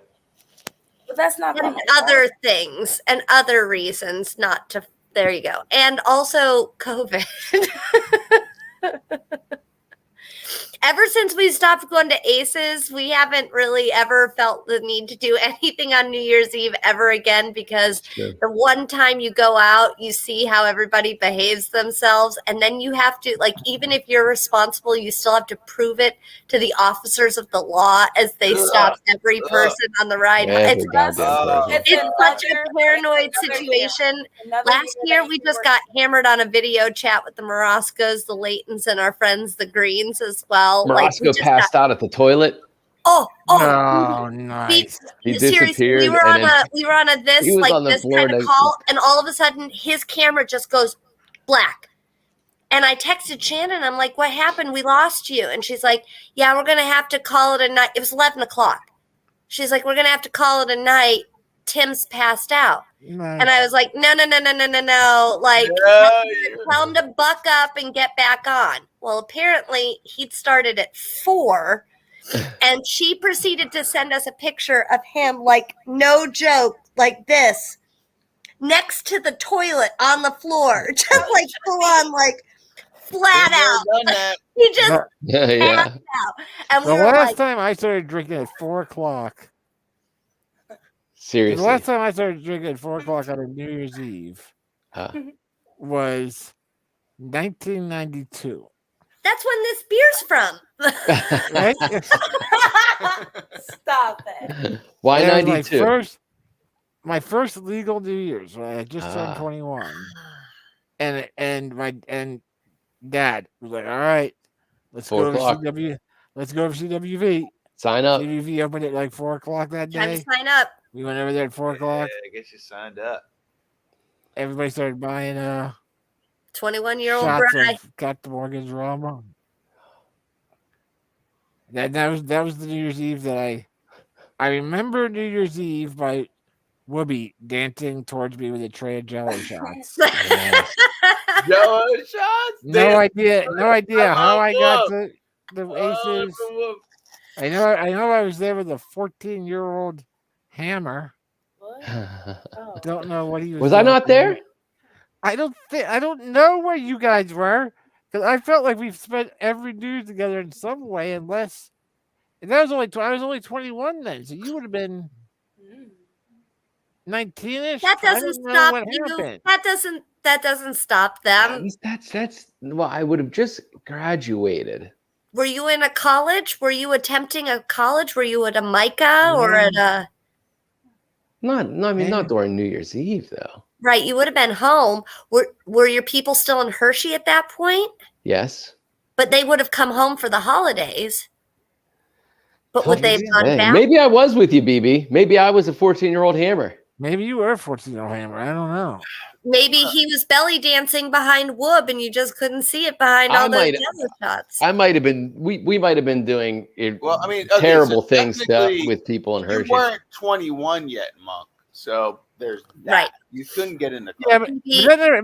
But that's not And going other things and other reasons not to. There you go. And also COVID. Ever since we stopped going to Aces, we haven't really ever felt the need to do anything on New Year's Eve ever again, because True. the one time you go out, you see how everybody behaves themselves. And then you have to, like, even if you're responsible, you still have to prove it to the officers of the law as they stop every person on the ride. Every It's, goddamn person. it's such a paranoid situation. Last year, we just got hammered on a video chat with the Moroscos, the Laytons, and our friends, the Greens, as well. Morosco passed out at the toilet. Oh, We, nice. He seriously, disappeared. we were on a this he was like on the this floor kind of next- call, and all of a sudden his camera just goes black. And I texted Shannon. I'm like, "What happened? We lost you." And she's like, "Yeah, we're gonna have to call it a night." It was 11 o'clock. She's like, "We're gonna have to call it a night. Tim's passed out." Nice. And I was like, no. Like, tell him to buck up and get back on. Well, apparently he'd started at 4, and she proceeded to send us a picture of him, like, no joke, like this, next to the toilet on the floor, just like full on, like, flat Been there, out. done that. He just Yeah. and we The were last like, time I started drinking at 4 o'clock. The Seriously. last time I started drinking at 4 o'clock on a New Year's Eve Huh. was 1992. that's when this beer's from. Right? Stop it. Why It was 92? my first legal New Year's when I just turned Ah. 21. And Dad was like, all right, let's 4 go to o'clock. let's go to CWV. Sign up. CWV opened at like 4 o'clock that Time to day. sign up. We went over there at 4 o'clock. Yeah, I guess you signed up. Everybody started buying 21-year-old shots bride. of Captain Morgan's rum. That was the New Year's Eve that I remember New Year's Eve by Whoopi dancing towards me with a tray of Jello shots. Yes. Jello shots. No idea how I got Whoop. the Oh, aces. whoop. I know I was there with a 14-year-old Hammer. What? Oh. Don't know what he was. Was I doing. not there? I don't know where you guys were, because I felt like we've spent every New Year's together in some way, unless. And that was I was only 21 then, so you would have been Mm. 19ish. That I doesn't don't know stop what you. happened. That doesn't stop them. That's well, I would have just graduated. Were you in a college? Were you attempting a college? Were you at a MICA or at a Not during New Year's Eve though. right? You would have been home. Were your people still in Hershey at that point? Yes. But they would have come home for the holidays. But would they have gone Hey, back? maybe I was with you, BB. Maybe I was a 14-year-old Hammer. Maybe you were a 14-year-old Hammer. I don't know. Maybe he was belly dancing behind Whoop and you just couldn't see it behind all those yellow shots. I might have been. We might have been doing terrible so things technically, with people in You Hershey. weren't 21 yet, Monk. So there's that. Right. You couldn't get in the Yeah, club.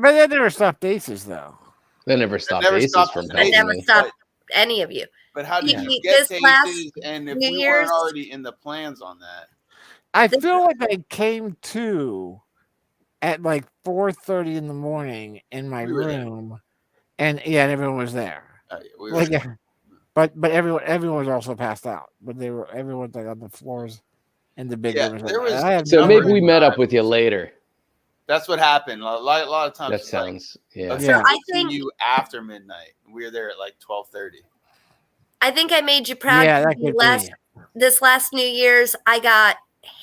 but they never stopped aces though. They never stopped never aces stopped from the I helping never me. stopped any of you. But how did Yeah. you This get last tastes? And if New we Year's- weren't already in the plans on that, I This- feel like I came to at like 4:30 in the morning in my We were there. room, and everyone was there. we were Like, but everyone was also passed out. But everyone's like on the floors in the big Yeah, room. there was- I have So no maybe idea. we met up with you later. that's what happened. A lot of times. That it's like, sounds yeah. okay, Yeah. we'll I see think- you after midnight. We were there at like 12:30. I think I made you proud. Yeah, that because could be. this last New Year's, I got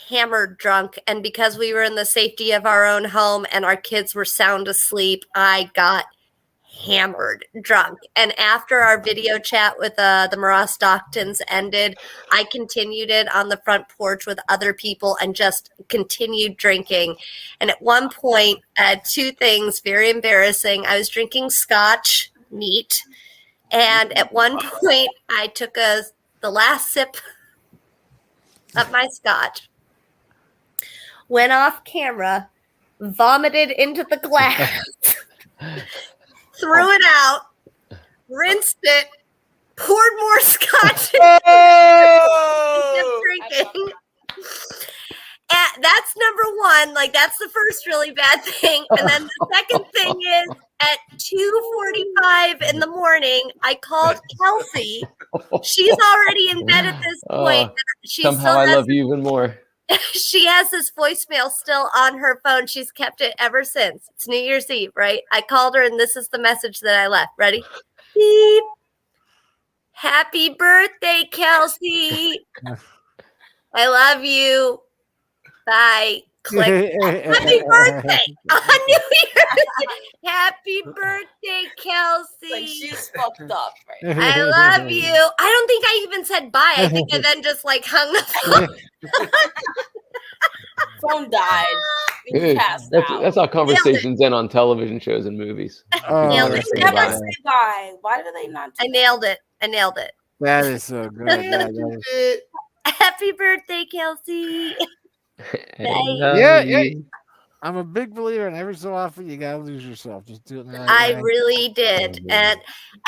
hammered drunk, and because we were in the safety of our own home and our kids were sound asleep, I got hammered drunk. And after our video chat with the Maras Stocktons ended, I continued it on the front porch with other people and just continued drinking. And at one point, two things very embarrassing. I was drinking scotch neat, and at one point, I took the last sip of my scotch, went off camera, vomited into the glass, threw it out, rinsed it, poured more scotch in, Oh! kept drinking. And that's number one. Like, that's the first really bad thing. And then the second thing is at 2:45 in the morning, I called Kelsey. She's already in bed at this point. She Somehow still I has love you even more. she has this voicemail still on her phone. She's kept it ever since. It's New Year's Eve, right? I called her and this is the message that I left. Ready? Beep. Happy birthday, Kelsey. I love you. Bye. Click. Happy birthday on New Year's. Happy birthday, Kelsey. Like she's fucked up, right? I love you. I don't think I even said bye. I think I then just like hung the phone. Phone died. You Good. passed out. That's how conversations end on television shows and movies. Oh, Nailed They it. Say never bye. say bye. Why do they not? I nailed it. I nailed it. that is so good. That is- Happy birthday, Kelsey. Yeah. I'm a big believer in every so often you gotta lose yourself. Just do it. In the right I way. really did. And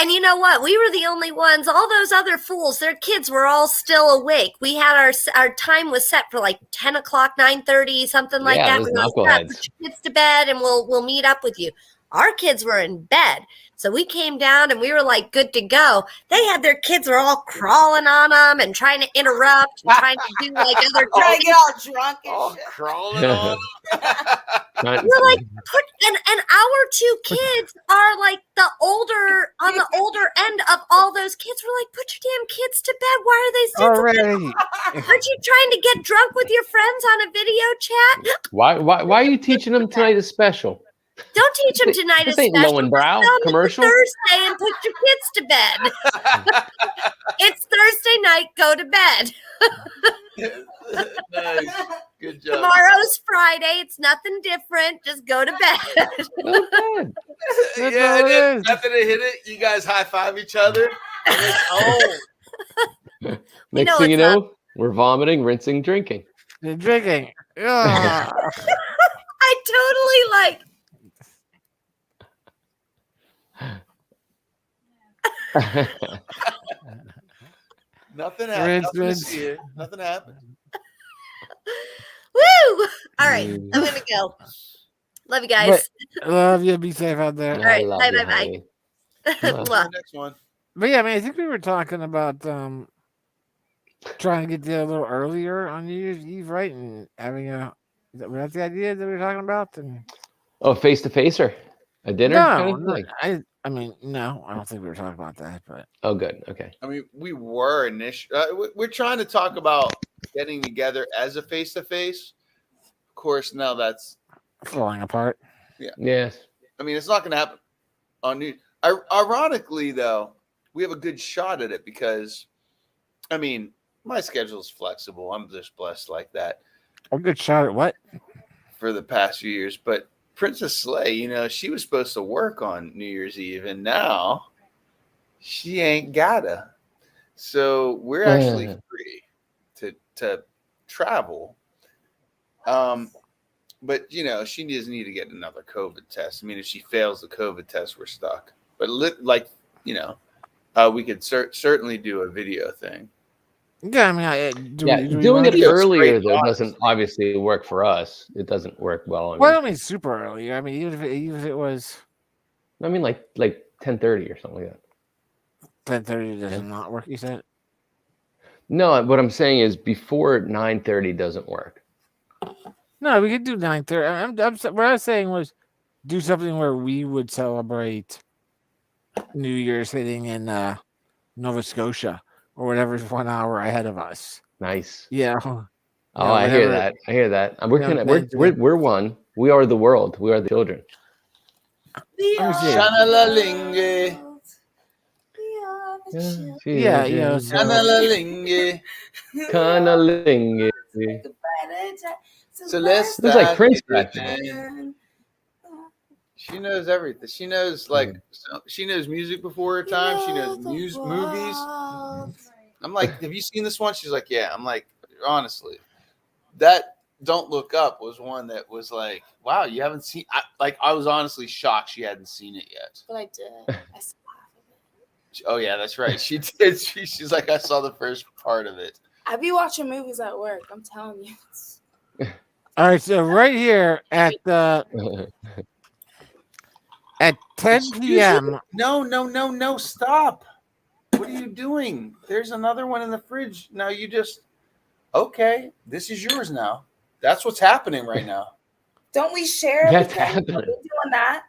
you know what? We were the only ones. All those other fools, their kids were all still awake. We had our time was set for like 10 o'clock, 9:30, something like Yeah, that. those We were like, "Yeah, knuckleheads." put your kids to bed and we'll meet up with you. Our kids were in bed. So we came down and we were like good to go. They had their kids were all crawling on them and trying to interrupt and trying to do like other Trying to get all drunk and Oh, shit. crawling on. We're like, and our two kids are like on the older end of all those kids. We're like, put your damn kids to bed. Why are they still Already. Aren't you trying to get drunk with your friends on a video chat? Why are you teaching them tonight is special? Don't teach them tonight This is ain't special. Lowenbrow Tell them commercial. it's Thursday and put your kids to bed. It's Thursday night. Go to bed. Nice. Good job. Tomorrow's Friday. It's nothing different. Just go to bed. Well done. That's Yeah, all and it then is. after they hit it, you guys high five each other. And it's home. Next know thing you it's know, we're vomiting, rinsing, drinking. They're drinking. Yeah. I totally like. Nothing happened. Nothing to Rinse. see here. Nothing happened. Woo! All right, I'm gonna go. Love you guys. Love you. Be safe out there. All right, I love bye, you, bye, bye. honey. On to Mwah. the next one. But yeah, I mean, I think we were talking about trying to get there a little earlier on New Year's Eve, right? And having that's the idea that we were talking about. And Oh, face to face or a dinner? kind of thing? I mean, no, I don't think we were talking about that. But Oh, good. Okay. I mean, we were initially. We're trying to talk about getting together as a face to face. Of course, now that's. falling apart. Yes. I mean, it's not going to happen on New. Ironically, though, we have a good shot at it because, I mean, my schedule is flexible. I'm just blessed like that A good shot at what? for the past few years. But Princess Slay, she was supposed to work on New Year's Eve, and now she ain't gotta. So we're actually free to travel. But she doesn't need to get another COVID test. I mean, if she fails the COVID test, we're stuck. But we could certainly do a video thing. Yeah, I mean, Doing it Video's earlier great, though honestly. doesn't obviously work for us. It doesn't work well. Well, I don't mean super early. I mean, even if it was I mean like 10:30 or something like that. 10:30, does not work. You said. No, what I'm saying is before 9:30 doesn't work. No, we could do 9:30. What I was saying was do something where we would celebrate New Year's sitting in Nova Scotia or whatever's 1 hour ahead of us. Nice. Yeah. Oh, I hear that. I hear that. Yeah, We're one. We are the world. We are the children. Shana-la-lingy. Yeah, so Shana-la-lingy. Cunnilingus. So let's Looks like start Prince it, back there. man. She knows everything. She knows she knows music before her time. She knows movies. I'm like, have you seen this one? She's like, yeah. I'm like, honestly, that Don't Look Up was one that was like, wow, you haven't seen. I was honestly shocked she hadn't seen it yet. But I did. I saw half of it. Oh yeah, that's right. She did. She's like, I saw the first part of it. I be watching movies at work. I'm telling you. all right, so right here at 10 Excuse p.m. No, stop. What are you doing? There's another one in the fridge. Now you just okay. This is yours now. That's what's happening right now. Don't we share That's everything? happening. Are we doing that?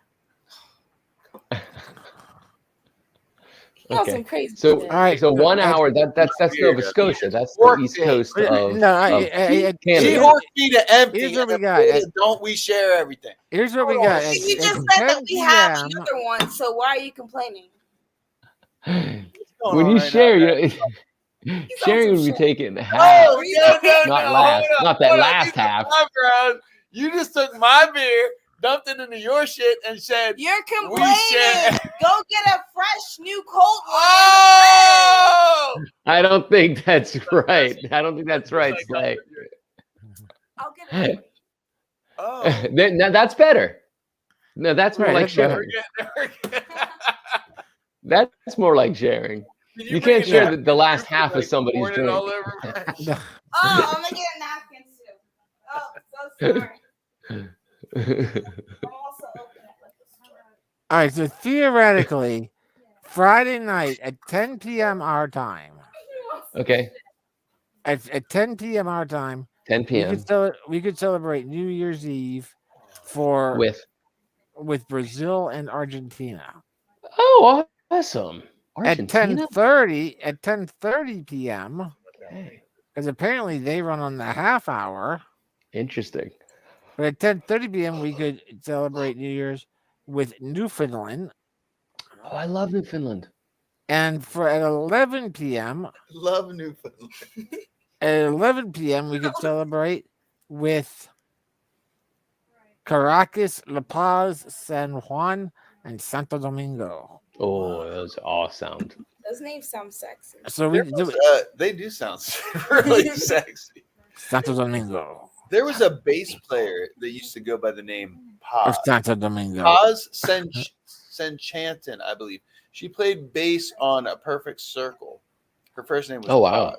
You know some crazy So shit. All right, so 1 hour. That's Nova Scotia. That's the east coast of She Canada. ordered me to empty. Here's what we and got. then don't we share everything? Here's what we Hold on. got. At- You at just said that 10 we have p.m. another one, so why are you complaining? When you share, sharing would be taken half, Oh, no, not last, not that last half. You just took my beer, dumped it into your shit, and said, You're share. complaining. Go get a fresh new cold one. "Oh, I don't think that's right. I don't think that's right, Slay. I'll get it. oh." Now that's better. No, that's more Right, like that's better. sharing. That's more like sharing. You can't share the last half of somebody's drink. All over my No. Oh, I'm gonna get a napkin too. Oh, so sorry. I'm also open it like this. All right, so theoretically, Friday night at 10 p.m. our time. Okay. At 10 p.m. our time, 10 p.m. we could celebrate New Year's Eve with Brazil and Argentina. Oh, awesome. At Argentina? 10:30 p.m. Okay. because apparently they run on the half hour. Interesting. But at 10:30 p.m. we could celebrate New Year's with Newfoundland. Oh, I love Newfoundland. And at 11 p.m. Love Newfoundland. At 11 p.m. we could celebrate with Caracas, La Paz, San Juan, and Santo Domingo. Oh, those all sound. Those names sound sexy. So They do sound really sexy. Santo Domingo. There was a bass player that used to go by the name Of Paz. Santo Domingo. Paz Senchanton, I believe. She played bass on A Perfect Circle. Her first name was Oh, wow. Paz.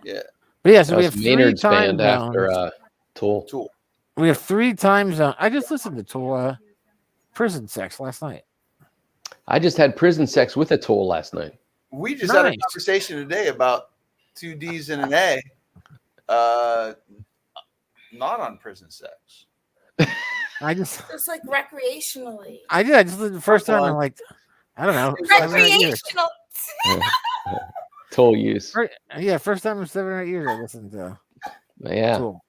Yeah. But yeah, so That we was have three Maynard's time band zones. after Tool. Tool. We have 3 time zones. I just listened to Tool Prison Sex last night. I just had prison sex with a Tool last night. We just had a Nice. conversation today about 2 D's and an A. Not on prison sex. It's like recreationally. I just listened the first time. I'm like, I don't know, 7 or 8 years. Recreational. Toll use. First time in 7 or 8 years I listened to Yeah. Tool.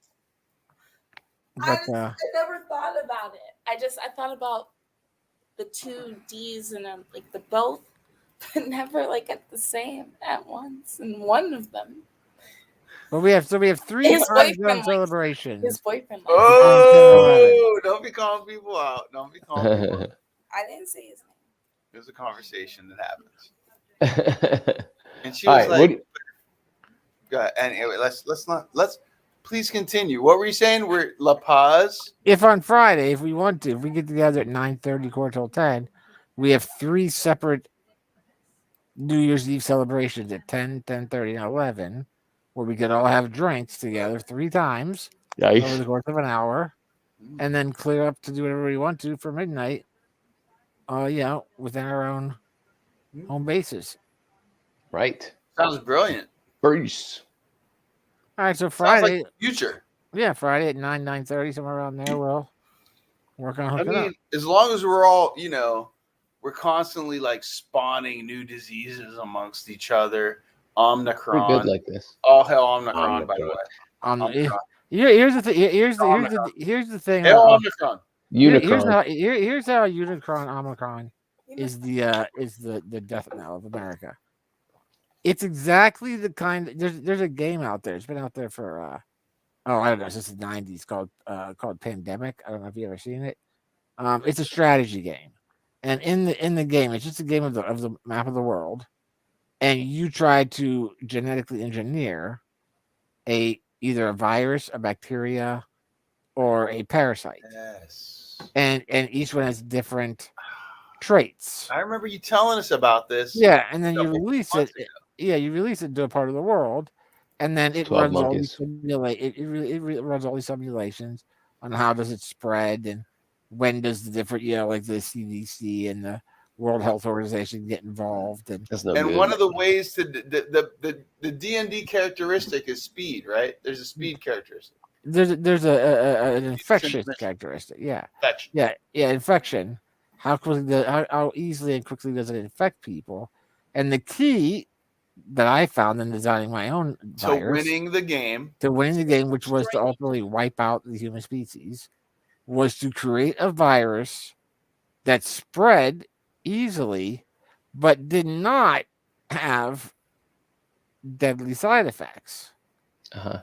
I But never thought about it. I thought about the 2 D's and like the both, but never like at the same at once in one of them. we have 3 His time boyfriend zone likes- celebrations. His boyfriend. Oh, don't be calling people out. Don't be calling people out. I didn't say his name. There's a conversation that happens. And she All was right, like, go ahead. Anyway, let's please continue. What were you saying? We're La Paz. If on Friday, if we want to, if we get together at 9:30, quarter till 10, we have 3 separate New Year's Eve celebrations at 10, 10:30, and 11, where we could all have drinks together 3 times over Nice. the course of an hour, and then clear up to do whatever we want to for midnight. Within our own home bases. Right. Sounds brilliant. Bruce. All right, so Sounds Friday, like the future. Friday at 9:30, somewhere around there, we'll work on I hooking up. mean, as long as we're all, we're constantly like spawning new diseases amongst each other. We're Omicron. good like this. All hell Omicron, by the way. Omicron. Here's the thing. Here's the thing. Hell about- Omicron. Unicron. Here's how Unicron Omicron is the death knell of America. It's exactly the kind. There's a game out there. It's been out there for I don't know, since the 90s called Pandemic. I don't know if you ever seen it. It's a strategy game, and in the game, it's just a game of the map of the world, and you try to genetically engineer either a virus, a bacteria, or a parasite. Yes. And each one has different traits. I remember you telling us about this. Yeah, and then you couple release months it. Yeah, you release it to a part of the world, and then it 12 runs all these monkeys. it runs all these simulations on how does it spread and when does the different like the CDC and the World Health Organization get involved and That's no And good. one of the ways to the D&D characteristic is speed, right? There's a speed characteristic. there's an infectious characteristic. Yeah, Infection. infection. How easily and quickly does it infect people? And the key that I found in designing my own virus winning the game, which was to ultimately wipe out the human species, was to create a virus that spread easily, but did not have deadly side effects. Uh-huh.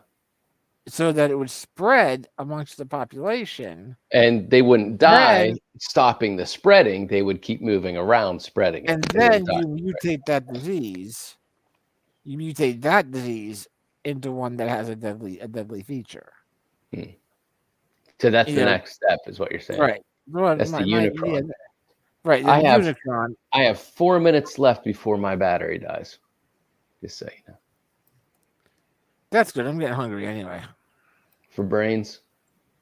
So that it would spread amongst the population. And they wouldn't die stopping the spreading. They would keep moving around spreading it. And then you mutate that disease. You mutate that disease into one that has a deadly feature. So that's the next step, is what you're saying. Right. That's the Unicron. Right. The Unicron. I have 4 minutes left before my battery dies. Just so you know. That's good. I'm getting hungry anyway. For brains.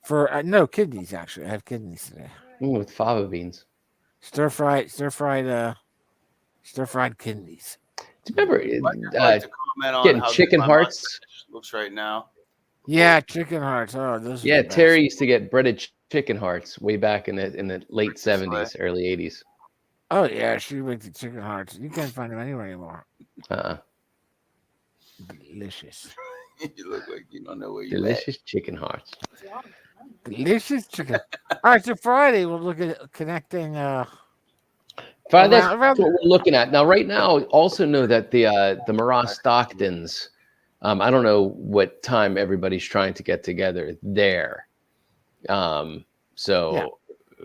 For no kidneys, actually. I have kidneys today. With fava beans. Stir fried kidneys. Do you remember I'd like to comment on getting how chicken good my hearts? mustache looks right now. Yeah, chicken hearts. Oh, those are Yeah, the best. Terry used to get breaded chicken hearts way back in the late Right this way. 70s, early 80s. Oh yeah, she makes the chicken hearts. You can't find them anywhere anymore. Delicious. You look like you don't know where you Delicious chicken hearts. Delicious chicken. All right, so Friday we'll look at connecting. Fine, that's around- what we're looking at now. Right now, also know that the Marah Stocktons. I don't know what time everybody's trying to get together there. So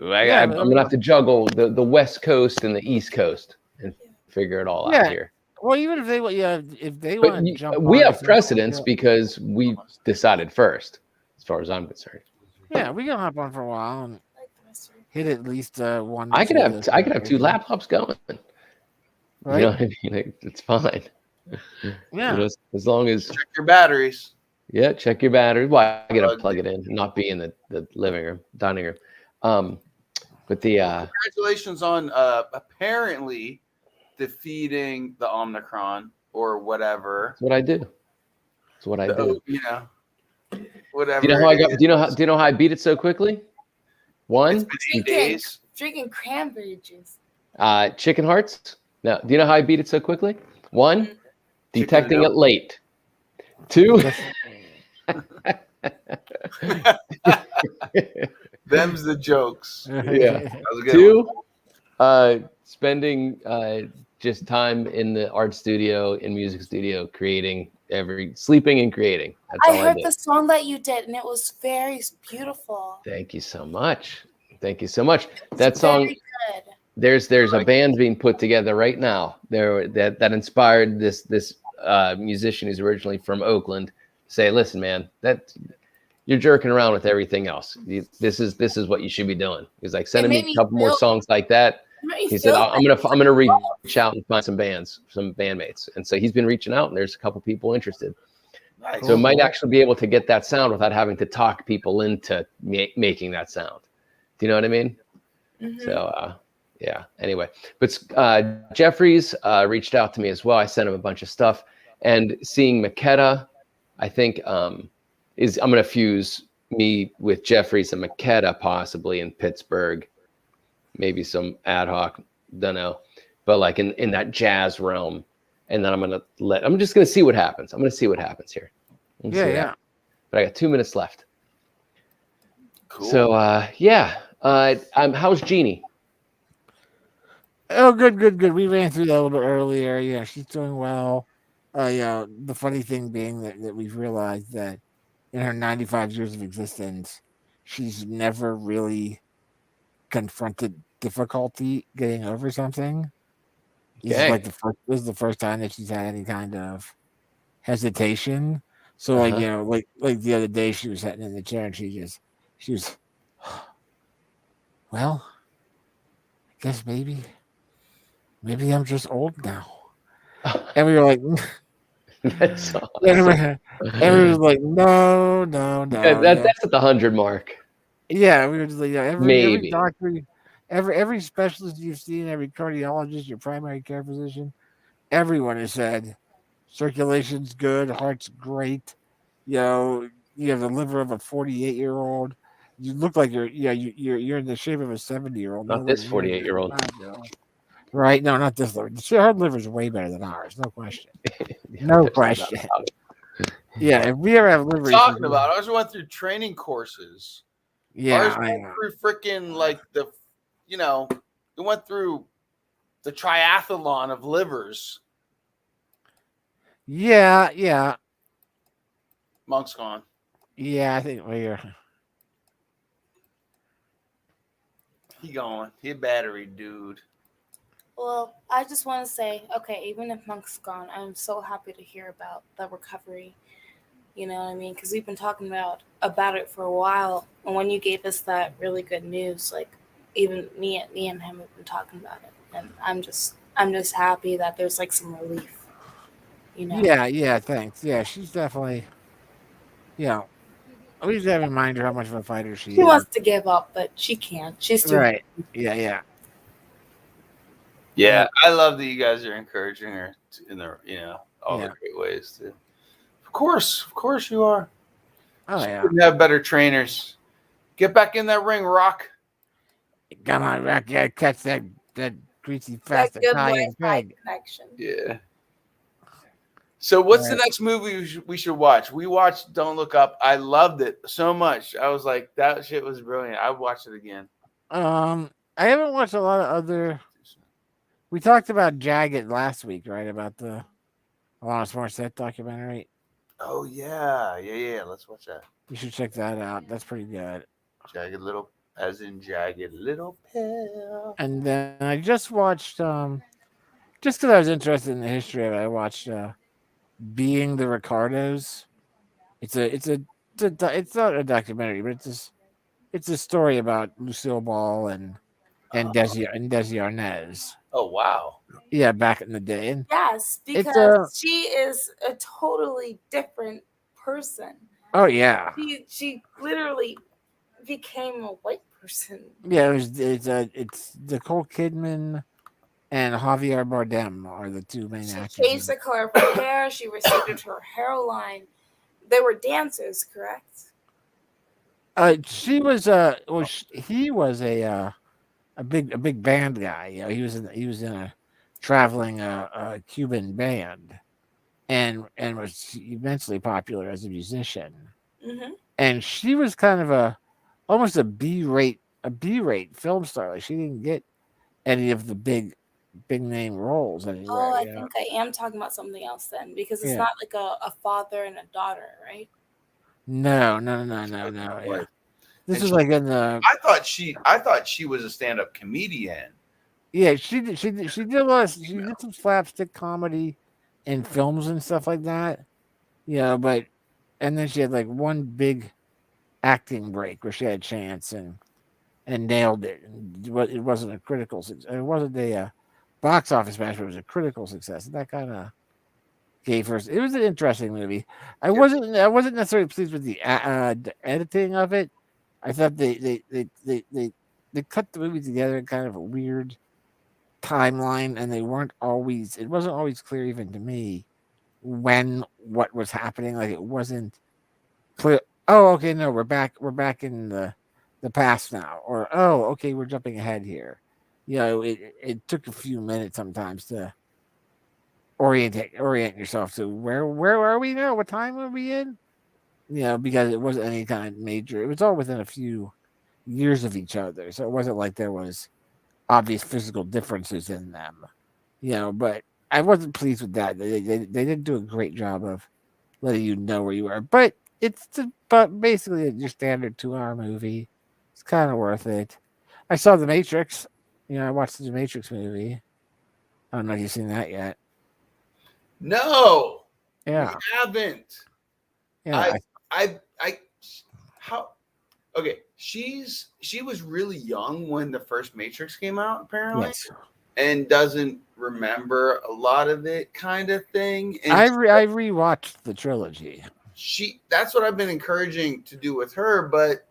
I'm gonna have to juggle the West Coast and the East Coast and figure it all out here. Well, even if they But want to jump, we on have us, precedence because we decided first, as far as I'm concerned. Yeah, we can hop on for a while and hit at least one. I could have 2 laptops going. Right? You know what I mean? It's fine. Yeah. You know, as long as check your batteries. Yeah, check your batteries. Well, I gotta plug it in, not be in the living room, dining room. But the congratulations on apparently defeating the Omicron or whatever. That's what I do. That's what I do. You know, whatever. Do you know how I got? Do you know how I beat it so quickly? One, 8 days. Drinking cranberry juice. Chicken hearts. Now, do you know how I beat it so quickly? One, detecting it late. 2, them's the jokes. Yeah. 2, spending just time in the art studio, in music studio, sleeping and creating. That's all I heard do. the song that you did, and it was very beautiful. Thank you so much. Thank you so much. That song. Very good. There's a band being put together right now. That inspired this musician who's originally from Oakland. Say, listen, man, that you're jerking around with everything else. This is what you should be doing. He's like sending me a couple more songs like that. He said, I'm gonna reach out and find some bandmates. And so he's been reaching out, and there's a couple people interested. Nice. So it might actually be able to get that sound without having to talk people into making that sound. Do you know what I mean? Mm-hmm. So yeah. Anyway, but Jeffries reached out to me as well. I sent him a bunch of stuff, and seeing Makeda, I think I'm gonna fuse me with Jeffries and Makeda possibly in Pittsburgh, maybe some ad hoc, don't know, but like in that jazz realm, and then I'm just gonna see what happens. I'm gonna see what happens here. Yeah. But I got 2 minutes left. Cool. So how's Jeannie? Oh, good. We ran through that a little bit earlier. Yeah, she's doing well. The funny thing being that we've realized that in her 95 years of existence, she's never really confronted difficulty getting over something. This is the first time that she's had any kind of hesitation. So like the other day she was sitting in the chair and she was well, I guess maybe I'm just old now. And we were like That's awesome. and we were like, no. Yeah, that's at the 100 mark. Yeah, we were just like, every Maybe. doctor, every specialist you've seen, every cardiologist, your primary care physician, everyone has said circulation's good, heart's great. You know, you have the liver of a 48-year-old. You look like you're in the shape of a 70-year-old. Not this 48-year-old. Right? No, not this liver. Her liver's way better than ours, no question. No question. Yeah, if we ever have liver talking about, ours went through training courses. Yeah, ours went through freaking like it went through the triathlon of livers. Yeah. Monk's gone. Yeah, I think we're. He gone. He a battery dude. Well, I just want to say, okay, even if Monk's gone, I'm so happy to hear about the recovery. You know what I mean? Because we've been talking about it for a while. And when you gave us that really good news, like even me and him have been talking about it. And I'm just happy that there's like some relief. You know? Yeah, thanks. Yeah, she's definitely. Yeah. We just have to remind her how much of a fighter she is. She wants to give up, but she can't. She's too right. Yeah. Yeah, I love that you guys are encouraging her in the all the Yeah. great ways too. Of course you are. Oh She yeah. couldn't have better trainers. Get back in that ring, Rock. Come on, Rock, you gotta catch that greasy That fast good Italian Wi-Fi pig. connection. Yeah. So what's the Alright. next movie we should watch? We watched Don't Look Up. I loved it so much. I was like, that shit was brilliant. I would watch it again. I haven't watched a lot of other. We talked about Jagged last week, right? About the Alanis Morissette documentary. Oh yeah. Let's watch that. You should check that out. That's pretty good. Jagged Little, as in Jagged Little Pill. And then I just watched, just because I was interested in the history of it, I watched Being the Ricardos. It's not a documentary, but it's a story about Lucille Ball and Desi Arnaz. Oh wow. Yeah, back in the day, and Yes, it's because she is a totally different person. oh yeah, She literally became a white person. yeah. It's Nicole Kidman and Javier Bardem are the two main She actors. changed the color of her hair. She receded her hairline. They were dancers, correct? She was he was a big band guy. You know, he was in a traveling Cuban band, and was immensely popular as a musician. Mm-hmm. And she was kind of almost a B rate film star. Like she didn't get any of the big name roles anywhere. Oh, I You know? think I am talking about something else then, because it's Yeah. not like a father and a daughter, right? No. Yeah. This And is she- like in the I thought she was a stand-up comedian. yeah. She did a lot. She did some slapstick comedy in films and stuff like that. Yeah, but and then she had like one big acting break where she had a chance and nailed it. And it wasn't a critical success. It wasn't a box office smash, but it was a critical success. And that kind of gave her. It was an interesting movie. I wasn't necessarily pleased with the editing of it. I thought they cut the movie together in kind of a weird timeline, and they weren't always. It wasn't always clear even to me when what was happening. Like it wasn't clear. Oh, okay, no, we're back. We're back in the past now, or oh, okay, we're jumping ahead here. You know, it took a few minutes sometimes to orient yourself to where are we now? What time are we in? You know, because it wasn't any kind of major. It was all within a few years of each other, so it wasn't like there was obvious physical differences in them. You know, but I wasn't pleased with that. They didn't do a great job of letting you know where you are. But but basically your standard 2 hour movie. It's kind of worth it. I saw The Matrix. You know, I watched the Matrix movie. I don't know if you've seen that yet. No, Yeah, we haven't. yeah, I how okay. She was really young when the first Matrix came out, apparently, yes. and doesn't remember a lot of it, kind of thing. And I rewatched the trilogy. that's what I've been encouraging to do with her, but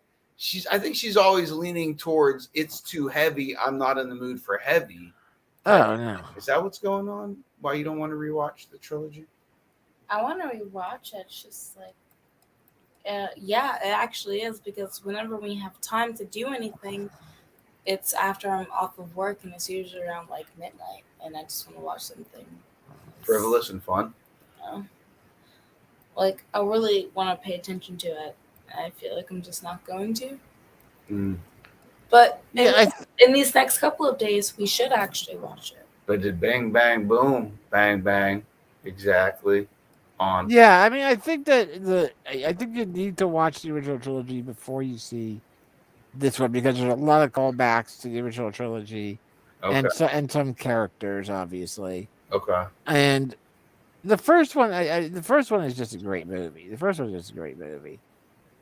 I think she's always leaning towards it's too heavy. I'm not in the mood for heavy. Oh no, Is that what's going on? Why you don't want to rewatch the trilogy? I want to rewatch it. It's just like, yeah, it actually is, because whenever we have time to do anything, it's after I'm off of work, and it's usually around like midnight, and I just want to watch something Frivolous and fun. like I really want to pay attention to it. I feel like I'm just not going to. But in these next couple of days, we should actually watch it. But did bang bang boom bang bang exactly on? yeah. I mean, I think that I think you need to watch the original trilogy before you see this one because there's a lot of callbacks to the original trilogy, Okay. and some characters obviously. Okay. And the first one, the first one is just a great movie. The first one is just a great movie.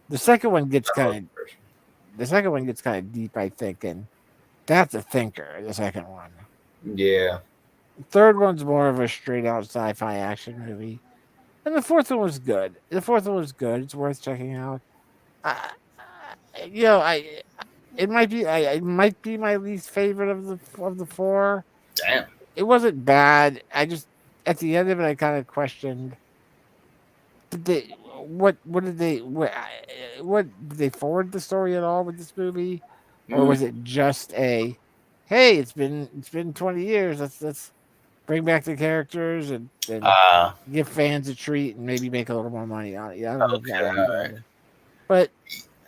The second one gets kind of deep, I think, and that's a thinker. The second one. Yeah. Third one's more of a straight out sci-fi action movie, and the fourth one was good. It's worth checking out. You know, it might be my least favorite of the four. Damn. It wasn't bad. I just at the end of it, I kind of questioned. Did they what did they forward the story at all with this movie, or was it just a, hey, it's been 20 years. Let's bring back the characters and give fans a treat and maybe make a little more money on it. Yeah, I don't know if that was right. but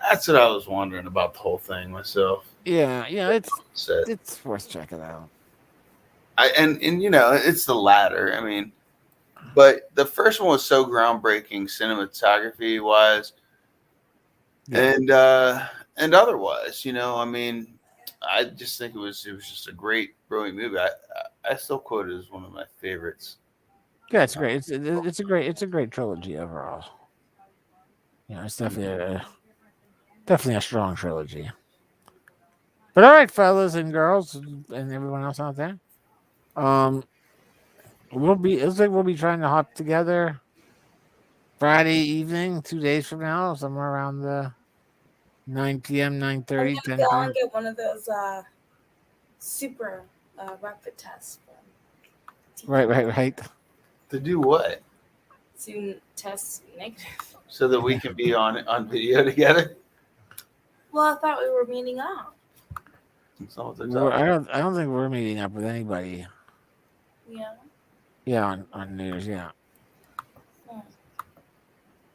That's what I was wondering about the whole thing myself. yeah, it's worth checking out. And it's the latter. I mean, but the first one was so groundbreaking cinematography wise, and otherwise. I mean, I just think it was just a great, brilliant movie. I still quote it as one of my favorites. Yeah, it's great. It's a great trilogy overall. It's definitely a strong trilogy. But all right, fellas and girls and everyone else out there, it looks like we'll be trying to hop together Friday evening, 2 days from now, somewhere around the 9 p.m., 9:30, 10 Go p.m. and get one of those super rapid tests. Right. To do what? To test negative. So that we can be on video together. Well, I thought we were meeting up. Well, I don't think we're meeting up with anybody. Yeah. Yeah, on New Year's, yeah.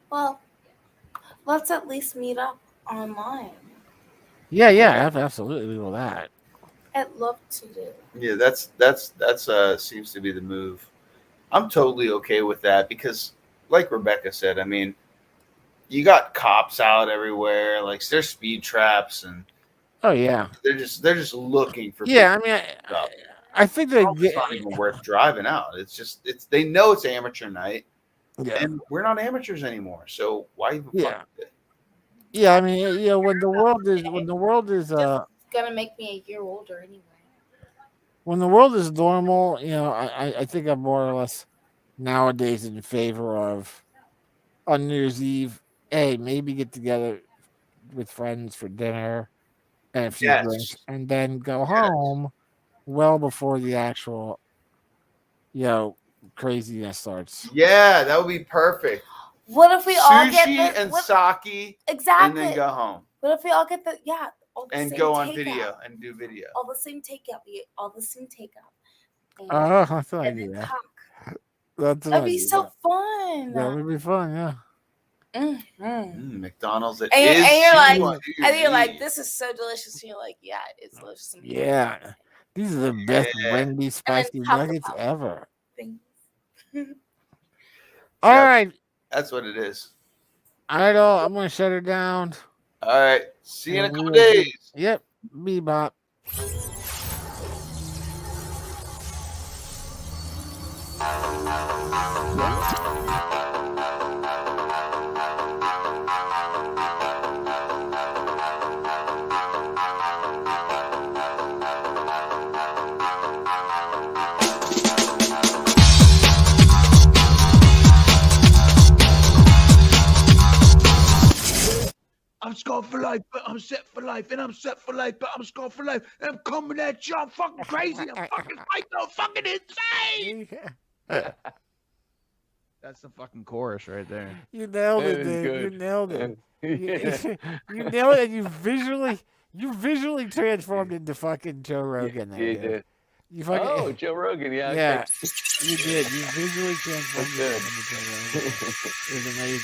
Well, let's at least meet up online. Yeah, absolutely. We will that. I'd love to do. Yeah, that's seems to be the move. I'm totally okay with that because, like Rebecca said, I mean, you got cops out everywhere. Like there's speed traps and. Oh yeah. They're just looking for. Yeah, I mean, I think it's not even worth driving out. It's they know it's amateur night. Yeah. And we're not amateurs anymore, so why even fuck with it? Yeah, I mean, when the world is It's gonna make me a year older anyway. When the world is normal, I think I'm more or less nowadays in favor of on New Year's Eve, maybe get together with friends for dinner and a few drinks, and then go home well before the actual craziness starts. Yeah, that would be perfect. What if we all get sushi and sake, exactly, and then go home? What if we all get all the and same go on takeout. video and do video? All the same takeout. We get all the same takeout. That's an idea. That'd be so fun. That would be fun, yeah. McDonald's. And you're like, this is so delicious. And you're like, yeah, it's delicious. Yeah, these are the best Wendy's spicy nuggets ever. All right, that's what it is. All right, I'm gonna shut her down. All right, see you in a couple days. Yep, bebop. I'm scarred for life, but I'm set for life, and I'm set for life, but I'm scarred for life, and I'm coming at you. I'm fucking crazy. I'm fucking psycho, fucking insane. That's the fucking chorus right there. You nailed it, dude. You nailed it. You nailed it, and you visually transformed into fucking Joe Rogan. You did. Joe Rogan, yeah. Yeah, you did. You visually transformed into Joe Rogan. It was amazing.